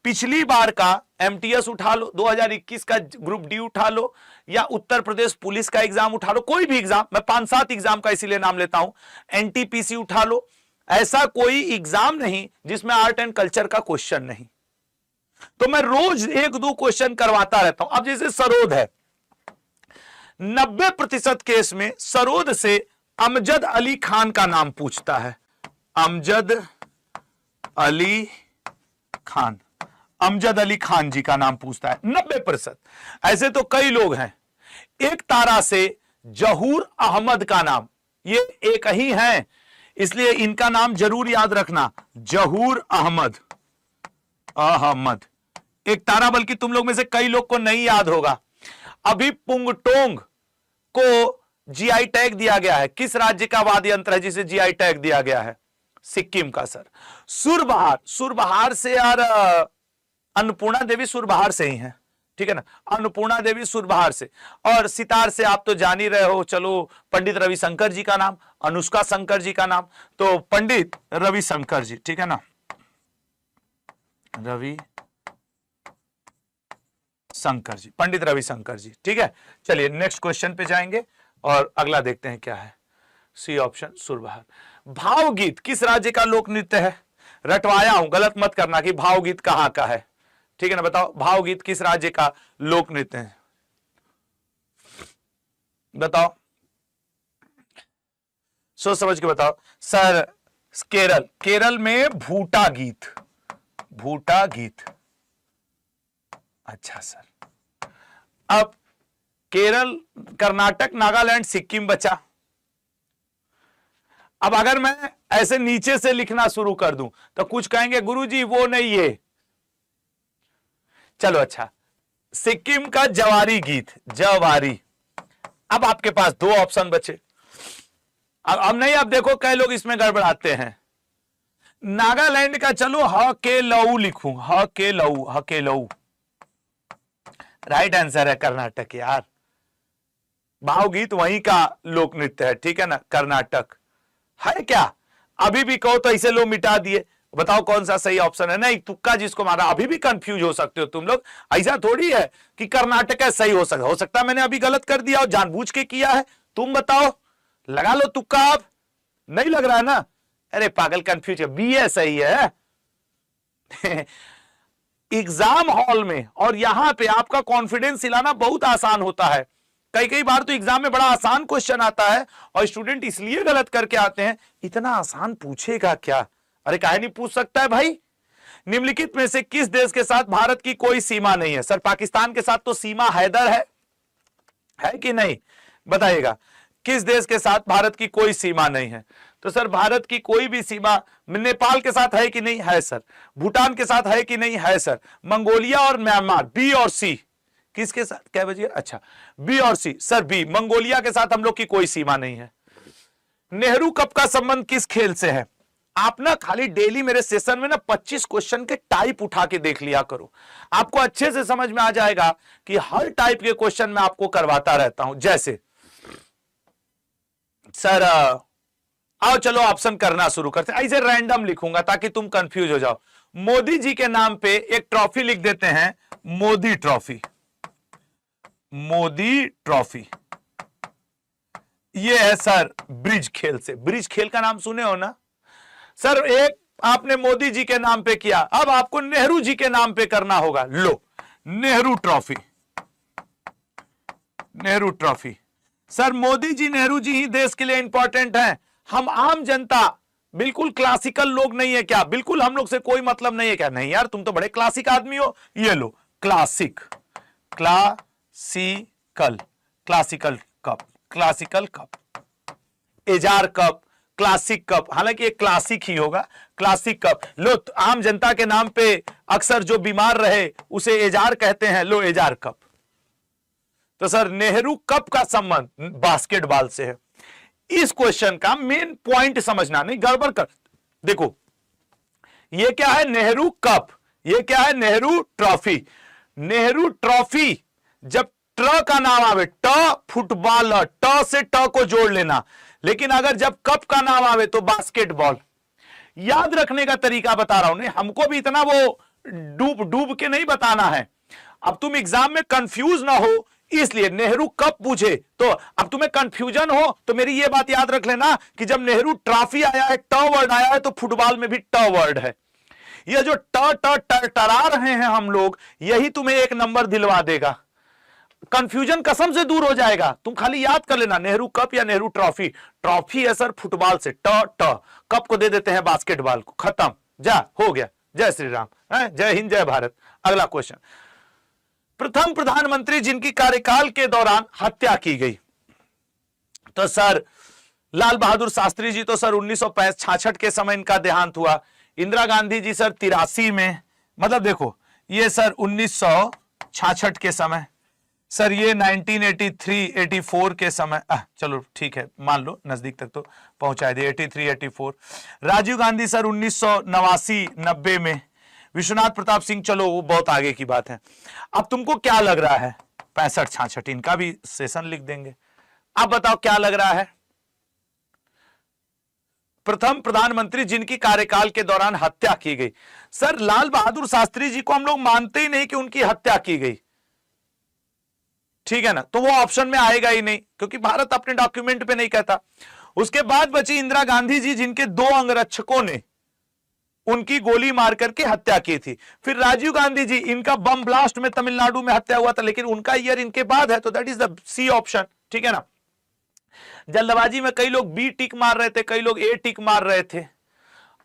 पिछली बार का एमटीएस उठा लो, 2021 का ग्रुप डी उठा लो, या उत्तर प्रदेश पुलिस का एग्जाम उठा लो, कोई भी एग्जाम, मैं 5-7 एग्जाम का इसीलिए नाम लेता हूं। एनटीपीसी उठा लो, ऐसा कोई एग्जाम नहीं जिसमें आर्ट एंड कल्चर का क्वेश्चन नहीं। तो मैं रोज 1-2 क्वेश्चन करवाता रहता हूं। अब जैसे सरोद है, 90% केस में सरोद से अमजद अली खान का नाम पूछता है। अमजद अली खान, अमजद अली खान जी का नाम पूछता है 90%। ऐसे तो कई लोग हैं। एक तारा से जहूर अहमद का नाम, ये एक ही है, इसलिए इनका नाम जरूर याद रखना, जहूर अहमद। अहमद एक तारा, बल्कि तुम लोग में से कई लोग को नहीं याद होगा। अभी पुंगटोंग को जीआई टैग दिया गया है। किस राज्य का वाद्य यंत्र है जिसे जीआई टैग दिया गया है? सिक्किम का सर। सुरबहार, सुरबहार से यार अन्नपूर्णा देवी सुरबहार से ही है, ठीक है ना, अन्नपूर्णा देवी सुरबहार से। और सितार से आप तो जान ही रहे हो, चलो पंडित रविशंकर जी का नाम, अनुष्का शंकर जी का नाम, तो पंडित रविशंकर जी, ठीक है ना, रवि शंकर जी, पंडित रविशंकर जी, ठीक है। चलिए नेक्स्ट क्वेश्चन पे जाएंगे और अगला देखते हैं क्या है। सी ऑप्शन सुरबहार। भावगीत किस राज्य का लोक नृत्य है? रटवाया हूं, गलत मत करना कि भावगीत कहां का है, ठीक है ना। बताओ भावगीत किस राज्य का लोक नृत्य है? बताओ, सोच समझ के बताओ। सर केरल, केरल में भूटा गीत, भूटा गीत। अच्छा सर, अब केरल, कर्नाटक, नागालैंड, सिक्किम बचा। अब अगर मैं ऐसे नीचे से लिखना शुरू कर दूं तो कुछ कहेंगे गुरुजी वो नहीं ये। चलो अच्छा, सिक्किम का जवारी गीत, जवारी। अब आपके पास दो ऑप्शन बचे। अब नहीं, अब देखो कई लोग इसमें गड़बड़ाते हैं। नागालैंड का चलो ह के लऊ लिखूं, ह के लऊ, ह के लऊ। राइट आंसर है कर्नाटक यार। भावगीत वहीं का लोक नृत्य है, ठीक है ना, कर्नाटक है। क्या अभी भी कहो तो ऐसे लोग मिटा दिए, बताओ कौन सा सही ऑप्शन है? नहीं, तुक्का जिसको मारा। अभी भी कंफ्यूज हो सकते हो तुम लोग, ऐसा थोड़ी है कि कर्नाटक है सही हो सकता है मैंने अभी गलत कर दिया और जानबूझ के किया है। तुम बताओ, लगा लो तुक्का। आप नहीं लग रहा है ना? अरे पागल, कंफ्यूज है, बी है सही है। एग्जाम हॉल में और यहां पे आपका कॉन्फिडेंस हिलाना बहुत आसान होता है। कई कई बार तो एग्जाम में बड़ा आसान क्वेश्चन आता है और स्टूडेंट इसलिए गलत करके आते हैं, इतना आसान पूछेगा क्या? अरे काहे नहीं पूछ सकता है भाई। निम्नलिखित में से किस देश के साथ भारत की कोई सीमा नहीं है? सर पाकिस्तान के साथ तो सीमा हैदर है कि नहीं? बताइएगा, किस देश के साथ भारत की कोई सीमा नहीं है? तो सर भारत की कोई भी सीमा नेपाल के साथ है कि नहीं? है सर। भूटान के साथ है कि नहीं? है सर। मंगोलिया और म्यांमार, बी और सी। किसके साथ? क्या बजिए? अच्छा, बी और सी। सर बी, मंगोलिया के साथ हम लोग की कोई सीमा नहीं है। नेहरू कप का संबंध किस खेल से है? आप ना खाली डेली मेरे सेशन में ना 25 क्वेश्चन के टाइप उठा के देख लिया करो, आपको अच्छे से समझ में आ जाएगा कि हर टाइप के क्वेश्चन मैं आपको करवाता रहता हूं। जैसे सर आओ चलो ऑप्शन करना शुरू करते हैं। ऐसे रैंडम लिखूंगा ताकि तुम कंफ्यूज हो जाओ। मोदी जी के नाम पे एक ट्रॉफी लिख देते हैं, मोदी ट्रॉफी। मोदी ट्रॉफी ये है सर ब्रिज खेल से। ब्रिज खेल का नाम सुने हो ना सर? एक आपने मोदी जी के नाम पे किया, अब आपको नेहरू जी के नाम पे करना होगा। लो Nehru trophy, Nehru trophy. Sir Modi ji Nehru ji ही देश के लिए इंपॉर्टेंट हैं, हम आम जनता बिल्कुल क्लासिकल लोग नहीं है क्या? बिल्कुल हम लोग से कोई मतलब नहीं है क्या? नहीं यार, तुम तो बड़े क्लासिक आदमी हो। ये लो classic, classical, classical cup, classical cup, एजार कप, क्लासिक कप। हालांकि ये क्लासिक ही होगा, क्लासिक कप। लो आम जनता के नाम पे अक्सर जो बीमार रहे उसे एजार कहते हैं, लो एजार कप। तो सर नेहरू कप का संबंध बास्केटबॉल से है। इस क्वेश्चन का मेन पॉइंट समझना, नहीं गड़बड़ कर। देखो ये क्या है? नेहरू कप। ये क्या है? नेहरू ट्रॉफी। नेहरू ट्रॉफी, जब ट्र का नाम आवे, ट फुटबॉल, ट से ट को जोड़ लेना। लेकिन अगर जब कप का नाम आवे तो बास्केटबॉल। याद रखने का तरीका बता रहा हूं, नहीं हमको भी इतना वो डूब डूब के नहीं बताना है। अब तुम एग्जाम में कंफ्यूज ना हो, इसलिए नेहरू कप पूछे तो अब तुम्हें कंफ्यूजन हो तो मेरी ये बात याद रख लेना कि जब नेहरू ट्रॉफी आया है, ट वर्ड आया है, तो फुटबॉल में भी ट वर्ड है। ये जो ट ट टरा रहे हैं हम लोग, यही तुम्हें एक नंबर दिलवा देगा। कंफ्यूजन कसम से दूर हो जाएगा। तुम खाली याद कर लेना, नेहरू कप या नेहरू ट्रॉफी। ट्रॉफी है सर फुटबॉल से, ट ट, कप को दे देते हैं बास्केटबॉल को, खत्म। जा, हो गया। जय श्री राम, जय हिंद, जय भारत। अगला क्वेश्चन, प्रथम प्रधानमंत्री जिनकी कार्यकाल के दौरान हत्या की गई। तो सर लाल बहादुर शास्त्री जी तो सर 1966 के समय इनका देहांत हुआ। इंदिरा गांधी जी सर 83 में, मतलब देखो ये सर 1966 के समय, सर ये 1983-84 के समय, चलो ठीक है मान लो, नजदीक तक तो पहुंचा दे, 83-84। राजीव गांधी सर 1989-90 में। विश्वनाथ प्रताप सिंह, चलो वो बहुत आगे की बात है। अब तुमको क्या लग रहा है, 65-66, इनका भी सेशन लिख देंगे। अब बताओ क्या लग रहा है, प्रथम प्रधानमंत्री जिनकी कार्यकाल के दौरान हत्या की गई। सर लाल बहादुर शास्त्री जी को हम लोग मानते ही नहीं कि उनकी हत्या की गई, ठीक है ना, तो वो ऑप्शन में आएगा ही नहीं, क्योंकि भारत अपने डॉक्यूमेंट पे नहीं कहता। उसके बाद बची इंदिरा गांधी जी, जिनके 2 अंगरक्षकों ने उनकी गोली मार करके हत्या की थी। फिर राजीव गांधी जी, इनका बम ब्लास्ट में तमिलनाडु में हत्या हुआ था, लेकिन उनका ईयर इनके बाद है, तो that is the C option, ठीक है ना। जल्दबाजी में कई लोग बी टिक मार रहे थे, कई लोग ए टिक मार रहे थे।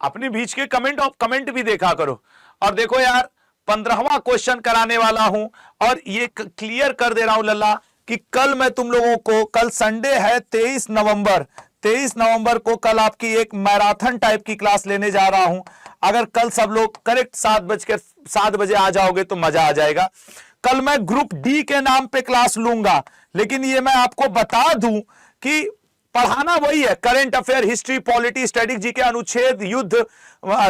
अपने बीच के कमेंट भी देखा करो। और देखो यार 15वां क्वेश्चन कराने वाला हूं, और ये क्लियर कर दे रहा हूं लल्ला कि कल मैं तुम लोगों को, कल संडे है 23 नवंबर को कल आपकी एक मैराथन टाइप की क्लास लेने जा रहा हूं। अगर कल सब लोग करेक्ट 7 बजे आ जाओगे तो मजा आ जाएगा। कल मैं ग्रुप डी के नाम पे क्लास लूंगा, लेकिन ये मैं आपको बता दूं कि पढ़ाना वही है, current affair, history, polity, static GK, अनुच्छेद, युद्ध,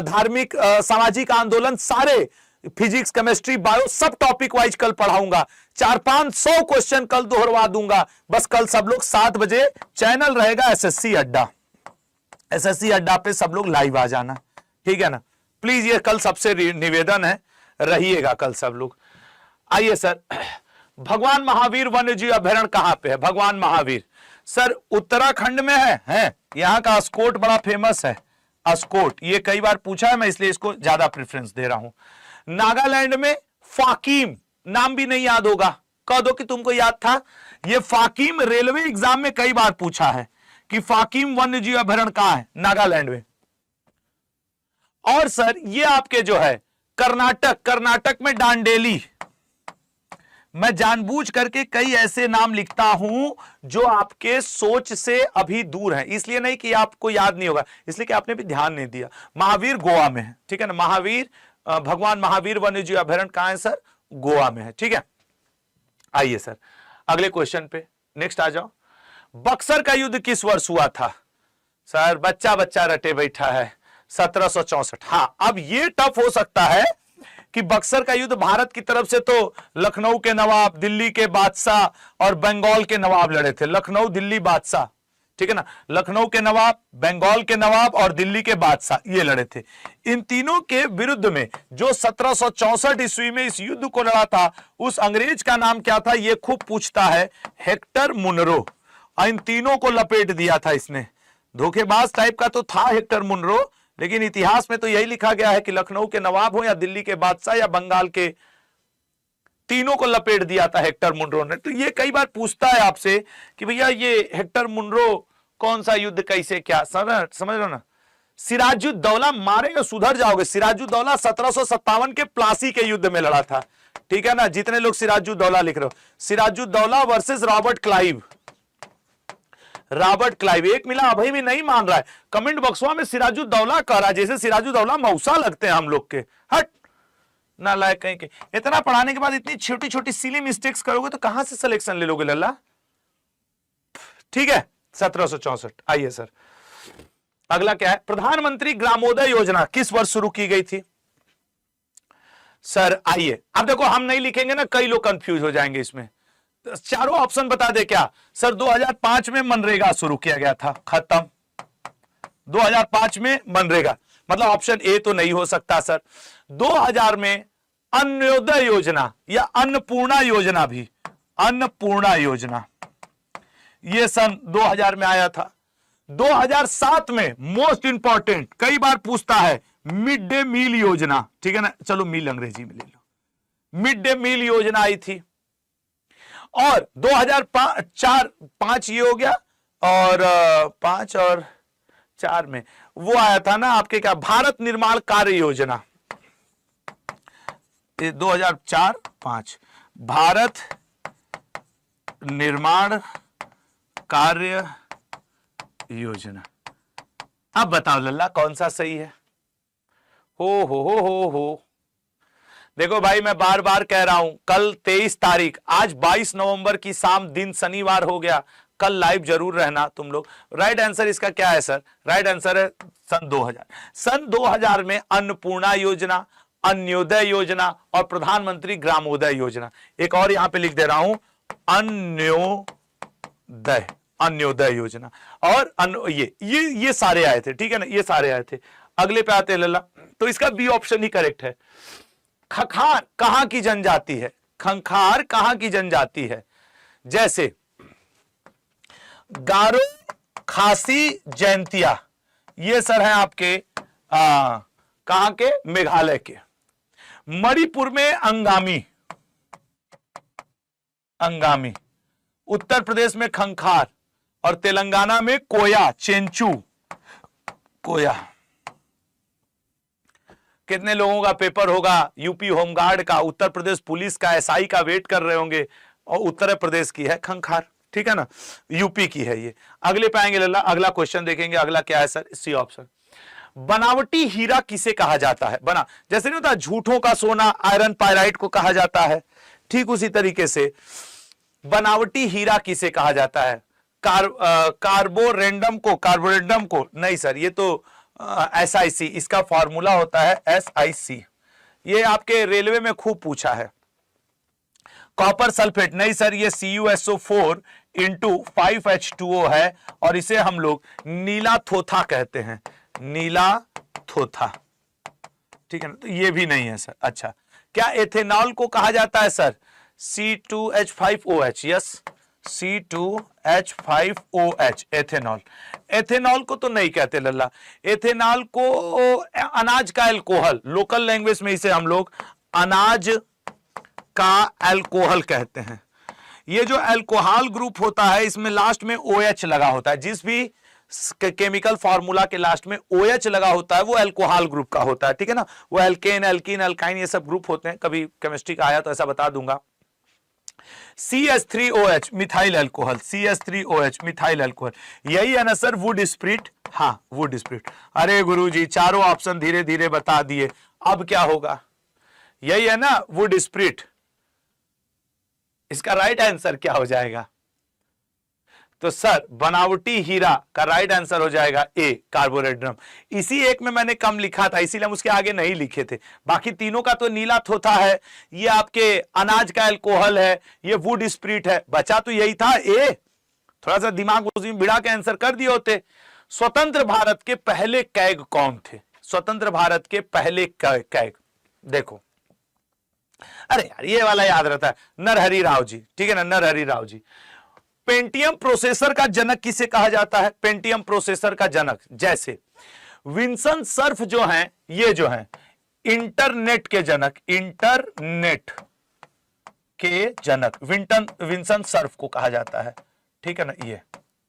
धार्मिक, सामाजिक आंदोलन, सारे फिजिक्स, केमिस्ट्री, बायो, सब टॉपिक वाइज कल पढ़ाऊंगा। 400-500 क्वेश्चन कल दोहरवा दूंगा। बस कल सब लोग 7 बजे चैनल रहेगा एसएससी अड्डा पे सब लोग लाइव आ जाना, ठीक है ना। प्लीज ये कल सबसे निवेदन है, रहिएगा कल सब लोग। आइए सर, भगवान महावीर वन्यजीव अभयारण्य कहां पे है? भगवान महावीर सर उत्तराखंड में है। यहां का अस्कोट बड़ा फेमस है, अस्कोट, ये कई बार पूछा है, मैं इसलिए इसको ज्यादा प्रेफरेंस दे रहा हूं। नागालैंड में फाकिम, नाम भी नहीं याद होगा, कह दो कि तुमको याद था। ये फाकिम रेलवे एग्जाम में कई बार पूछा है कि फाकिम वन्यजीव अभयारण्य कहां है, नागालैंड में। और सर ये आपके जो है कर्नाटक में डांडेली। मैं जानबूझ करके कई ऐसे नाम लिखता हूं जो आपके सोच से अभी दूर है, इसलिए नहीं कि आपको याद नहीं होगा, इसलिए कि आपने भी ध्यान नहीं दिया। महावीर गोवा में है, ठीक है ना। महावीर, भगवान महावीर वन्यजीव अभयारण्य कहां है सर? गोवा में है, ठीक है। आइए सर अगले क्वेश्चन पे, नेक्स्ट आ जाओ। बक्सर का युद्ध किस वर्ष हुआ था? सर बच्चा रटे बैठा है, 1764। हां, अब ये टफ हो सकता है कि बक्सर का युद्ध भारत की तरफ से तो लखनऊ के नवाब, दिल्ली के बादशाह और बंगाल के नवाब लड़े थे। लखनऊ, दिल्ली, बादशाह, ठीक है ना। लखनऊ के नवाब, बंगाल के नवाब और दिल्ली के बादशाह, ये लड़े थे। इन तीनों के विरुद्ध में जो 1764 ईस्वी में इस युद्ध को लड़ा था, उस अंग्रेज का नाम क्या था? ये खूब पूछता है, हेक्टर मुनरो। इन तीनों को लपेट दिया था इसने। धोखेबाज टाइप का तो था हेक्टर मुनरो, लेकिन इतिहास में तो यही लिखा गया है कि लखनऊ के नवाब हो या दिल्ली के बादशाह या बंगाल के, तीनों को लपेट दिया था हेक्टर मुनरो ने। तो ये कई बार पूछता है आपसे कि भैया ये हेक्टर मुनरो कौन सा युद्ध, कैसे, क्या, समझ लो ना। सिराजुद्दौला, मारेंगे सुधर जाओगे, सिराजुद्दौला 1757 के प्लासी के युद्ध में लड़ा था, ठीक है ना। जितने लोग सिराजुद्दौला लिख रहे हो, सिराजुद्दौला वर्सेस रॉबर्ट क्लाइव। एक मिला, अभी भी नहीं मान रहा है, कमेंट बॉक्सवा में सिराजुद्दौला कह रहा है, जैसे सिराजुद्दौला मौसा लगते हैं हम लोग के। हट ना लायक कहीं के। इतना पढ़ाने के बाद इतनी छोटी छोटी सिली मिस्टेक्स करोगे तो कहां से सिलेक्शन ले लोगे लल्ला, ठीक है। 1764। आइए सर अगला क्या है? प्रधानमंत्री ग्रामोदय योजना किस वर्ष शुरू की गई थी? सर आइए, अब देखो हम नहीं लिखेंगे ना, कई लोग कंफ्यूज हो जाएंगे इसमें। चारों ऑप्शन बता दे क्या? सर 2005 में मनरेगा शुरू किया गया था, खत्म। 2005 में मनरेगा, मतलब ऑप्शन ए तो नहीं हो सकता सर। 2000 में अन्योदय योजना या अन्नपूर्णा योजना भी, अन्नपूर्णा योजना, यह सन 2000 में आया था। 2007 में मोस्ट इंपॉर्टेंट, कई बार पूछता है, मिड डे मील योजना, ठीक है ना। चलो मील अंग्रेजी में ले लो, मिड डे मील योजना आई थी। और 2005 ये हो गया, और 5 और 2004 में वो आया था ना आपके, क्या, भारत निर्माण कार्य योजना, 2004-5 भारत निर्माण कार्य योजना। अब बताओ लल्ला कौन सा सही है? हो। देखो भाई, मैं बार बार कह रहा हूं, कल 23 तारीख, आज 22 नवंबर की शाम, दिन शनिवार हो गया, कल लाइव जरूर रहना तुम लोग। राइट आंसर इसका क्या है सर? राइट आंसर है सन 2000। सन 2000 में अन्नपूर्णा योजना, अन्योदय योजना और प्रधानमंत्री ग्रामोदय योजना। एक और यहां पे लिख दे रहा हूं, अन्योदय योजना और ये सारे आए थे, ठीक है ना, ये सारे आए थे। अगले पे आते हैं लल्ला, तो इसका बी ऑप्शन ही करेक्ट है। खखार कहां की जनजाति है? खंखार कहां की जनजाति है? जैसे गारो, खासी, जैंतिया, ये सर है आपके कहां के? मेघालय के। मणिपुर में अंगामी, उत्तर प्रदेश में खंखार और तेलंगाना में कोया, चेंचू, कोया। कितने लोगों का पेपर होगा? यूपी होमगार्ड का, उत्तर प्रदेश पुलिस का, एसआई का वेट कर रहे होंगे, और उत्तर प्रदेश की है खंखार, ठीक है ना, यूपी की है ये। अगले पे आएंगे लल्ला, अगला क्वेश्चन देखेंगे। अगला क्या है सर? C option. बनावटी हीरा किसे कहा जाता है? जैसे नहीं होता झूठों का सोना, आयरन पायराइट को कहा जाता है, ठीक उसी तरीके से बनावटी हीरा किसे कहा जाता है? कार्बोरेंडम को नहीं सर, ये तो SiC, इसका फॉर्मूला होता है SiC। ये आपके रेलवे में खूब पूछा है। कॉपर सल्फेट नहीं सर, ये CuSO4 इंटू 5H2O है, और इसे हम लोग नीला थोथा कहते हैं, नीला थोथा, ठीक है ना, तो ये भी नहीं है सर। अच्छा, क्या एथेनॉल को कहा जाता है sir? C2H5OH, yes, C2H5OH, ethanol को तो नहीं कहते लल्ला। एथेनॉल को अनाज का एल्कोहल, लोकल लैंग्वेज में इसे हम लोग अनाज का एल्कोहल कहते हैं। ये जो एल्कोहल ग्रुप होता है, इसमें लास्ट में OH लगा होता है। जिस भी केमिकल फार्मूला के लास्ट में OH लगा होता है वो एल्कोहल ग्रुप का होता है, ठीक है ना। वो एल्केन, एल्कीन, एल्काइन, ये सब ग्रुप होते हैं। कभी केमिस्ट्री का आया तो ऐसा बता दूंगा। CH3OH methyl alcohol, CH3OH methyl alcohol, यही है ना सर वुड स्प्रिट? हाँ, वुड स्प्रिट। अरे गुरुजी, चारों ऑप्शन धीरे धीरे बता दिए, अब क्या होगा? यही है ना वुड स्प्रिट। इसका राइट आंसर क्या हो जाएगा? तो सर बनावटी हीरा का राइट आंसर हो जाएगा ए, कार्बोरेंडम। इसी एक में मैंने कम लिखा था, इसीलिए हम उसके आगे नहीं लिखे थे। बाकी तीनों का तो नीला थोथा है, ये आपके अनाज का अल्कोहल है, ये वुड स्प्रिट है। बचा तो यही था ए। थोड़ा सा दिमाग उसी में भिड़ा के आंसर कर दिए होते। स्वतंत्र भारत के पहले कैग कौन थे? स्वतंत्र भारत के पहले कैग देखो, अरे यार ये वाला याद रहता है, नरहरि राव जी, ठीक है ना, नरहरि राव जी। पेंटियम प्रोसेसर का जनक किसे कहा जाता है? पेंटियम प्रोसेसर का जनक, जैसे विंसन सर्फ जो हैं, ये जो हैं इंटरनेट के जनक, इंटरनेट के जनक विंसन सर्फ को कहा जाता है, ठीक है ना, ये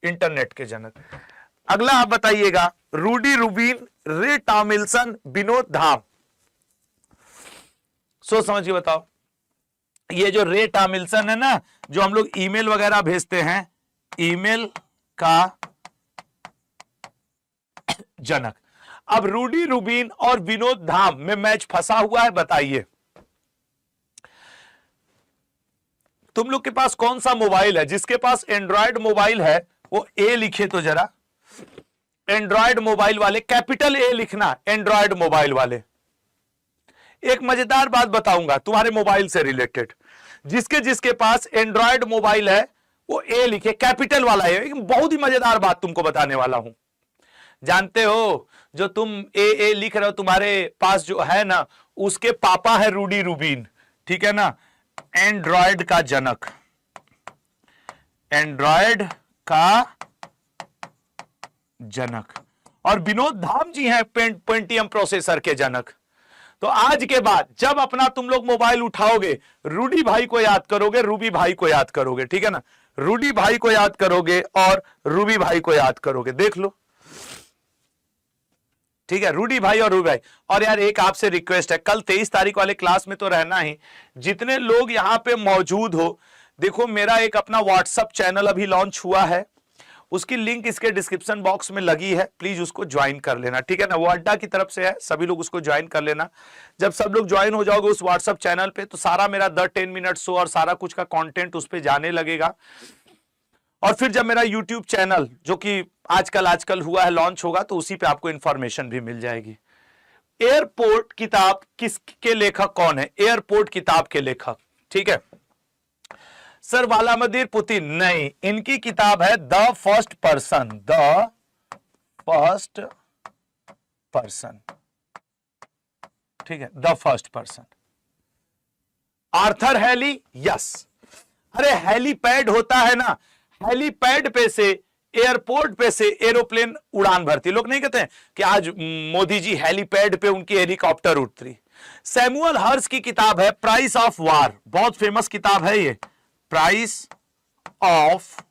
इंटरनेट के जनक। अगला आप बताइएगा, रूडी रूबिन, रे टॉमिल्सन, विनोद धाम। सोच समझ के बताओ। ये जो रे टॉमिल्सन है ना, जो हम लोग ईमेल वगैरह भेजते हैं, ईमेल का जनक। अब रूडी रूबिन और विनोद धाम में मैच फंसा हुआ है, बताइए तुम लोग के पास कौन सा मोबाइल है? जिसके पास एंड्रॉयड मोबाइल है वो ए लिखे तो जरा। एंड्रॉयड मोबाइल वाले कैपिटल ए लिखना, एंड्रॉयड मोबाइल वाले। एक मजेदार बात बताऊंगा तुम्हारे मोबाइल से रिलेटेड, जिसके जिसके पास एंड्रॉयड मोबाइल है वो ए लिखे, कैपिटल वाला है। एक बहुत ही मजेदार बात तुमको बताने वाला हूं। जानते हो जो तुम ए लिख रहे हो, तुम्हारे पास जो है ना, उसके पापा है रूडी रूबिन, ठीक है ना, एंड्रॉयड का जनक, एंड्रॉयड का जनक। और विनोद धाम जी हैं पेंटियम प्रोसेसर के जनक। तो आज के बाद जब अपना तुम लोग मोबाइल उठाओगे, रूडी भाई को याद करोगे, रूबी भाई को याद करोगे, ठीक है ना, रूडी भाई को याद करोगे और रूबी भाई को याद करोगे। देख लो ठीक है, रूडी भाई और रूबी भाई। और यार एक आपसे रिक्वेस्ट है, कल 23 तारीख वाले क्लास में तो रहना ही, जितने लोग यहाँ पे मौजूद हो, देखो मेरा एक अपना व्हाट्सएप चैनल अभी लॉन्च हुआ है, उसकी लिंक इसके डिस्क्रिप्शन बॉक्स में लगी है, प्लीज उसको ज्वाइन कर लेना, ठीक है ना। वो अड्डा की तरफ से है, सभी लोग उसको ज्वाइन कर लेना। जब सब लोग ज्वाइन हो जाओगे उस व्हाट्सएप चैनल पे, तो सारा मेरा द 10 मिनट शो और सारा कुछ का कंटेंट उस पर जाने लगेगा। और फिर जब मेरा यूट्यूब चैनल, जो कि आजकल हुआ है, लॉन्च होगा, तो उसी पे आपको इंफॉर्मेशन भी मिल जाएगी। एयरपोर्ट किताब किसके लेखक कौन है? एयरपोर्ट किताब के लेखक, ठीक है सर, व्लादिमीर पुतिन नहीं, इनकी किताब है the first person, the first person, ठीक है, the first person. Arthur Hailey, yes. अरे हेलीपैड होता है ना, हेलीपैड पे से, एयरपोर्ट पे से एरोप्लेन उड़ान भरती। लोग नहीं कहते हैं कि आज मोदी जी हेलीपैड पे उनकी हेलीकॉप्टर उड़ती। सैमुअल हर्स की किताब है प्राइस ऑफ वार, बहुत फेमस किताब है ये, price of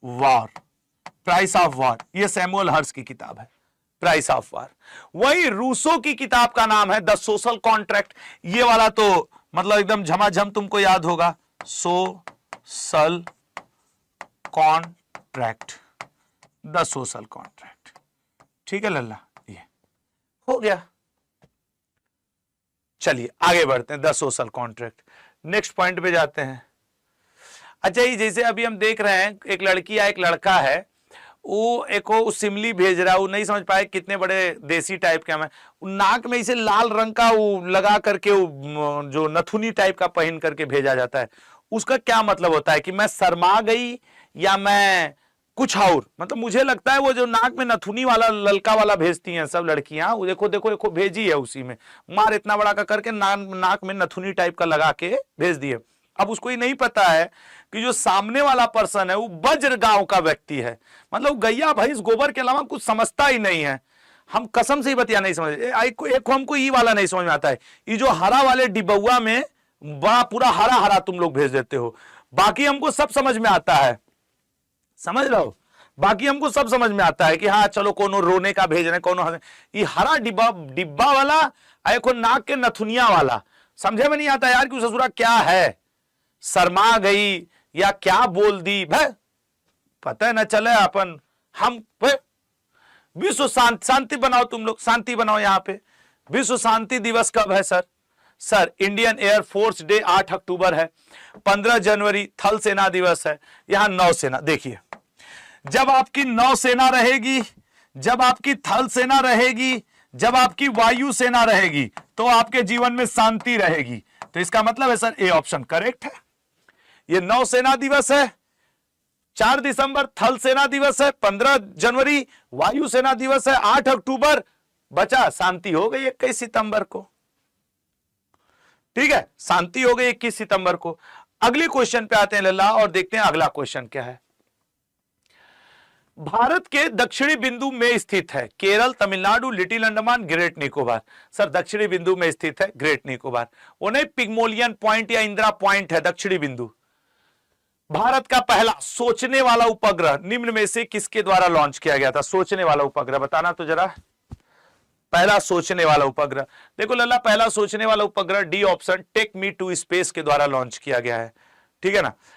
war, price of war, ये सैमुअल हर्स की किताब है, प्राइस ऑफ वार। वही रूसो की किताब का नाम है द सोशल कॉन्ट्रैक्ट। ये वाला तो मतलब एकदम झमाझम तुमको याद होगा, social contract, the social contract, ठीक है लल्ला, ये हो गया। चलिए आगे बढ़ते हैं, the social contract. Next point पे जाते हैं। अच्छा, ये जैसे अभी हम देख रहे हैं, एक लड़की या एक लड़का है, वो एक वो सिमली भेज रहा है, वो नहीं समझ पाए कितने बड़े देसी टाइप के हमें, नाक में इसे लाल रंग का वो लगा करके, वो जो नथुनी टाइप का पहन करके भेजा जाता है, उसका क्या मतलब होता है? कि मैं शर्मा गई या मैं कुछ और, मतलब मुझे लगता है वो जो नाक में नथुनी वाला ललका वाला भेजती हैं सब लड़कियां, वो देखो देखो देखो भेजी है, उसी में मार इतना बड़ा का करके नाक में नथुनी टाइप का लगा के भेज दिए। अब उसको ये नहीं पता है कि जो सामने वाला पर्सन है वो बज्र गांव का व्यक्ति है, मतलब गैया भैंस गोबर के अलावा कुछ समझता ही नहीं है। हम कसम से ही बतिया नहीं समझ, एक हमको ये वाला नहीं समझ में आता है, ये जो हरा वाले डिब्बुआ में बड़ा पूरा हरा हरा तुम लोग भेज देते हो, बाकी हमको सब समझ में आता है, समझ रहे हो, बाकी हमको सब समझ में आता है कि हाँ चलो कोनो रोने का भेज रहे, कोनो ये हरा डिब्बा वाला, एक नाक के नथुनिया वाला, समझे में नहीं आता यार कि ससुरा क्या है, शर्मा गई या क्या बोल दी, भाई पता है ना चले अपन, हम विश्व शांति बनाओ, तुम लोग शांति बनाओ। यहाँ पे विश्व शांति दिवस कब है sir? Sir Indian air force day 8 अक्टूबर है, 15 जनवरी थल सेना दिवस है, यहां नौसेना। देखिए जब आपकी नौसेना रहेगी, जब आपकी थल सेना रहेगी, जब आपकी वायु सेना रहेगी, तो आपके जीवन में शांति रहेगी। तो इसका मतलब है सर ए ऑप्शन करेक्ट है। ये नौसेना दिवस है, 4 दिसंबर थल सेना दिवस है, 15 जनवरी वायु सेना दिवस है, 8 अक्टूबर बचा शांति हो गई 21 सितंबर को, ठीक है, शांति हो गई 21 सितंबर को। अगले क्वेश्चन पे आते हैं लल्ला और देखते हैं अगला क्वेश्चन क्या है। भारत के दक्षिणी बिंदु में स्थित है Kerala, Tamil Nadu, little Andaman, great Nicobar. Sir दक्षिणी बिंदु में स्थित है ग्रेट निकोबार, वो नहीं पिग्मोलियन पॉइंट या इंदिरा पॉइंट है, दक्षिणी बिंदु। भारत का पहला सोचने वाला उपग्रह निम्न में से किसके द्वारा लॉन्च किया गया था? सोचने वाला उपग्रह बताना तो जरा, पहला सोचने वाला उपग्रह। देखो लल्ला, पहला सोचने वाला उपग्रह D option take me to space के द्वारा लॉन्च किया गया है, ठीक है ना।